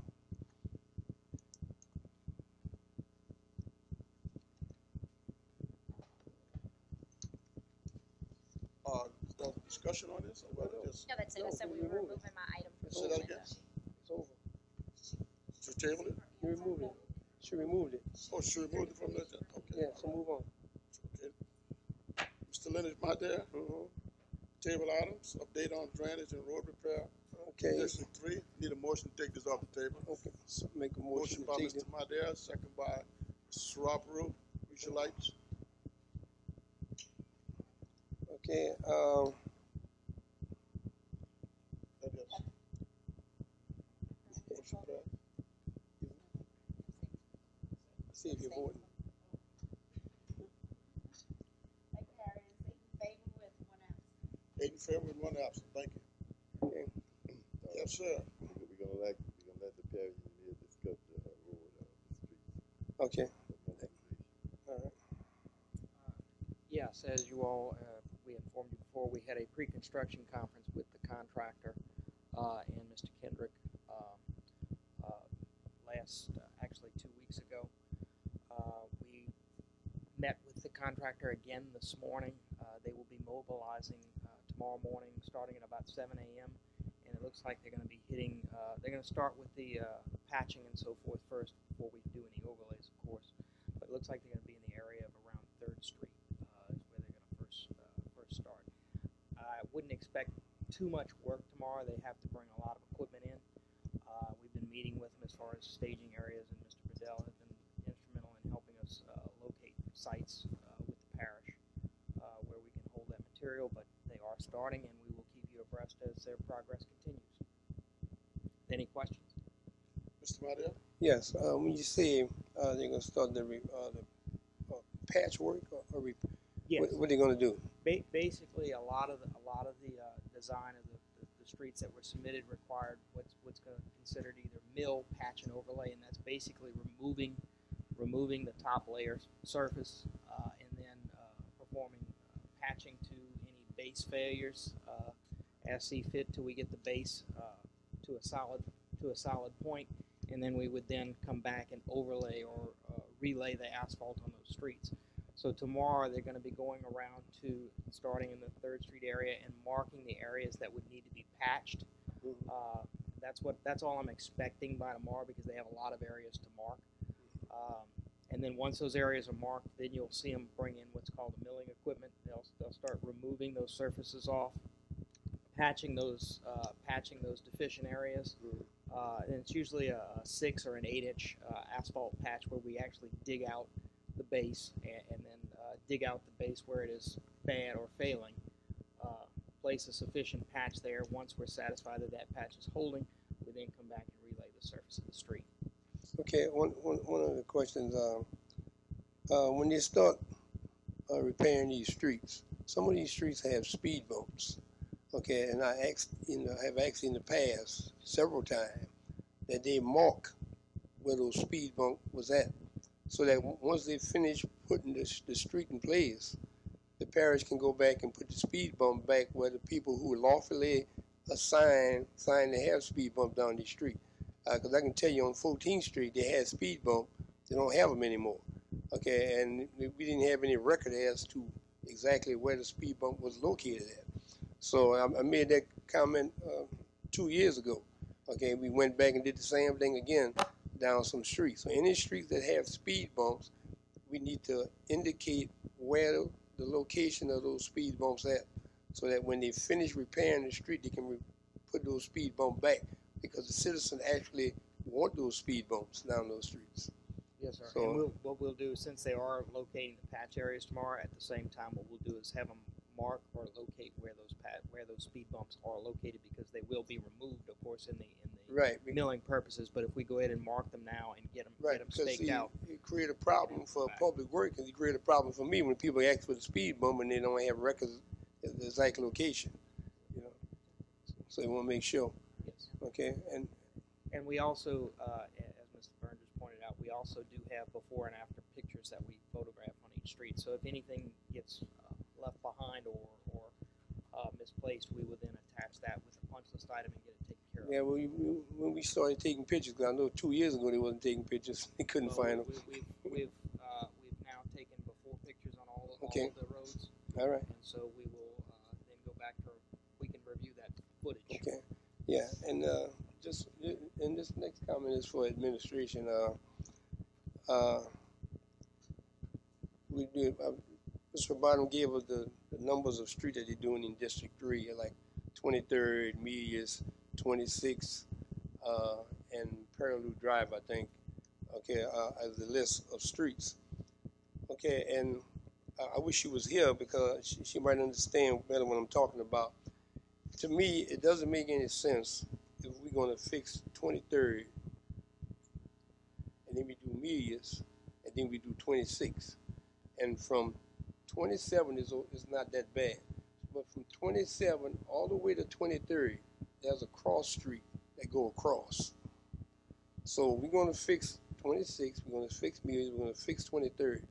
Speaker 6: Discussion on this, or whether just?
Speaker 11: No, that's it. I said we were removing my item from
Speaker 6: Say
Speaker 11: the
Speaker 6: that
Speaker 11: agenda.
Speaker 6: again?
Speaker 4: It's over.
Speaker 6: To table it?
Speaker 4: You removed it. She removed it.
Speaker 6: Oh, she removed it from the agenda. Okay.
Speaker 4: Yeah, so move on.
Speaker 6: Okay. Mr. Leonard, my dear. Table items, update on drainage and road repair.
Speaker 4: Okay.
Speaker 6: District 3, need a motion to take this off the table.
Speaker 4: Okay, so make a motion
Speaker 6: Motion by
Speaker 4: to take
Speaker 6: Mr. Madere, second by Mr. Sarapo. Use your lights.
Speaker 4: Okay,
Speaker 6: Motion passed.
Speaker 4: see if you're voting.
Speaker 6: Eight in favor with one absent. Thank you.
Speaker 4: Okay.
Speaker 6: Yes, sir.
Speaker 14: We're gonna let the parish engineer discuss the road, the streets.
Speaker 4: Okay.
Speaker 14: The
Speaker 4: All right.
Speaker 10: Yes, as you all, we informed you before, we had a pre-construction conference with the contractor and Mr. Kendrick actually 2 weeks ago. We met with the contractor again this morning. They will be mobilizing tomorrow morning, starting at about 7 a.m. And it looks like they're going to be hitting. They're going to start with the patching and so forth first before we do any overlays, of course. But it looks like they're going to be in the area of around 3rd Street is where they're going to first start. I wouldn't expect too much work tomorrow. They have to bring a lot of equipment in. We've been meeting with them as far as staging areas, and Mr. Bedell has been instrumental in helping us sites with the parish where we can hold that material, but they are starting, and we will keep you abreast as their progress continues. Any questions?
Speaker 6: Mr. Mariel?
Speaker 4: Yes, when you say they're gonna start the patchwork or
Speaker 10: Yes.
Speaker 4: what are they gonna do?
Speaker 10: Basically, a lot of the design of the streets that were submitted required what's considered either mill, patch, and overlay, and that's basically removing the top layer surface and then performing patching to any base failures as see fit till we get the base to a solid point, and then we would then come back and overlay or relay the asphalt on those streets. So tomorrow they're going to be going around to starting in the 3rd Street area and marking the areas that would need to be patched. That's all I'm expecting by tomorrow, because they have a lot of areas to mark. And then once those areas are marked, then you'll see them bring in what's called the milling equipment. They'll start removing those surfaces off, patching those deficient areas. And it's usually a 6 or an 8-inch asphalt patch where we actually dig out the base and then dig out the base where it is bad or failing. Place a sufficient patch there. Once we're satisfied that that patch is holding, we then come back and relay the surface of the street.
Speaker 4: Okay, one of the questions, when they start repairing these streets, some of these streets have speed bumps. Okay, and I have asked in the past several times that they mark where those speed bump was at, so that once they finish putting the street in place, the parish can go back and put the speed bump back where the people who are lawfully signed to have speed bump down the street. Because I can tell you on 14th Street they had speed bump, they don't have them anymore. Okay, and we didn't have any record as to exactly where the speed bump was located at. So I made that comment 2 years ago. Okay, we went back and did the same thing again down some streets. So any streets that have speed bumps, we need to indicate where the location of those speed bumps at, so that when they finish repairing the street, they can put those speed bumps back, because the citizens actually want those speed bumps down those streets.
Speaker 10: Yes, sir.
Speaker 4: So,
Speaker 10: And what we'll do, since they are locating the patch areas tomorrow, at the same time, what we'll do is have them mark or locate where those speed bumps are located, because they will be removed, of course, in the
Speaker 4: right,
Speaker 10: milling purposes. But if we go ahead and mark them now and get them staked
Speaker 4: see,
Speaker 10: out,
Speaker 4: it create a problem for public work, and it create a problem for me when people ask for the speed bump and they don't have records of the exact location. You know, so they want to make sure.
Speaker 10: Yes.
Speaker 4: Okay,
Speaker 10: and we also, as Mr. Burns just pointed out, we also do have before and after pictures that we photograph on each street. So if anything gets left behind or misplaced, we would then attach that with a punch list item and get it taken care of.
Speaker 4: yeah, well, when we started taking pictures, because I know 2 years ago they wasn't taking pictures, they couldn't find them.
Speaker 10: We've now taken before pictures on all of the roads.
Speaker 4: All right.
Speaker 10: And so we will then go back we can review that footage.
Speaker 4: Okay. Yeah, and this next comment is for administration. Mr. Bottom gave us the numbers of streets that they're doing in District 3, like 23rd, Medius, 26th, and Parallel Drive, I think, okay, as the list of streets. Okay, and I wish she was here, because she might understand better what I'm talking about. To me, it doesn't make any sense if we're going to fix 23rd, and then we do Medius, and then we do 26. And from 27 is not that bad. But from 27 all the way to 23rd, there's a cross street that go across. So we're going to fix 26, we're going to fix Medius, we're going to fix 23rd.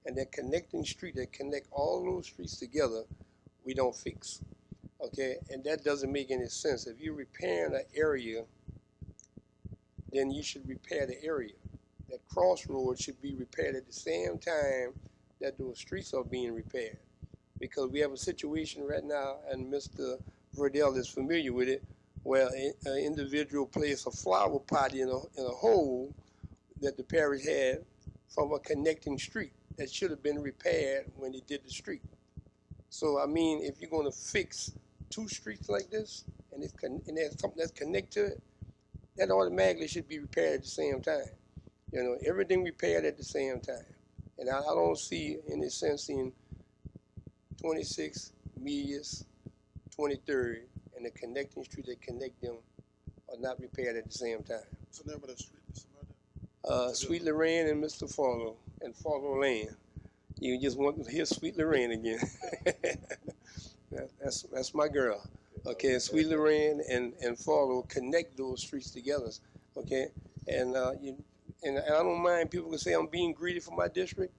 Speaker 4: And that connecting street that connect all those streets together, we don't fix. Okay, and that doesn't make any sense. If you're repairing an area, then you should repair the area. That crossroad should be repaired at the same time that those streets are being repaired. Because we have a situation right now, and Mr. Verdell is familiar with it, where an individual placed a flower pot in a hole that the parish had from a connecting street that should have been repaired when they did the street. So, I mean, if you're going to fix two streets like this, and there's something that's connected to it, that automatically should be repaired at the same time. You know, everything repaired at the same time. And I don't see any sense in 26 Medius, 23rd, and the connecting street that connect them are not repaired at the same time.
Speaker 6: What's the name of that street, Mr. Murder?
Speaker 4: Sweet Lorraine and Mr. Farlow and Farlow Lane. You just want to hear Sweet Lorraine again. That's my girl. Okay, Sweet Lorraine and Farlow connect those streets together. Okay, and I don't mind people can say I'm being greedy for my district,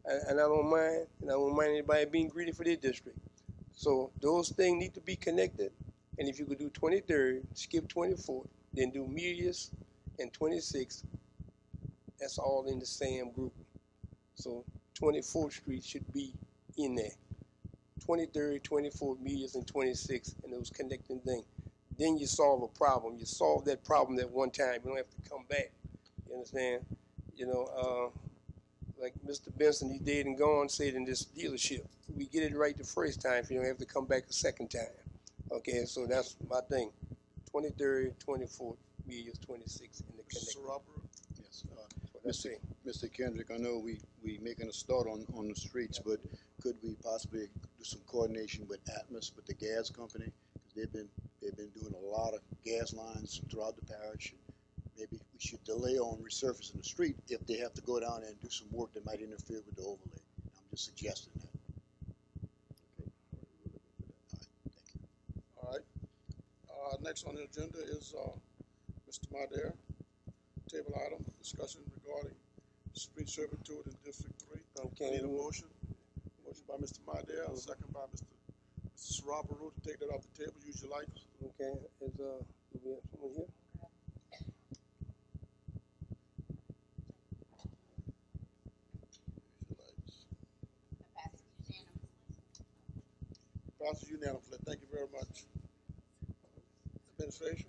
Speaker 4: and I don't mind, anybody being greedy for their district. So those things need to be connected. And if you could do 23rd, skip 24th, then do Medius and 26th, that's all in the same group. So 24th Street should be in there. 23rd, 24th, Medius, and 26th, and those connecting things. Then you solve a problem. You solve that problem at one time. You don't have to come back. You understand? You know, like Mr. Benson, he's dead and gone, said in this dealership, we get it right the first time, so you don't have to come back a second time. Okay, so that's my thing. 23rd, 24th, Medius, 26th, and the connecting.
Speaker 1: Yes. Mr. Kendrick, I know we making a start on the streets, but could we possibly do some coordination with Atmos, with the gas company? Because they've been doing a lot of gas lines throughout the parish. Maybe we should delay on resurfacing the street if they have to go down there and do some work that might interfere with the overlay. I'm just suggesting that.
Speaker 6: All right. Next on the agenda is Mr. Madere. Table item, discussion regarding street servitude in District 3.
Speaker 4: Okay.
Speaker 6: I need a motion. Motion by Mr. Madere, and a second by Mr. Sarabaru to take that off the table. Use your lights.
Speaker 4: Okay. Do we have someone here?
Speaker 6: Passes unanimously. Thank you very much. Administration.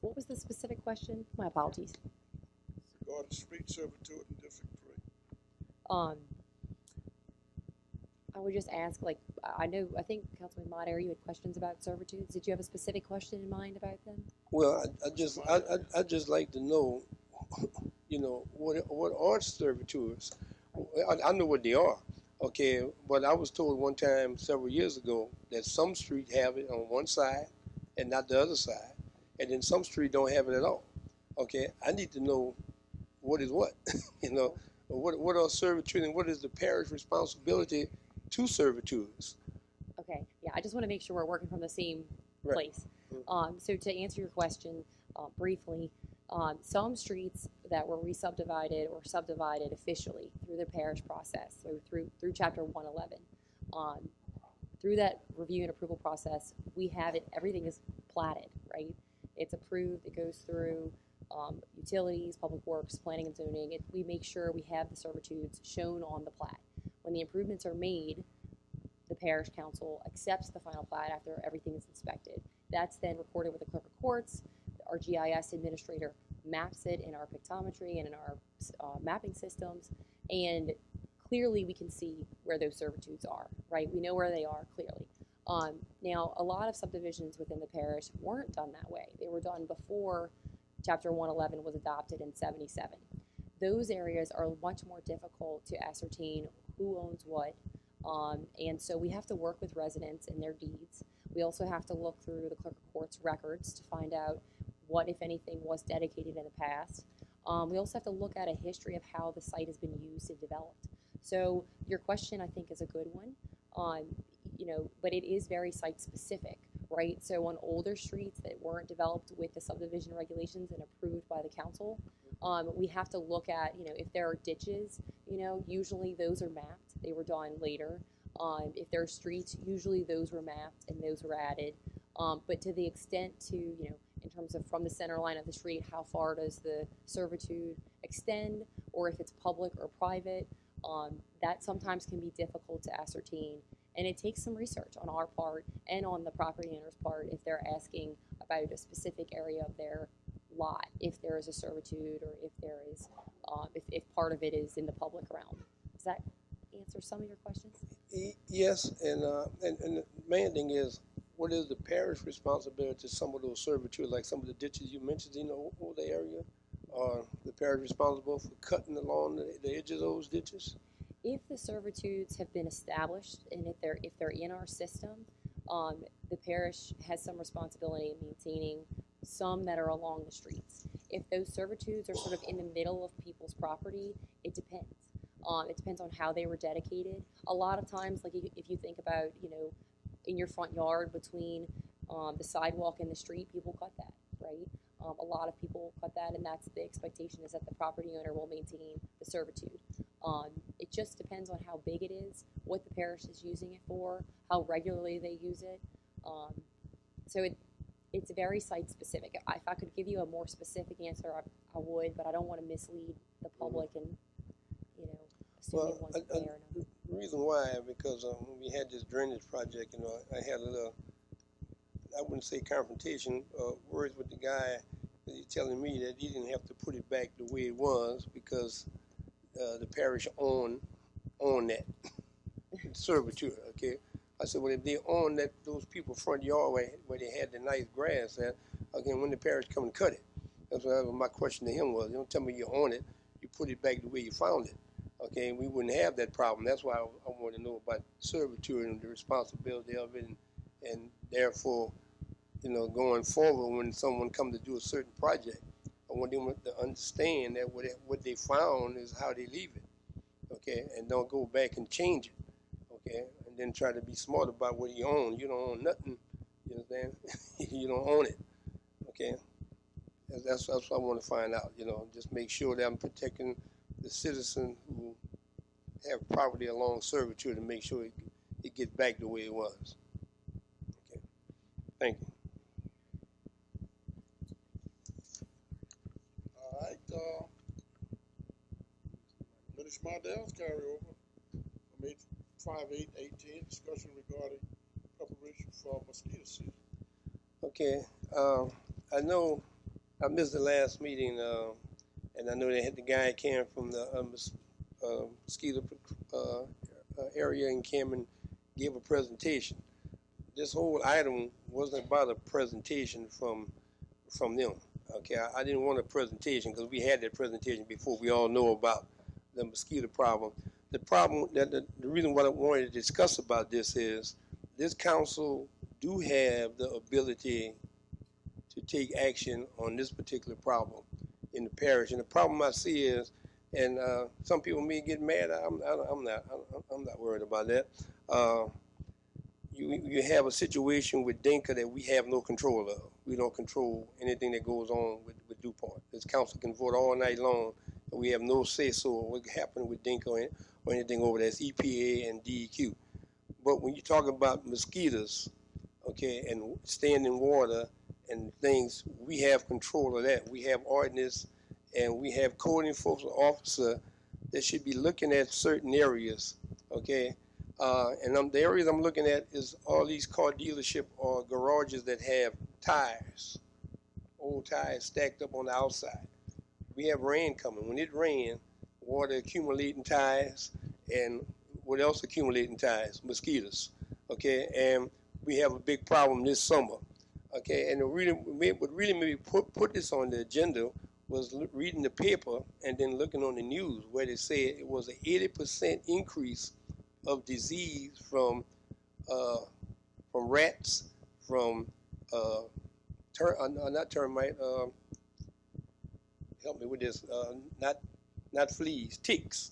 Speaker 13: What was the specific question? My apologies.
Speaker 6: Regarding street servitude in District 3.
Speaker 13: I would just ask, like, I think Councilman Madere, you had questions about servitudes. Did you have a specific question in mind about them?
Speaker 4: Well, I just like to know, you know, what are servitudes? I know what they are, okay, but I was told one time several years ago that some street have it on one side and not the other side, and then some street don't have it at all. Okay, I need to know what is what, you know, what are servitude and what is the parish responsibility to servitudes.
Speaker 13: Okay, yeah, I just want to make sure we're working from the same place. So to answer your question briefly, some streets that were re-subdivided or subdivided officially through the parish process, so through Chapter 111, through that review and approval process, we have it, everything is platted, right? It's approved, it goes through utilities, public works, planning and zoning. We make sure we have the servitudes shown on the plat. When the improvements are made, the parish council accepts the final plat after everything is inspected. That's then recorded with the clerk of courts. Our GIS administrator maps it in our pictometry and in our mapping systems, and clearly we can see where those servitudes are, right? We know where they are clearly. Now, a lot of subdivisions within the parish weren't done that way. They were done before Chapter 111 was adopted in 77. Those areas are much more difficult to ascertain who owns what, and so we have to work with residents and their deeds. We also have to look through the clerk of court's records to find out what, if anything, was dedicated in the past. We also have to look at a history of how the site has been used and developed. So your question, I think, is a good one. You know, but it is very site specific, right? So on older streets that weren't developed with the subdivision regulations and approved by the council, we have to look at, you know, if there are ditches, you know, usually those are mapped. They were done later. If there are streets, usually those were mapped and those were added. But to the extent to, you know, in terms of from the center line of the street, how far does the servitude extend, or if it's public or private, that sometimes can be difficult to ascertain. And it takes some research on our part and on the property owner's part if they're asking about a specific area of their lot, if there is a servitude or if there is, if part of it is in the public realm. Does that answer some of your questions?
Speaker 4: Yes, and the main thing is, what is the parish responsibility to some of those servitudes, like some of the ditches you mentioned in the older area, or the parish responsible for cutting along the edges of those ditches?
Speaker 13: If the servitudes have been established and if they're in our system, the parish has some responsibility in maintaining some that are along the streets. If those servitudes are sort of in the middle of people's property, it depends. It depends on how they were dedicated. A lot of times, like if you think about, in your front yard between the sidewalk and the street, people cut that, right? A lot of people cut that, and that's the expectation, is that the property owner will maintain the servitude. It just depends on how big it is, what the parish is using it for, how regularly they use it. So it's very site specific. If I could give you a more specific answer, I would, but I don't want to mislead the public and assuming one's there or not.
Speaker 4: The reason why, because when we had this drainage project, I had a little, I wouldn't say confrontation, words with the guy. He's telling me that he didn't have to put it back the way it was because the parish owned that servitude. Okay, I said, well, if they own those people's front yard where they had the nice grass at, again, when the parish come and cut it, that's what my question to him was. Don't tell me you own it, you put it back the way you found it. Okay, we wouldn't have that problem. That's why I want to know about servitude and the responsibility of it, and therefore, going forward when someone comes to do a certain project, I want them to understand that what they found is how they leave it. Okay, and don't go back and change it. Okay, and then try to be smart about what you own. You don't own nothing. You understand? You don't own it. Okay, that's what I want to find out. Just make sure that I'm protecting the citizen who have property along servitude and make sure it gets back the way it was. Okay, thank you.
Speaker 6: All right, Minister Mardell's carryover from 5/8/18, discussion regarding preparation for mosquito season.
Speaker 4: Okay, I know I missed the last meeting, and I know they had the guy came from the mosquito area and came and gave a presentation. This whole item wasn't about a presentation from them. Okay, I didn't want a presentation because we had that presentation before. We all know about the mosquito problem. The problem, the reason why I wanted to discuss about this is this council do have the ability to take action on this particular problem in the parish. And the problem I see is, and some people may get mad. I'm not worried about that. You have a situation with Dinka that we have no control of. We don't control anything that goes on with DuPont. This council can vote all night long, and we have no say-so on what happened with Dinka or anything over there. It's EPA and DEQ. But when you talk about mosquitoes, okay, and standing water and things, we have control of that. We have ordinance, and we have code enforcement officer that should be looking at certain areas, okay? And the areas I'm looking at is all these car dealership or garages that have tires, old tires stacked up on the outside. We have rain coming. When it rains, water accumulating tires, and what else accumulating tires? Mosquitoes, okay? And we have a big problem this summer, okay? And what really made me put this on the agenda was reading the paper and then looking on the news where they said it was an 80% increase of disease from rats, from not termite. Help me with this. Not fleas, ticks.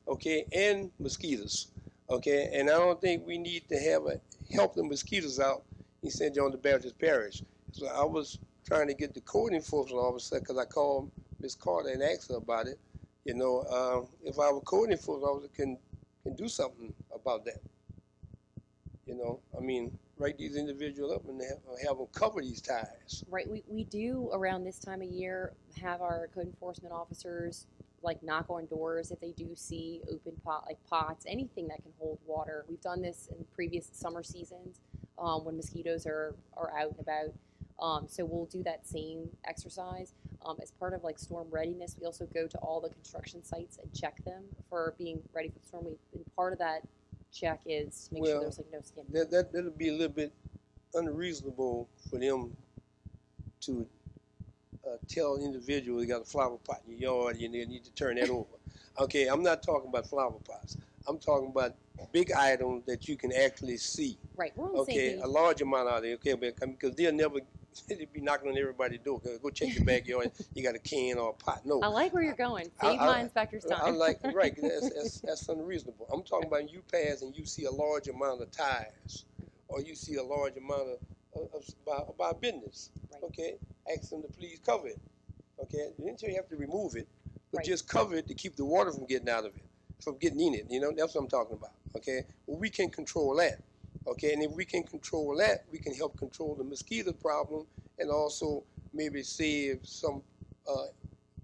Speaker 4: Okay, and mosquitoes. Okay, and I don't think we need to help the mosquitoes out in St. John the Baptist Parish. So I was trying to get the code enforcement officer, because I called Ms. Carter and asked her about it. If our code enforcement officer can do something about that. Write these individuals up and have them cover these tires.
Speaker 13: Right, we do around this time of year have our code enforcement officers knock on doors if they do see open pots, anything that can hold water. We've done this in previous summer seasons when mosquitoes are out and about. So we'll do that same exercise. As part of storm readiness, we also go to all the construction sites and check them for being ready for the storm. And part of that check is to make sure there's no skin.
Speaker 4: That'll be a little bit unreasonable for them to tell individuals you got a flower pot in your yard, you need to turn that over. Okay, I'm not talking about flower pots. I'm talking about big items that you can actually see.
Speaker 13: Right, we're on the same
Speaker 4: Okay,
Speaker 13: page.
Speaker 4: a large amount out there. Okay, because they'll never be knocking on everybody's door. Go check your backyard. You got a can or a pot. No.
Speaker 13: I like where you're going. Save my inspector's time.
Speaker 4: I like right. That's unreasonable. I'm talking about you pass and you see a large amount of tires, or you see a large amount about business. Right. Okay, ask them to please cover it. Okay, you didn't say you have to remove it, but just cover it to keep the water from getting out of it, from getting in it. You know, that's what I'm talking about. Okay, well, we can control that. Okay, and if we can control that, we can help control the mosquito problem and also maybe save some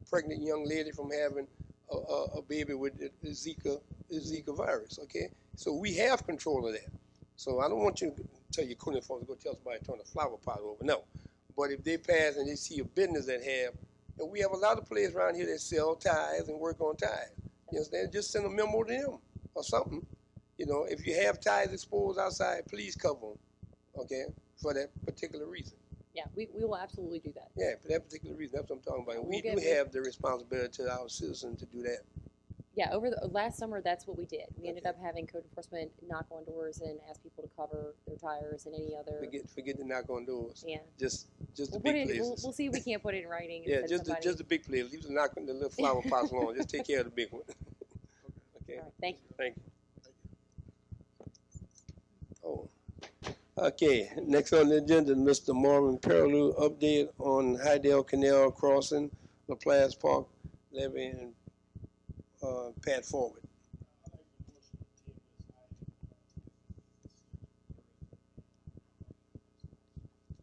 Speaker 4: pregnant young lady from having a baby with the Zika virus. Okay, so we have control of that. So I don't want you to tell your cooling folks to go tell somebody to turn a flower pot over. No, but if they pass and they see a business that have, and we have a lot of places around here that sell ties and work on ties. You understand? Just send a memo to them or something. You know, if you have ties exposed outside, please cover them, okay, for that particular reason.
Speaker 13: Yeah, we will absolutely do that.
Speaker 4: Yeah, for that particular reason, that's what I'm talking about. And we do have the responsibility to our citizens to do that.
Speaker 13: Yeah, over the last summer, that's what we did. We ended up having code enforcement knock on doors and ask people to cover their tires and any other.
Speaker 4: Forget to knock on doors.
Speaker 13: Yeah.
Speaker 4: Just the big places.
Speaker 13: We'll see if we can't put it in writing.
Speaker 4: Yeah, just the big places. Leave the knocking the little flower pots alone. Just take care of the big one. Okay.
Speaker 13: All right, thank you.
Speaker 4: Thank you. Oh. Okay, next on the agenda, Mr. Marvin Perilou, update on Hydale Canal crossing, LaPlace Park, levee, and Pat Forward.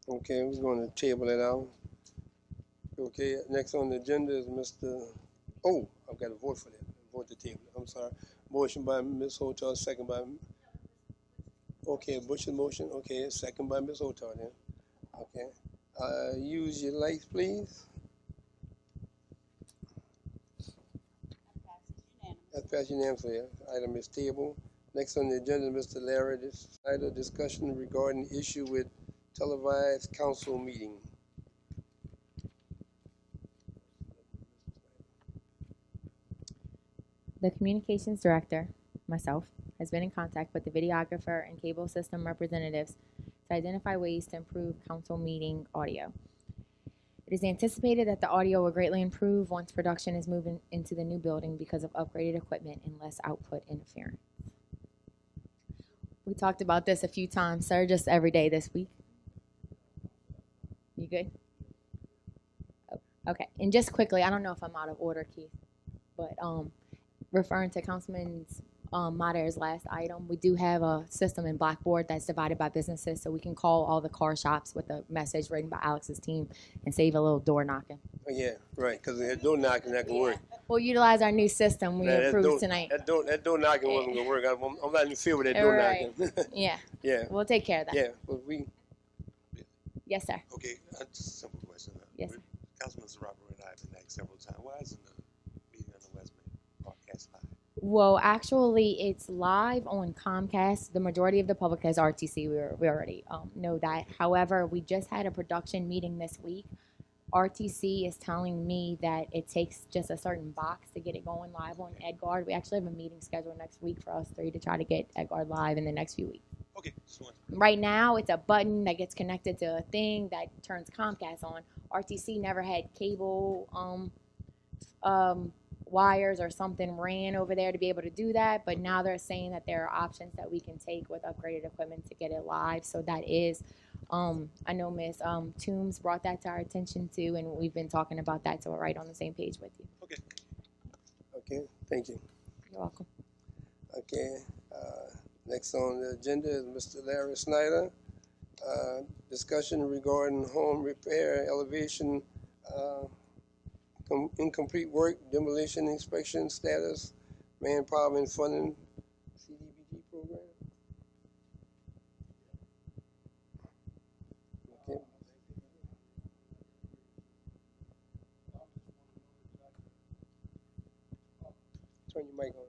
Speaker 4: Okay, we're going to table it out. Okay, next on the agenda is Mr. Oh, I've got to vote for that. Vote to table it. I'm sorry. Motion by Ms. Hotel, second by. Okay, Bush's motion. Okay, second by Ms. Hotel then. Okay. Use your lights, please. That passes unanimously. Item is tabled. Next on the agenda, Mr. Larry Snyder, discussion regarding issue with televised council meeting.
Speaker 5: The communications director, myself, has been in contact with the videographer and cable system representatives to identify ways to improve council meeting audio. It is anticipated that the audio will greatly improve once production is moving into the new building because of upgraded equipment and less output interference. We talked about this a few times, sir, just every day this week. You good? Oh, okay, and just quickly, I don't know if I'm out of order, Keith, but referring to Councilman's Mater's last item, we do have a system in Blackboard that's divided by businesses, so we can call all the car shops with a message written by Alex's team and save a little door knocking.
Speaker 4: Oh, yeah, right, because the door knocking that can work.
Speaker 5: We'll utilize our new system we approved tonight.
Speaker 4: That door knocking wasn't going to work. I'm not in favor of that door knocking.
Speaker 5: Yeah.
Speaker 4: Yeah.
Speaker 5: We'll take care of that.
Speaker 4: Yeah, but we.
Speaker 5: Yes, sir.
Speaker 22: Okay, just a simple question.
Speaker 5: Yes, sir.
Speaker 22: Councilman Robert and I have been asked several times, why isn't the meeting on the West Main broadcast live?
Speaker 5: Well, actually, it's live on Comcast. The majority of the public has RTC. We already know that. However, we just had a production meeting this week. RTC is telling me that it takes just a certain box to get it going live on Edgard. We actually have a meeting scheduled next week for us three to try to get Edgard live in the next few weeks.
Speaker 22: Okay.
Speaker 5: Right now, it's a button that gets connected to a thing that turns Comcast on. RTC never had cable wires or something ran over there to be able to do that, but now they're saying that there are options that we can take with upgraded equipment to get it live. So that is, I know Ms. Toombs brought that to our attention too, and we've been talking about that, so we're right on the same page with you.
Speaker 22: Okay.
Speaker 4: Okay, thank you.
Speaker 5: You're welcome.
Speaker 4: Okay, next on the agenda is Mr. Larry Snyder. Discussion regarding home repair, elevation, incomplete work, demolition inspection status, manpower and funding, CDBG program. Okay. Turn your mic on.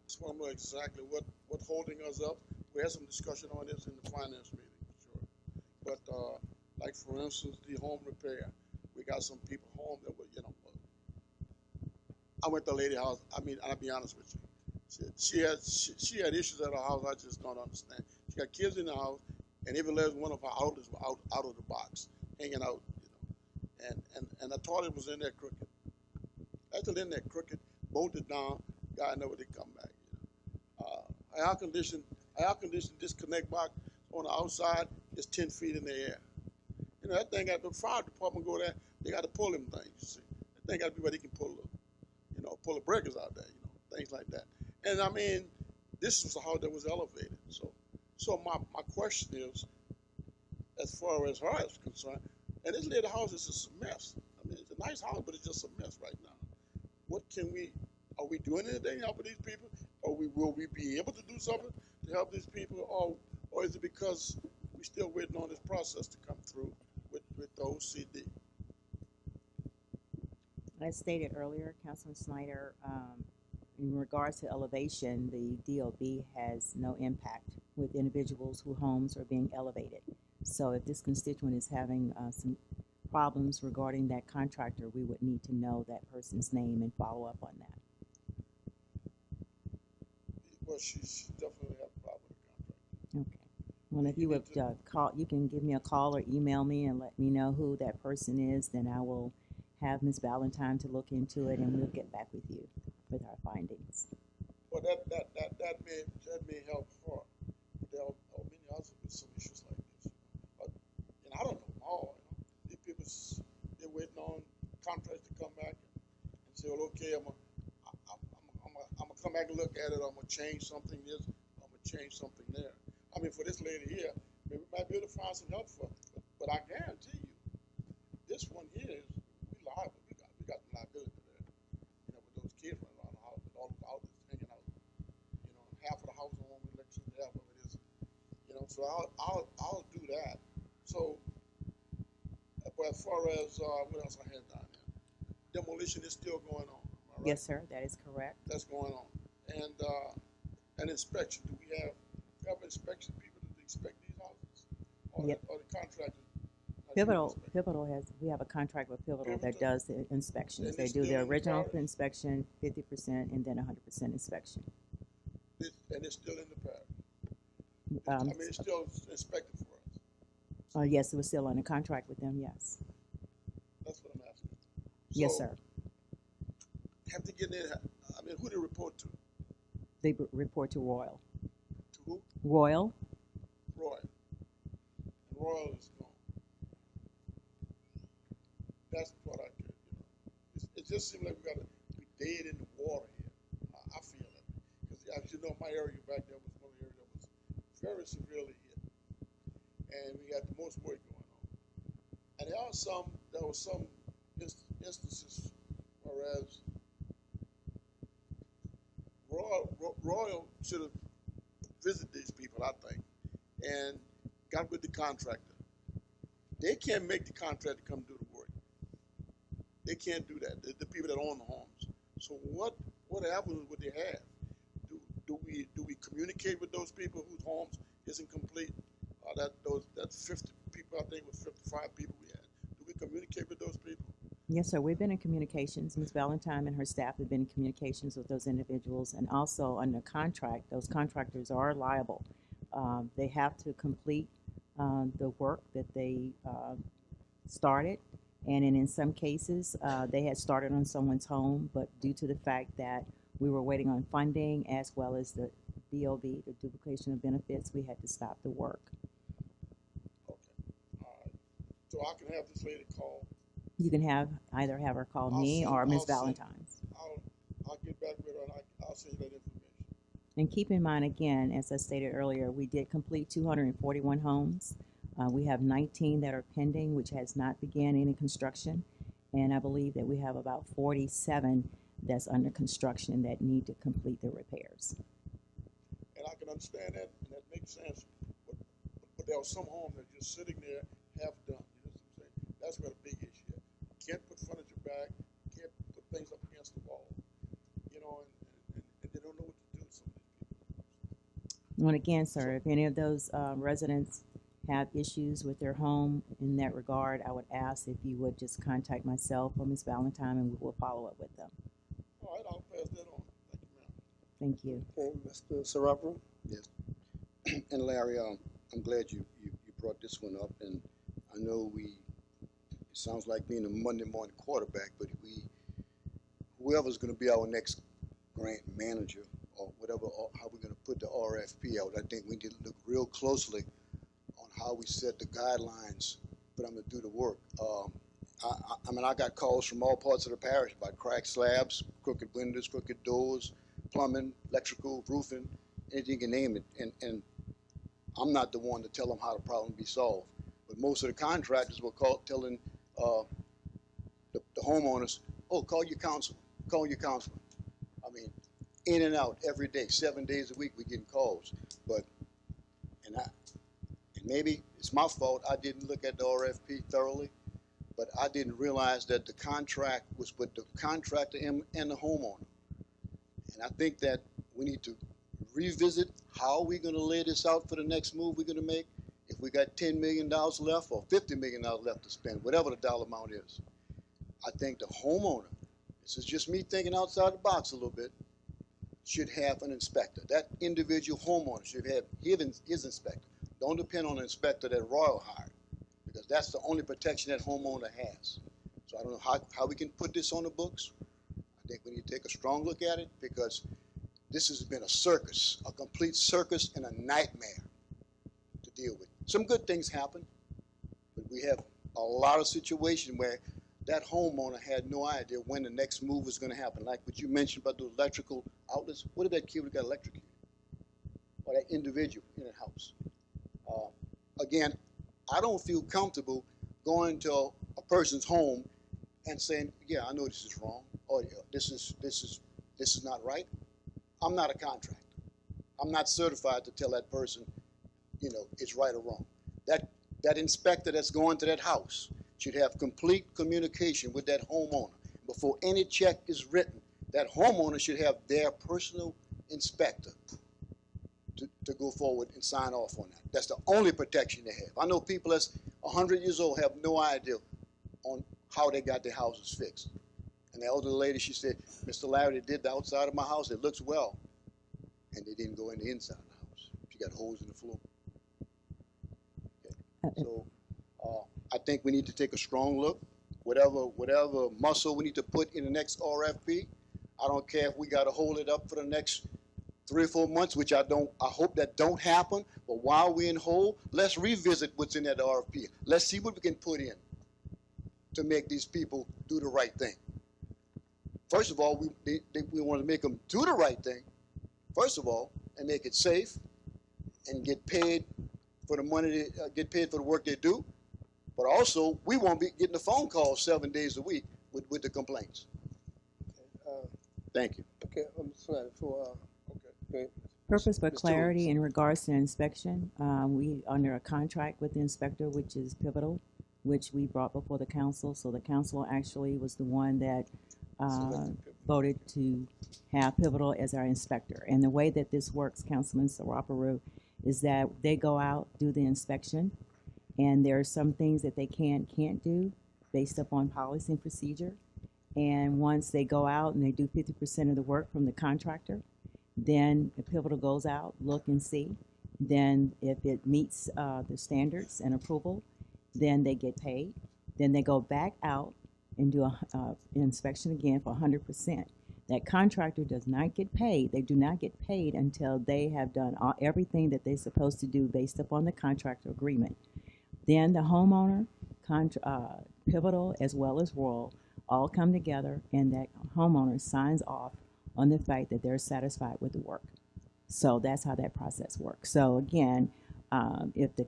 Speaker 6: Just want to know exactly what's holding us up. We had some discussion on this in the finance meeting, sure. But like for instance, the home repair, we got got some people home that were, I went to a lady house. I mean, I'll be honest with you. She had issues at her house I just don't understand. She got kids in the house, and every last one of her outlets were out of the box, hanging out, and the toilet was in there crooked. After in there crooked, bolted down, God knows they come back. Air conditioned disconnect box on the outside is 10 feet in the air. That thing got the fire department go there. They got to pull them things. You see, that thing got to be where they can pull the breakers out there. Things like that. And I mean, this was a house that was elevated. So my question is, as far as her is concerned, and this little house is just a mess. I mean, it's a nice house, but it's just a mess right now. Are we doing anything to help these people? Will we be able to do something to help these people? Or is it because we're still waiting on this process to come through with the OCD?
Speaker 7: As stated earlier, Councilman Snyder, in regards to elevation, the DOB has no impact with individuals whose homes are being elevated. So if this constituent is having some problems regarding that contractor, we would need to know that person's name and follow up on that.
Speaker 6: Well, she definitely have a problem with the contract.
Speaker 7: Okay. Well, if you would you can give me a call or email me and let me know who that person is, then I will have Ms. Valentine to look into it, and we'll get back with you with our findings.
Speaker 6: Well, that may help her. But there are many others with some issues like this. And I don't know them all. These people, they're waiting on contracts to come back and say, well, okay, I'm gonna come back and look at it. I'm gonna change something this. I'm gonna change something there. I mean, for this lady here, we might be able to find some help for her. But I guarantee you, this one here is we liable. We got some liability there. With those kids running around the house with all those outlets hanging out. Half of the house on electricity, half of it isn't. So I'll do that. So, but as far as what else I had down there, demolition is still going on. Am I right?
Speaker 7: Yes, sir. That is correct.
Speaker 6: That's going on. And inspection. Do we have inspection people to inspect these houses? Or the contractors?
Speaker 7: We have a contract with Pivotal that does the inspections. They do the original inspection, 50%, and then 100% inspection.
Speaker 6: And it's still in the parish. It's still inspected for us.
Speaker 7: Yes, it was still on a contract with them, yes.
Speaker 6: That's what I'm asking.
Speaker 7: Yes, sir.
Speaker 6: Have to get in. Who do they report to?
Speaker 7: They report to Royal.
Speaker 6: To who?
Speaker 7: Royal.
Speaker 6: Royal. And Royal is gone. That's what I could, It just seems like we got to be dead in the water here. I feel that. Because as you know, my area back there was one area that was very severely hit. And we got the most work going on. And there were some instances whereas Royal should have visited these people, I think, and got with the contractor. They can't make the contractor come do the work. They can't do that. The people that own the homes. So what avenues would they have? Do we communicate with those people whose homes isn't complete? That 50 people, I think it was 55 people we had. Do we communicate with those people?
Speaker 7: Yes, sir. We've been in communications. Ms. Valentine and her staff have been in communications with those individuals, and also under contract, those contractors are liable. They have to complete the work that they started, and in some cases, they had started on someone's home, but due to the fact that we were waiting on funding as well as the DOB, the duplication of benefits, we had to stop the work.
Speaker 6: Okay. All right. So I can have this lady call.
Speaker 7: You can either have her call me or Ms. Valentine.
Speaker 6: I'll get back with her and I'll send you that information.
Speaker 7: And keep in mind, again, as I stated earlier, we did complete 241 homes. We have 19 that are pending, which has not began any construction. And I believe that we have about 47 that's under construction that need to complete the repairs.
Speaker 6: And I can understand that, and that makes sense. But there are some homes that are just sitting there half done. You know what I'm saying? That's where the big issue is. Can't put furniture back, can't put things up against the wall. And they don't know what to do with some of these people.
Speaker 7: And again, sir, if any of those residents have issues with their home in that regard, I would ask if you would just contact myself or Ms. Valentine, and we will follow up with them.
Speaker 6: All right, I'll pass that on.
Speaker 7: Thank you.
Speaker 4: Okay, Mr. Sarapro?
Speaker 1: Yes. And Larry, I'm glad you brought this one up, and I know it sounds like being a Monday morning quarterback, but whoever's going to be our next grant manager or whatever, or how we're going to put the RFP out, I think we need to look real closely on how we set the guidelines for them to do the work. I mean, I got calls from all parts of the parish about cracked slabs, crooked windows, crooked doors, plumbing, electrical, roofing, anything you can name it. And I'm not the one to tell them how the problem be solved. But most of the contractors were telling the homeowners, oh, call your counselor, call your counselor. I mean, in and out every day, 7 days a week, we're getting calls. And maybe it's my fault, I didn't look at the RFP thoroughly, but I didn't realize that the contract was with the contractor and the homeowner. And I think that we need to revisit how we're going to lay this out for the next move we're going to make. If we got $10 million left or $50 million left to spend, whatever the dollar amount is, I think the homeowner, this is just me thinking outside the box a little bit, should have an inspector. That individual homeowner should have his inspector. Don't depend on an inspector that Royal hired, because that's the only protection that homeowner has. So I don't know how we can put this on the books. I think we need to take a strong look at it, because this has been a circus, a complete circus and a nightmare to deal with. Some good things happen, but we have a lot of situations where that homeowner had no idea when the next move was going to happen. Like what you mentioned about the electrical outlets. What if that kid got electrocuted? Or that individual in the house? Again, I don't feel comfortable going to a person's home and saying, yeah, I know this is wrong, or this is not right. I'm not a contractor. I'm not certified to tell that person, it's right or wrong. That inspector that's going to that house should have complete communication with that homeowner. Before any check is written, that homeowner should have their personal inspector to go forward and sign off on that. That's the only protection they have. I know people that's 100 years old have no idea on how they got their houses fixed. And the elderly lady, she said, Mr. Larry, they did the outside of my house. It looks well. And they didn't go in the inside of the house. She got holes in the floor. Okay. So I think we need to take a strong look. Whatever muscle we need to put in the next RFP, I don't care if we got to hold it up for the next 3 or 4 months, which I hope that don't happen. But while we're in hold, let's revisit what's in that RFP. Let's see what we can put in to make these people do the right thing. First of all, we want to make them do the right thing, first of all, and make it safe and get paid for the money, get paid for the work they do. But also, we won't be getting a phone call 7 days a week with the complaints. Thank you.
Speaker 4: Okay, okay.
Speaker 7: Purpose for
Speaker 4: Mr.
Speaker 7: clarity
Speaker 4: Williams.
Speaker 7: in regards to inspection, we under a contract with the inspector, which is pivotal, which we brought before the council. So the council actually was the one that voted to have Pivotal as our inspector. And the way that this works, Councilman Saraparu, is that they go out, do the inspection, and there are some things that they can't do based upon policy and procedure. And once they go out and they do 50% of the work from the contractor, then the Pivotal goes out, look and see. Then if it meets the standards and approval, then they get paid. Then they go back out and do an inspection again for 100%. That contractor does not get paid. They do not get paid until they have done everything that they're supposed to do based upon the contractor agreement. Then the homeowner, Pivotal, as well as Royal, all come together, and that homeowner signs off on the fact that they're satisfied with the work. So that's how that process works. So again, if the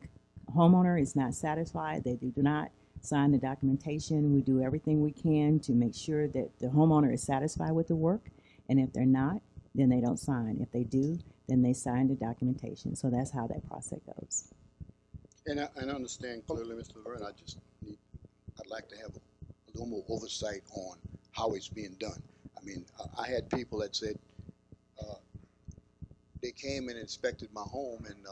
Speaker 7: homeowner is not satisfied, they do not sign the documentation. We do everything we can to make sure that the homeowner is satisfied with the work. And if they're not, then they don't sign. If they do, then they sign the documentation. So that's how that process goes.
Speaker 1: And I understand clearly, Mr. Laverne. I'd like to have a little more oversight on how it's being done. I mean, I had people that said they came and inspected my home, and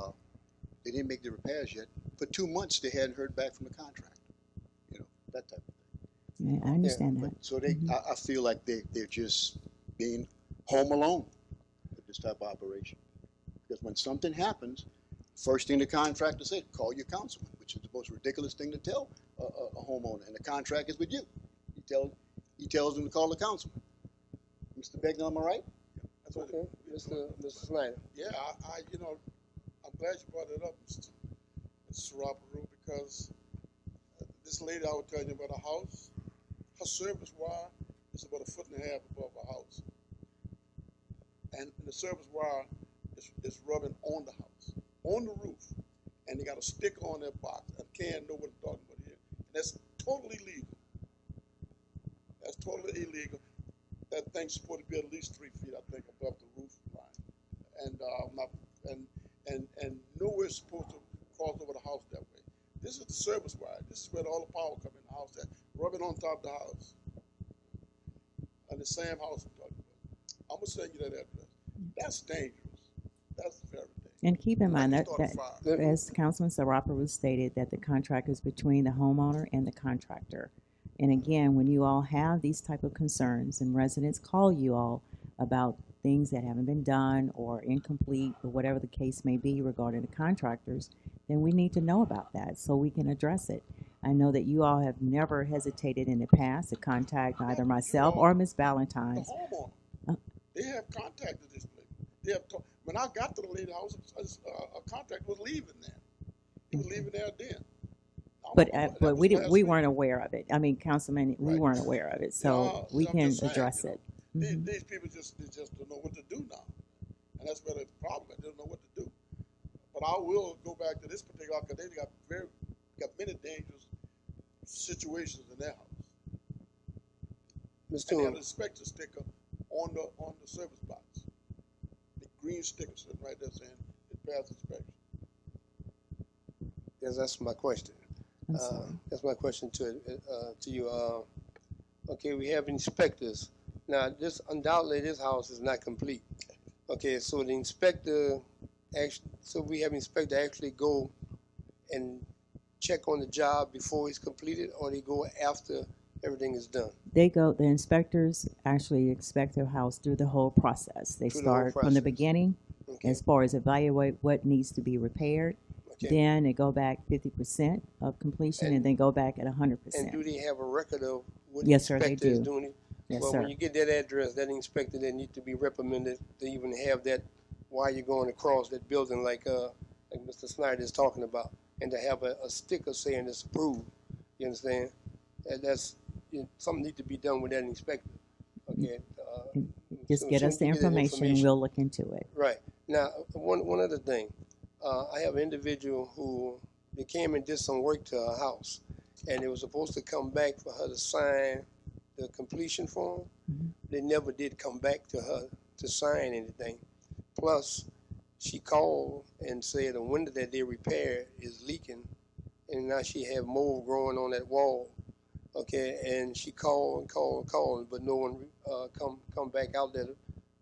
Speaker 1: they didn't make the repairs yet, for 2 months they hadn't heard back from the contractor. You know, that type of
Speaker 2: Yeah, I understand that.
Speaker 1: So they, I feel like they're just being home alone with this type of operation. Because when something happens, first thing the contractor said, call your councilman, which is the most ridiculous thing to tell a homeowner. And the contract is with you. He tells them to call the councilman. Mr. Begner, am I right?
Speaker 6: That's what
Speaker 4: Okay, Mr. Snyder.
Speaker 6: Yeah, you know, I'm glad you brought it up, Mr. Saraparu, because this lady I was telling you about a house, her service wire is about 1.5 feet above her house. And the service wire is rubbing on the house, on the roof. And they got a sticker on their box. I can't know what I'm talking about here. And that's totally illegal. That's totally illegal. That thing's supposed to be at least 3 feet, I think, above the roof line. And nowhere supposed to cross over the house that way. This is the service wire. This is where all the power comes in the house at. Rub it on top of the house. And the same house I'm talking about. I'm gonna send you that address. That's dangerous. That's very dangerous.
Speaker 2: And keep in mind that,
Speaker 6: Start a fire.
Speaker 2: as Councilman Saraparu stated, that the contract is between the homeowner and the contractor. And again, when you all have these type of concerns and residents call you all about things that haven't been done or incomplete or whatever the case may be regarding the contractors, then we need to know about that so we can address it. I know that you all have never hesitated in the past to contact either myself or Ms. Valentine's.
Speaker 6: The homeowner. They have contacted this place. They have when I got to the lady house, a contractor was leaving there. He was leaving there then.
Speaker 2: But we weren't aware of it. I mean, Councilman, we weren't aware of it, so we can address it.
Speaker 6: These people just don't know what to do now, and that's where the problem is. They don't know what to do. But I will go back to this particular because they got many dangerous situations in their house. And they have an inspector sticker on the service box. The green sticker sitting right there saying it passed inspection.
Speaker 4: Yes, that's my question. That's my question to you. Okay, we have inspectors. Now, undoubtedly this house is not complete. Okay, so the inspector we have inspector actually go and check on the job before it's completed, or they go after everything is done?
Speaker 2: The inspectors actually inspect their house through the whole process. They start from the beginning, as far as evaluate what needs to be repaired. Then they go back 50% of completion, and then go back at 100%.
Speaker 4: And do they have a record of what
Speaker 2: Yes,
Speaker 4: the
Speaker 2: sir, they
Speaker 4: inspector is
Speaker 2: do.
Speaker 4: doing it?
Speaker 2: Yes,
Speaker 4: Well,
Speaker 2: sir.
Speaker 4: when you get that address, that inspector, they need to be reprimanded to even have that while you're going across that building like Mr. Snyder is talking about, and to have a sticker saying it's approved. You understand? Something needs to be done with that inspector. Okay.
Speaker 2: Just get us the information, we'll look into it.
Speaker 4: Right. Now, one other thing. I have an individual who they came and did some work to her house, and they were supposed to come back for her to sign the completion form. They never did come back to her to sign anything. Plus, she called and said the window that they repaired is leaking, and now she had mold growing on that wall. Okay, and she called, but no one come back out there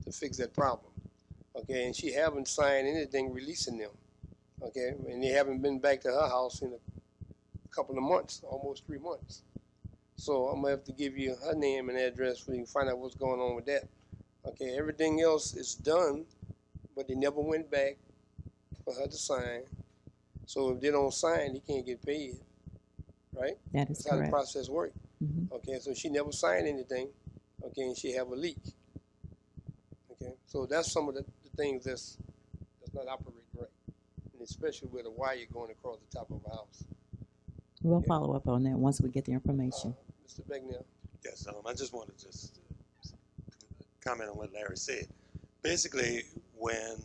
Speaker 4: to fix that problem. Okay, and she haven't signed anything releasing them. Okay, and they haven't been back to her house in a couple of months, almost 3 months. So I'm gonna have to give you her name and address so you can find out what's going on with that. Okay, everything else is done, but they never went back for her to sign. So if they don't sign, they can't get paid, right?
Speaker 2: That is
Speaker 4: That's how the
Speaker 2: correct.
Speaker 4: process works. Okay, so she never signed anything. Okay, and she have a leak. Okay, so that's some of the things that's not operating right, and especially with a wire going across the top of a house.
Speaker 2: We'll follow up on that once we get the information.
Speaker 4: Mr. Begnell.
Speaker 22: Yes, I just wanted to just comment on what Larry said. Basically, when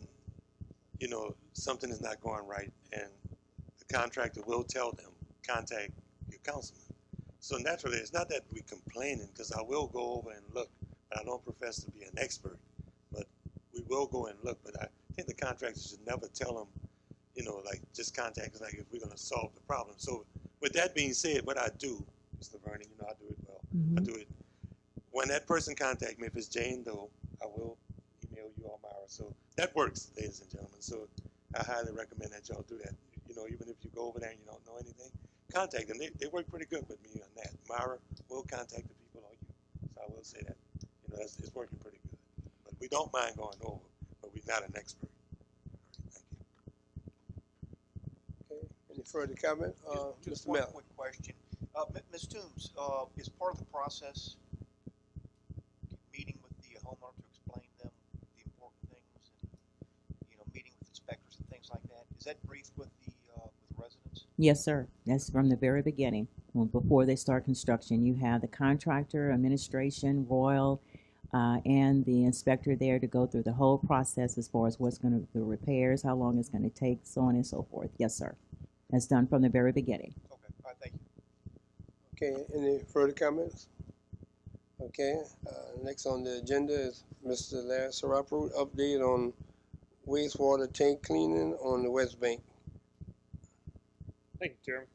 Speaker 22: something is not going right, and the contractor will tell them, contact your councilman. So naturally, it's not that we're complaining, because I will go over and look, but I don't profess to be an expert. But we will go and look. But I think the contractor should never tell them, like just contact us, like if we're going to solve the problem. So with that being said, what I do, Mr. Vernon, I do it well. I do it. When that person contact me, if it's Jane Doe, I will email you, Almira. So that works, ladies and gentlemen. So I highly recommend that y'all do that. even if you go over there and you don't know anything, contact them. They work pretty good with me on that. Myra will contact the people or you. So I will say that. It's working pretty good. But we don't mind going over, but we're not an expert.
Speaker 4: Okay. Any further comment?
Speaker 17: Just
Speaker 4: Mr.
Speaker 17: one
Speaker 4: Mel.
Speaker 17: quick question. Ms. Toombs, is part of the process meeting with the homeowner to explain them the important things and, meeting with inspectors and things like that? Is that briefed with the residents?
Speaker 2: Yes, sir. That's from the very beginning. Well, before they start construction, you have the contractor, administration, Royal, and the inspector there to go through the whole process as far as what's going to the repairs, how long it's going to take, so on and so forth. Yes, sir. That's done from the very beginning.
Speaker 17: Okay. All right. Thank you.
Speaker 4: Okay. Any further comments? Okay. Next on the agenda is Mr. Larry Sarapu, update on wastewater tank cleaning on the West Bank.
Speaker 16: Thank you, Chairman.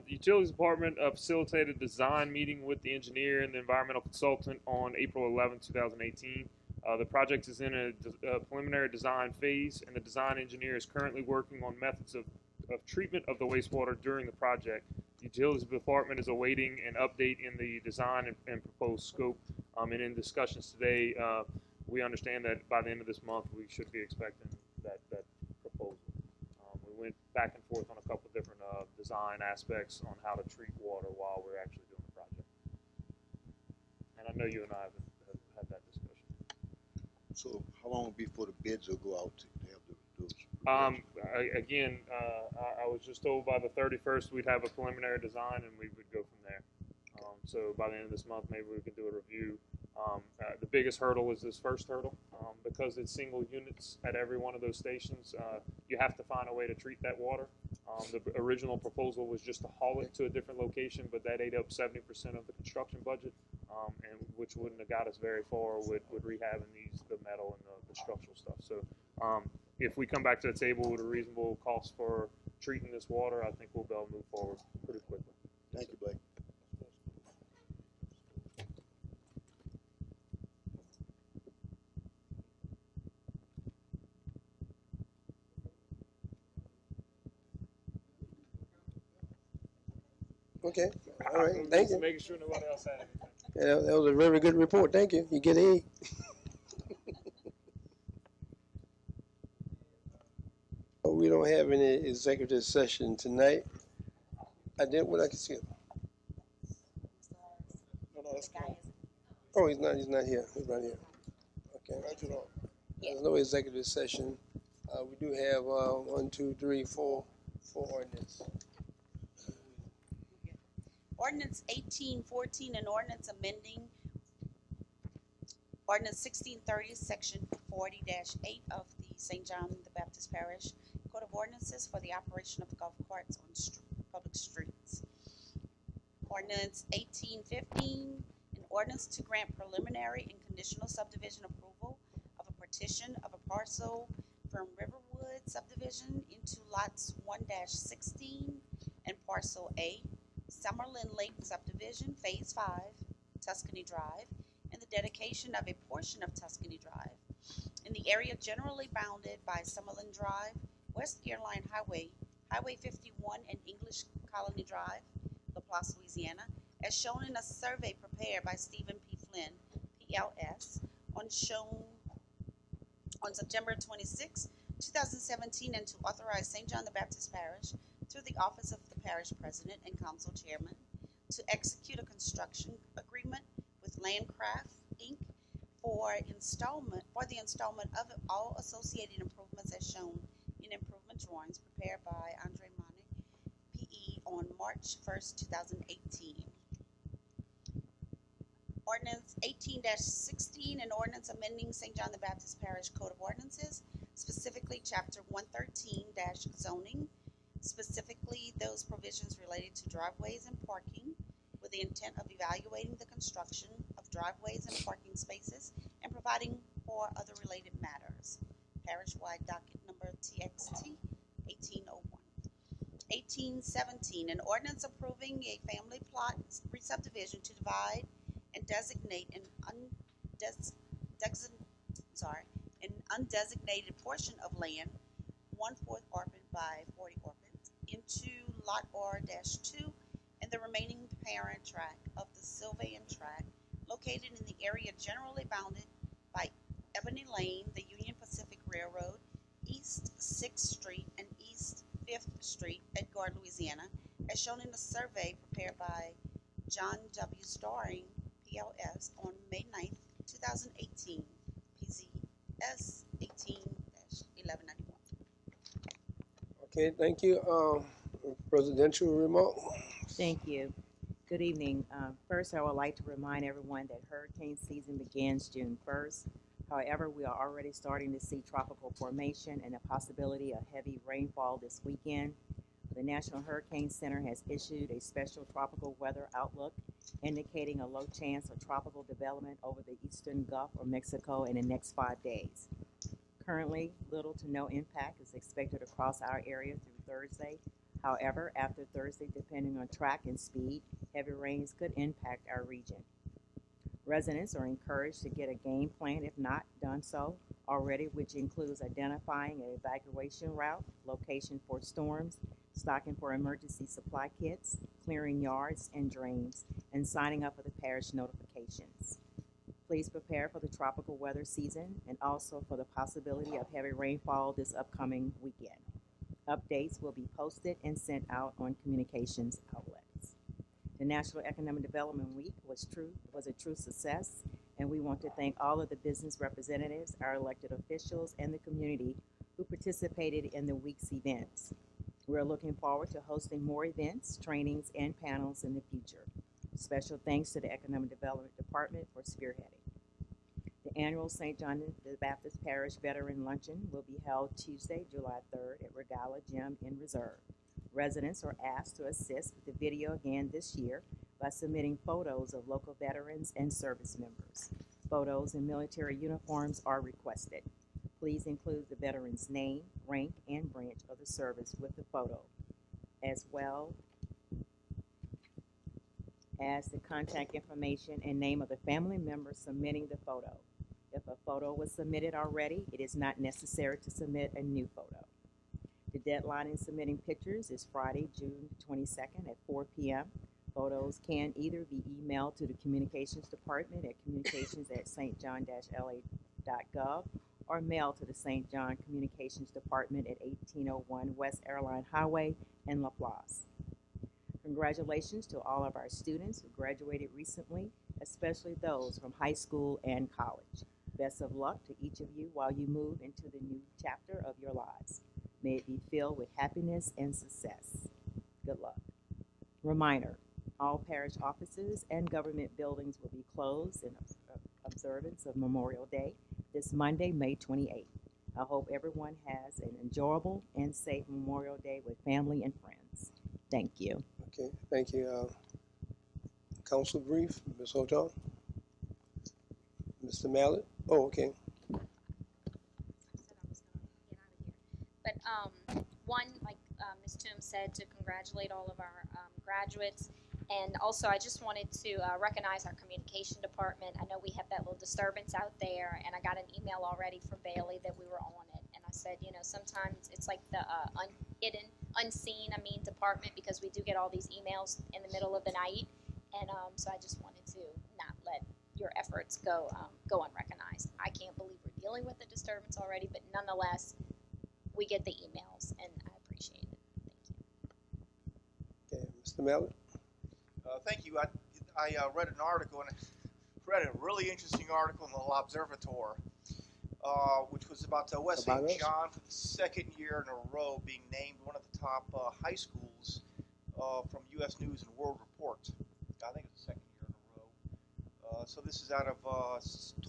Speaker 16: The Utilities Department facilitated a design meeting with the engineer and the environmental consultant on April 11, 2018. The project is in a preliminary design phase, and the design engineer is currently working on methods of treatment of the wastewater during the project. The Utilities Department is awaiting an update in the design and proposed scope. And in discussions today, we understand that by the end of this month, we should be expecting that proposal. We went back and forth on a couple of different design aspects on how to treat water while we're actually doing the project. And I know you and I have had that discussion.
Speaker 1: So how long before the bids will go out to have those?
Speaker 16: Again, I was just told by the 31st we'd have a preliminary design and we would go from there. So by the end of this month, maybe we can do a review. The biggest hurdle is this first hurdle. Because it's single units at every one of those stations, you have to find a way to treat that water. The original proposal was just to haul it to a different location, but that ate up 70% of the construction budget, and which wouldn't have got us very far with rehabbing the metal and the structural stuff. So if we come back to the table with a reasonable cost for treating this water, I think we'll be able to move forward pretty quickly.
Speaker 1: Thank you, Blake.
Speaker 4: Okay. All right. Thank you.
Speaker 16: Making sure nobody else had anything.
Speaker 4: Yeah, that was a very good report. Thank you. You get A. We don't have any executive session tonight. I did what I could see.
Speaker 6: No, that's cool.
Speaker 4: Oh, he's not here. He's not here. Okay. There's no executive session. We do have 1, 2, 3, 4 ordinance.
Speaker 18: Ordinance 1814, an ordinance amending Ordinance 1630, Section 40-8 of the St. John the Baptist Parish Code of Ordinances for the operation of the golf carts on public streets. Ordinance 1815, an ordinance to grant preliminary and conditional subdivision approval of a partition of a parcel from Riverwood subdivision into lots 1-16 and parcel A, Summerlin Lake subdivision, phase 5, Tuscany Drive, and the dedication of a portion of Tuscany Drive in the area generally bounded by Summerlin Drive, West Airline Highway, Highway 51, and English Colony Drive, LaPlace, Louisiana, as shown in a survey prepared by Stephen P. Flynn, PLS, on September 26, 2017, and to authorize St. John the Baptist Parish through the office of the parish president and council chairman to execute a construction agreement with Landcraft Inc. for the installment of all associated improvements as shown in improvement drawings prepared by Andre Monic, PE, on March 1st, 2018. Ordinance 18-16, an ordinance amending St. John the Baptist Parish Code of Ordinances, specifically Chapter 113-zoning, specifically those provisions related to driveways and parking, with the intent of evaluating the construction of driveways and parking spaces and providing for other related matters. Parish-wide docket number TXT 1801. 1817, an ordinance approving a family plot re-subdivision to divide and designate an undesignated portion of land, 1/4 Orphan by 40 Orphan, 2, Lot R-2, and the remaining parent tract of the Sylvan tract located in the area generally bounded by Ebony Lane, the Union Pacific Railroad, East 6th Street, and East 5th Street, Edgard, Louisiana, as shown in the survey prepared by John W. Starring, PLS, on May 9th, 2018, PZS 18-1191.
Speaker 4: Okay, thank you. Presidential remote.
Speaker 2: Thank you. Good evening. First, I would like to remind everyone that hurricane season begins June 1st. However, we are already starting to see tropical formation and a possibility of heavy rainfall this weekend. The National Hurricane Center has issued a special tropical weather outlook indicating a low chance of tropical development over the eastern Gulf of Mexico in the next 5 days. Currently, little to no impact is expected across our area through Thursday. However, after Thursday, depending on track and speed, heavy rains could impact our region. Residents are encouraged to get a game plan, if not done so already, which includes identifying an evacuation route, location for storms, stocking for emergency supply kits, clearing yards and drains, and signing up for the parish notifications. Please prepare for the tropical weather season and also for the possibility of heavy rainfall this upcoming weekend. Updates will be posted and sent out on communications outlets. The National Economic Development Week was a true success, and we want to thank all of the business representatives, our elected officials, and the community who participated in the week's events. We're looking forward to hosting more events, trainings, and panels in the future. Special thanks to the Economic Development Department for spearheading. The annual St. John the Baptist Parish Veteran Luncheon will be held Tuesday, July 3rd at Regala Gym in Reserve. Residents are asked to assist with the video again this year by submitting photos of local veterans and service members. Photos in military uniforms are requested. Please include the veteran's name, rank, and branch of the service with the photo, as well as the contact information and name of the family member submitting the photo. If a photo was submitted already, it is not necessary to submit a new photo. The deadline in submitting pictures is Friday, June 22nd at 4 p.m. Photos can either be emailed to the Communications Department at communications@stjohn-la.gov or mailed to the St. John Communications Department at 1801 West Airline Highway in LaPlace. Congratulations to all of our students who graduated recently, especially those from high school and college. Best of luck to each of you while you move into the new chapter of your lives. May it be filled with happiness and success. Good luck. Reminder, all parish offices and government buildings will be closed in observance of Memorial Day this Monday, May 28th. I hope everyone has an enjoyable and safe Memorial Day with family and friends. Thank you.
Speaker 4: Okay, thank you. Council brief, Ms. Houghton. Mr. Mallet. Oh, okay.
Speaker 11: But one, like Ms. Toombs said, to congratulate all of our graduates. And also, I just wanted to recognize our communication department. I know we have that little disturbance out there, and I got an email already from Bailey that we were on it. And I said, you know, sometimes it's like the unseen department, because we do get all these emails in the middle of the night. And so I just wanted to not let your efforts go unrecognized. I can't believe we're dealing with the disturbance already, but nonetheless, we get the emails, and I appreciate it. Thank you.
Speaker 4: Okay, Mr. Mallet.
Speaker 17: Thank you. I read an article, and read a really interesting article in the L'Observateur, which was about West St. John for the second year in a row being named one of the top high schools from U.S. News and World Report. I think it's the second year in a row. So this is out of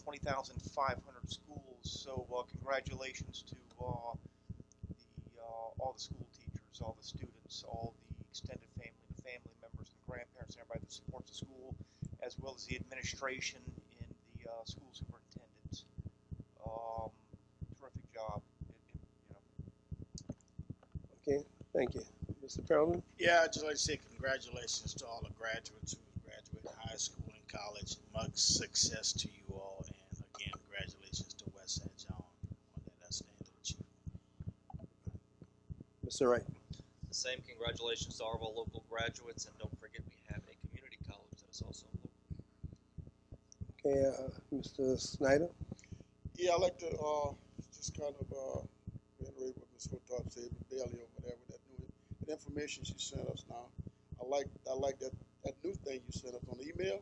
Speaker 17: 20,500 schools. So congratulations to all the school teachers, all the students, all the extended family, the family members and grandparents, and everybody that supports the school, as well as the administration in the school superintendents. Terrific job.
Speaker 4: Okay, thank you. Mr. Perlman?
Speaker 8: Yeah, I'd just like to say congratulations to all the graduates who graduated high school and college. Much success to you all, and again, congratulations to West St. John on that outstanding achievement.
Speaker 4: Mr. Wright.
Speaker 9: same. Congratulations to all of our local graduates, and don't forget we have a community college that is also local.
Speaker 4: Okay, Mr. Snyder?
Speaker 6: Yeah, I'd like to just kind of reiterate what Ms. Hotard said, Bailey over there with that information she sent us now. I like that new thing you sent us on email.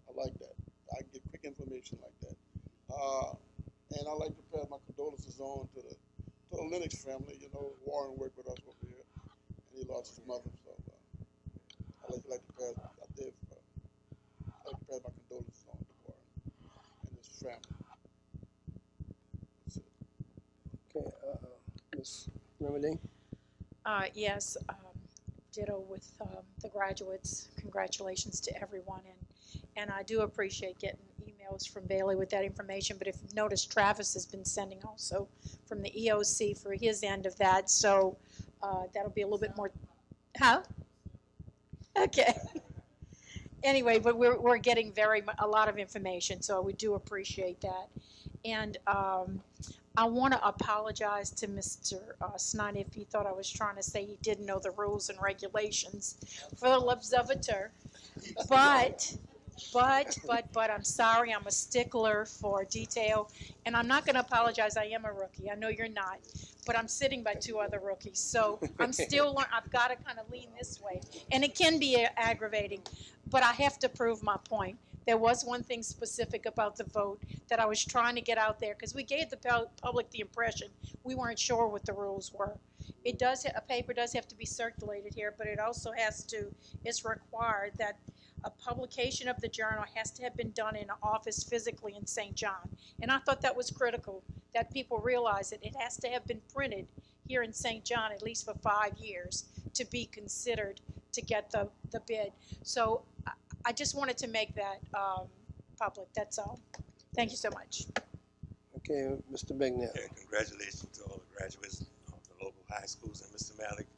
Speaker 6: I like that. I can get quick information like that. And I'd like to pass my condolences on to the Lennox family. You know, Warren worked with us over here, and he lost his mother. So I'd like to pass my condolences on to Warren and his family. That's it.
Speaker 4: Okay, Ms. Remedy?
Speaker 12: Yes, ditto with the graduates. Congratulations to everyone, and I do appreciate getting emails from Bailey with that information. But if you've noticed, Travis has been sending also from the EOC for his end of that, so that'll be a little bit more. Huh? Okay. Anyway, but we're getting a lot of information, so we do appreciate that. And I want to apologize to Mr. Snyder if he thought I was trying to say he didn't know the rules and regulations for the l'observateur. But I'm sorry, I'm a stickler for detail, and I'm not going to apologize. I am a rookie. I know you're not, but I'm sitting by two other rookies, so I'm still learning. I've got to kind of lean this way, and it can be aggravating, but I have to prove my point. There was one thing specific about the vote that I was trying to get out there, because we gave the public the impression we weren't sure what the rules were. A paper does have to be circulated here, but it also it's required that a publication of the journal has to have been done in an office physically in St. John. And I thought that was critical, that people realize it. It has to have been printed here in St. John at least for 5 years to be considered to get the bid. So I just wanted to make that public, that's all. Thank you so much.
Speaker 4: Okay, Mr. Bignell.
Speaker 22: Yeah, congratulations to all the graduates of the local high schools, and Mr. Malik,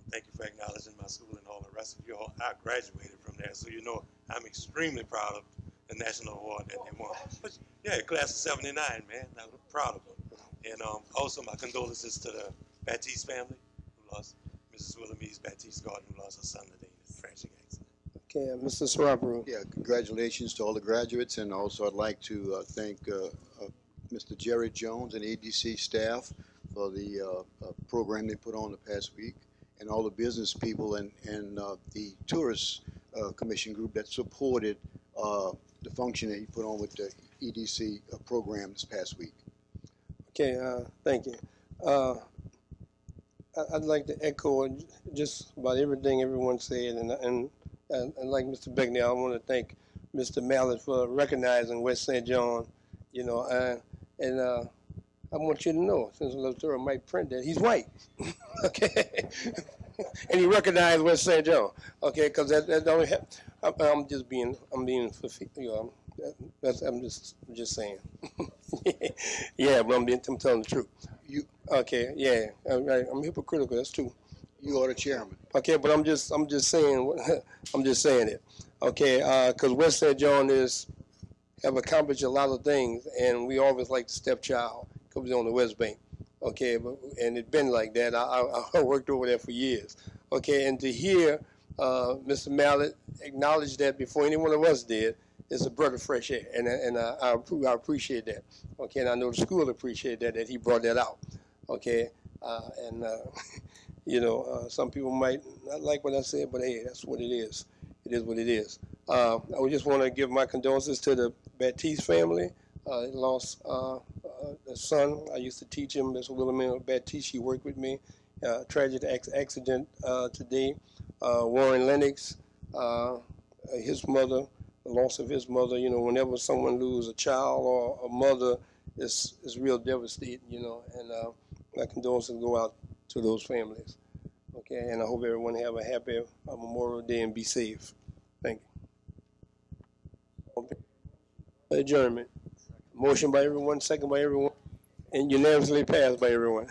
Speaker 22: thank you for acknowledging my school and all the rest of you all. I graduated from there, so you know I'm extremely proud of the national award that they won. But yeah, class of '79, man, I'm proud of them. And also my condolences to the Baptiste family who lost Mrs. Willamese Baptiste Gordon, who lost her son today in a tragic accident.
Speaker 4: Okay, Mr. Swabaru.
Speaker 1: Yeah, congratulations to all the graduates, and also I'd like to thank Mr. Jerry Jones and EDC staff for the program they put on the past week, and all the business people and the tourist commission group that supported the function that you put on with the EDC program this past week.
Speaker 4: Okay, thank you. I'd like to echo just about everything everyone said, and like Mr. Bignell, I want to thank Mr. Mallett for recognizing West St. John, you know, and I want you to know, since Latour might print that, he's white, okay? And he recognized West St. John, okay? Because that don't have, I'm being, you know, I'm just saying. Yeah, but I'm telling the truth. Okay, yeah, I'm hypocritical. That's true.
Speaker 1: You are the chairman.
Speaker 4: Okay, but I'm just saying, I'm just saying it. Okay, because West St. John have accomplished a lot of things, and we always like the stepchild because we're on the West Bank. Okay, and it's been like that. I worked over there for years. Okay, and to hear Mr. Mallett acknowledge that before any one of us did, it's a breath of fresh air, and I appreciate that. Okay, and I know the school appreciated that he brought that out. Okay, and you know, some people might not like what I said, but hey, that's what it is. It is what it is. I just want to give my condolences to the Baptiste family. They lost a son. I used to teach him, Ms. Willamine Baptiste. She worked with me. Tragic accident today. Warren Lennox, his mother, the loss of his mother. You know, whenever someone loses a child or a mother, it's real devastating, you know, and my condolences go out to those families. Okay, and I hope everyone have a happy Memorial Day and be safe. Thank you. Adjournment. Motion by everyone, second by everyone, and unanimously passed by everyone.